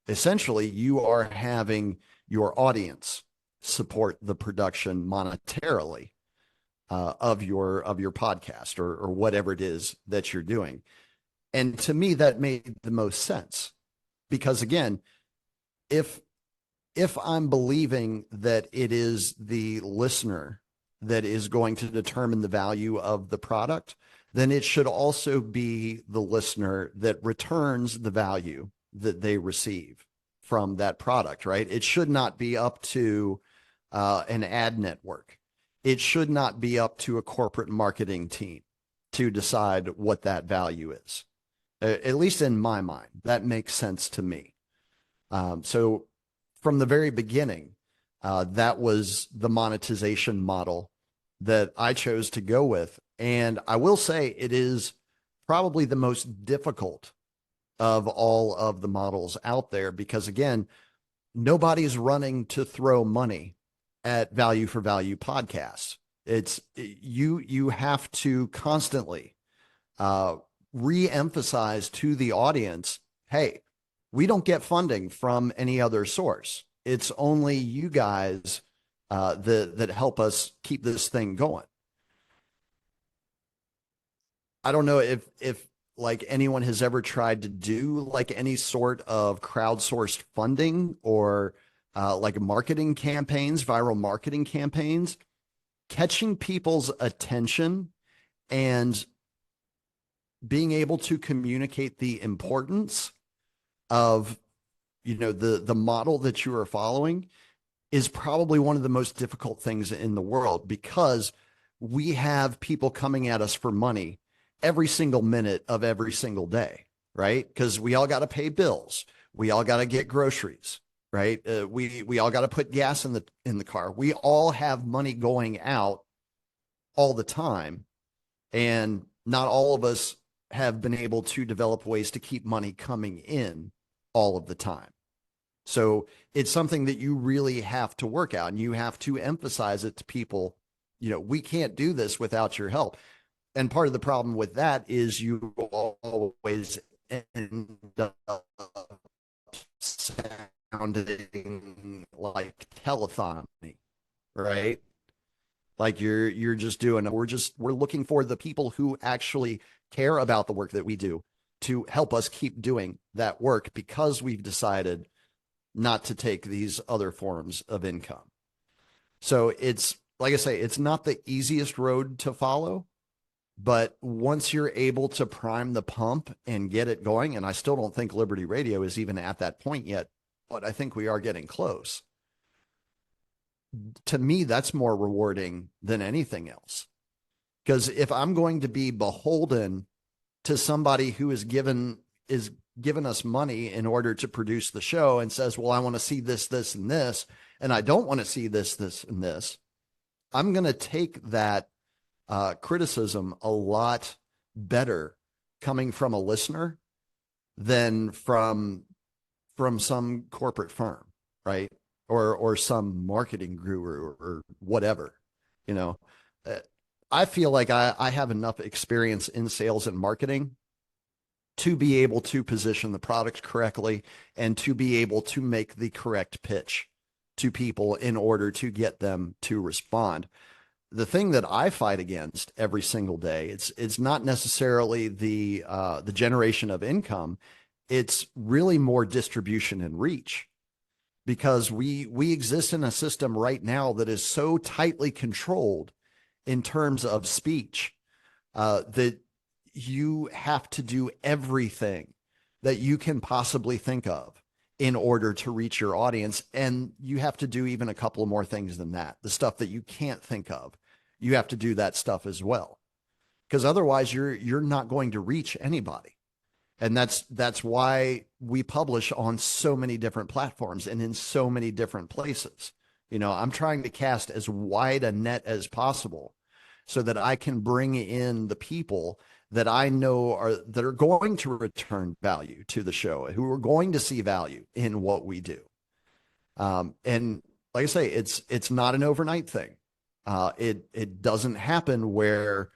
essentially you are having your audience support the production monetarily of your podcast or whatever it is that you're doing. And to me, that made the most sense, because again, if I'm believing that it is the listener that is going to determine the value of the product, then it should also be the listener that returns the value that they receive from that product, right? It should not be up to an ad network. It should not be up to a corporate marketing team to decide what that value is. At least in my mind, that makes sense to me. So from the very beginning, that was the monetization model that I chose to go with. And I will say it is probably the most difficult of all of the models out there, because again, nobody's running to throw money at value for value podcasts. It's you have to constantly re-emphasize to the audience, hey, we don't get funding from any other source. It's only you guys that help us keep this thing going. I don't know if like anyone has ever tried to do like any sort of crowdsourced funding or like marketing campaigns, viral marketing campaigns. Catching people's attention and being able to communicate the importance of, the model that you are following is probably one of the most difficult things in the world, because we have people coming at us for money every single minute of every single day, right? Because we all got to pay bills. We all got to get groceries, right? We all got to put gas in the car. We all have money going out all the time. And not all of us have been able to develop ways to keep money coming in all of the time. So it's something that you really have to work out, and you have to emphasize it to people. We can't do this without your help. And part of the problem with that is you always end up sounding like telethon, right? Like you're just doing, we're looking for the people who actually care about the work that we do to help us keep doing that work, because we've decided not to take these other forms of income. So it's, like I say, it's not the easiest road to follow, but once you're able to prime the pump and get it going, and I still don't think Liberty Radio is even at that point yet, but I think we are getting close. To me, that's more rewarding than anything else. Because if I'm going to be beholden to somebody who is given is giving us money in order to produce the show and says, well, I want to see this, this, and this, and I don't want to see this, this, and this, I'm going to take that criticism a lot better coming from a listener than from some corporate firm, right? Or some marketing guru or whatever, you know. I feel like I have enough experience in sales and marketing to be able to position the product correctly and to be able to make the correct pitch to people in order to get them to respond. The thing that I fight against every single day, it's not necessarily the generation of income. It's really more distribution and reach, because we exist in a system right now that is so tightly controlled in terms of speech that you have to do everything that you can possibly think of in order to reach your audience. And you have to do even a couple of more things than that. The stuff that you can't think of, you have to do that stuff as well, because otherwise you're not going to reach anybody. And that's why we publish on so many different platforms and in so many different places. You know, I'm trying to cast as wide a net as possible so that I can bring in the people that I know are going to return value to the show, who are going to see value in what we do. And like I say, it's not an overnight thing. It doesn't happen where,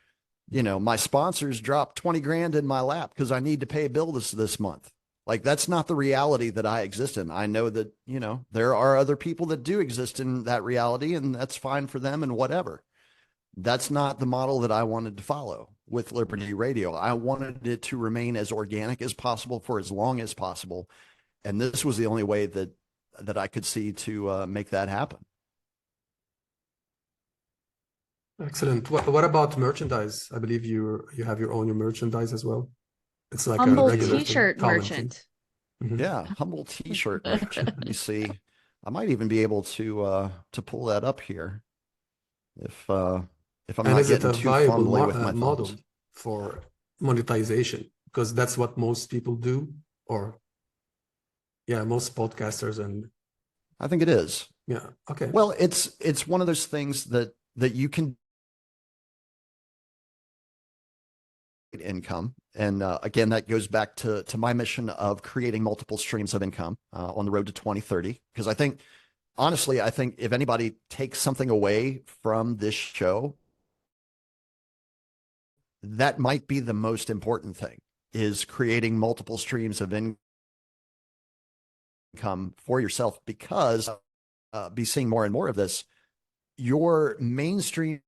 you know, my sponsors drop 20 grand in my lap because I need to pay a bill this month. Like, that's not the reality that I exist in. I know that, you know, there are other people that do exist in that reality, and that's fine for them and whatever. That's not the model that I wanted to follow with Liberty Radio. I wanted it to remain as organic as possible for as long as possible. And this was the only way that I could see to make that happen. Excellent. What about merchandise? I believe you have your own merchandise as well. It's like a Humble regular thing, t-shirt common thing. merchant. Yeah, humble t-shirt merchant. Let me see. I might even be able to pull that up here if I'm And not is it getting a too viable fumbly with my model thumbs. for monetization? Because that's what most people do, or yeah, most podcasters. And I think it is. yeah, okay. Well, it's one of those things that you can income. And again, that goes back to my mission of creating multiple streams of income on the road to 2030. Because I think, honestly, I think if anybody takes something away from this show, that might be the most important thing, is creating multiple streams of income for yourself, because be seeing more and more of this. Your mainstream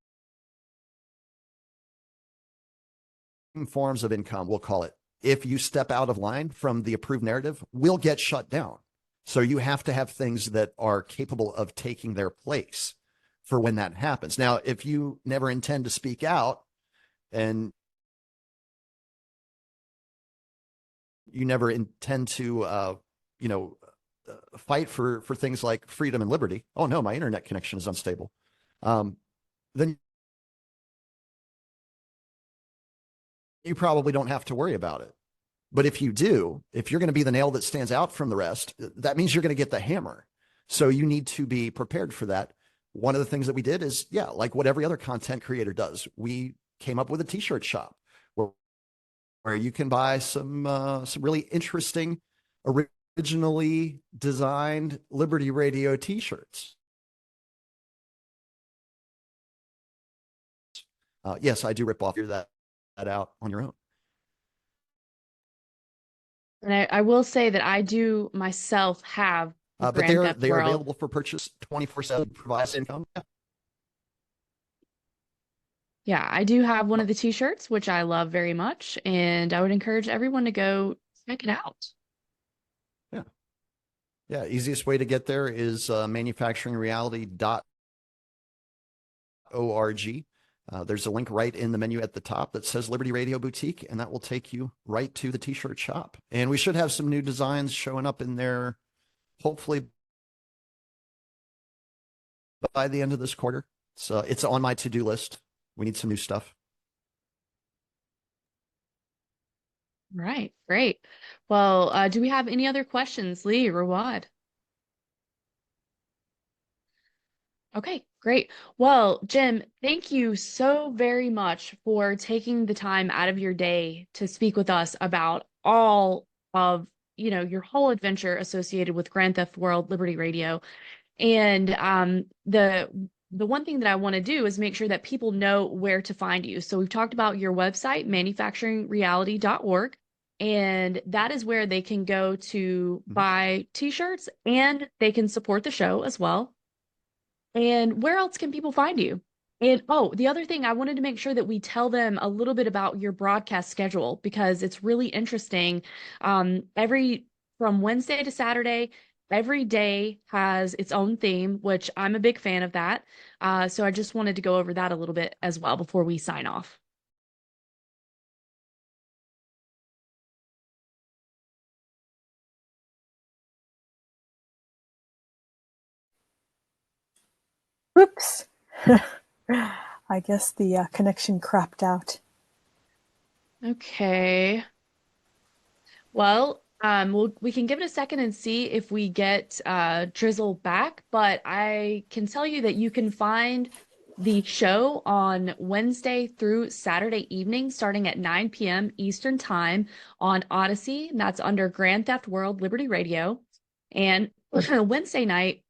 forms of income, we'll call it, if you step out of line from the approved narrative, will get shut down. So you have to have things that are capable of taking their place for when that happens. Now, if you never intend to speak out and you never intend to, fight for things like freedom and liberty. Oh no, my internet connection is unstable. Then you probably don't have to worry about it. But if you do, if you're going to be the nail that stands out from the rest, that means you're going to get the hammer. So you need to be prepared for that. One of the things that we did is, yeah, like what every other content creator does, we came up with a t-shirt shop where you can buy some really interesting, originally designed Liberty Radio t-shirts. Yes, I do rip off that out on your own. And I will say that I do myself have the But Grand they Theft are World. available for purchase 24/7, provides income. Yeah, I do have one of the t-shirts, which I love very much, and I would encourage everyone to go check it out. Yeah. Yeah. Easiest way to get there is manufacturingreality.org. There's a link right in the menu at the top that says Liberty Radio Boutique, and that will take you right to the t-shirt shop. And we should have some new designs showing up in there, hopefully by the end of this quarter. So it's on my to-do list. We need some new stuff. Right, great. Well, do we have any other questions, Lee or Rawad? Okay, great. Well, Jim, thank you so very much for taking the time out of your day to speak with us about all of, your whole adventure associated with Grand Theft World Liberty Radio. And the one thing that I want to do is make sure that people know where to find you. So we've talked about your website, manufacturingreality.org, and that is where they can go to Mhm. buy t-shirts and they can support the show as well. And where else can people find you? And oh, the other thing, I wanted to make sure that we tell them a little bit about your broadcast schedule because it's really interesting. Every from Wednesday to Saturday, every day has its own theme, which I'm a big fan of that. So I just wanted to go over that a little bit as well before we sign off. Oops. I guess the connection crapped out. Okay. We can give it a second and see if we get Drizl back, but I can tell you that you can find the show on Wednesday through Saturday evening, starting at 9 p.m. Eastern Time on Odyssey, and that's under Grand Theft World Liberty Radio. And Wednesday night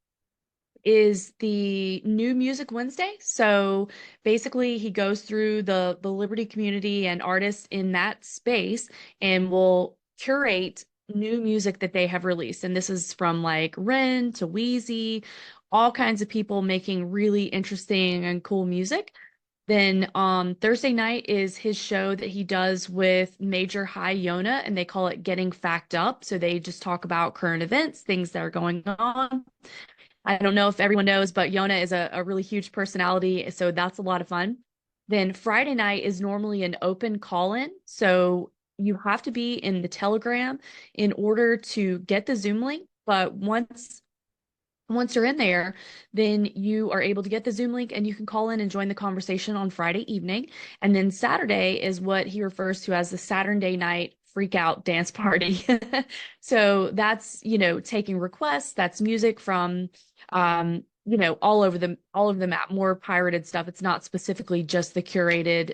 is the New Music Wednesday. So basically, he goes through the Liberty community and artists in that space and will curate new music that they have released. And this is from like Ren to Wheezy, all kinds of people making really interesting and cool music. Then Thursday night is his show that he does with Major High Yona, and they call it Getting Fact Up. So they just talk about current events, things that are going on. I don't know if everyone knows, but Yona is a really huge personality, so that's a lot of fun. Then Friday night is normally an open call-in, so you have to be in the Telegram in order to get the Zoom link. But once you're in there, then you are able to get the Zoom link and you can call in and join the conversation on Friday evening. And then Saturday is what he refers to as the Saturday night freak out dance party. So that's, taking requests, that's music from all over the map, more pirated stuff. It's not specifically just the curated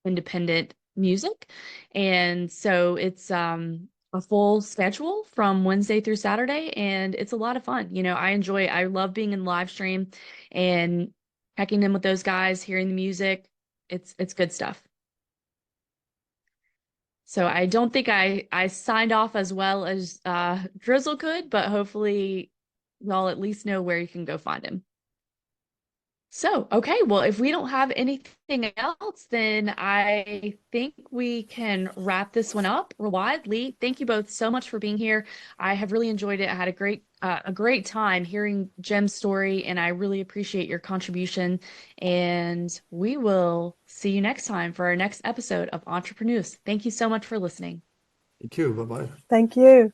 independent music. And so it's a full schedule from Wednesday through Saturday, and it's a lot of fun. I love being in live stream and checking in with those guys, hearing the music. It's good stuff. So I don't think I signed off as well as Drizl could, but hopefully y'all at least know where you can go find him. So, okay, well, if we don't have anything else, then I think we can wrap this one up. Rawad, Lee, thank you both so much for being here. I have really enjoyed it. I had a great time hearing Jem's story, and I really appreciate your contribution. And we will see you next time for our next episode of Entrepreneurs. Thank you so much for listening. Thank you. Bye bye. Thank you.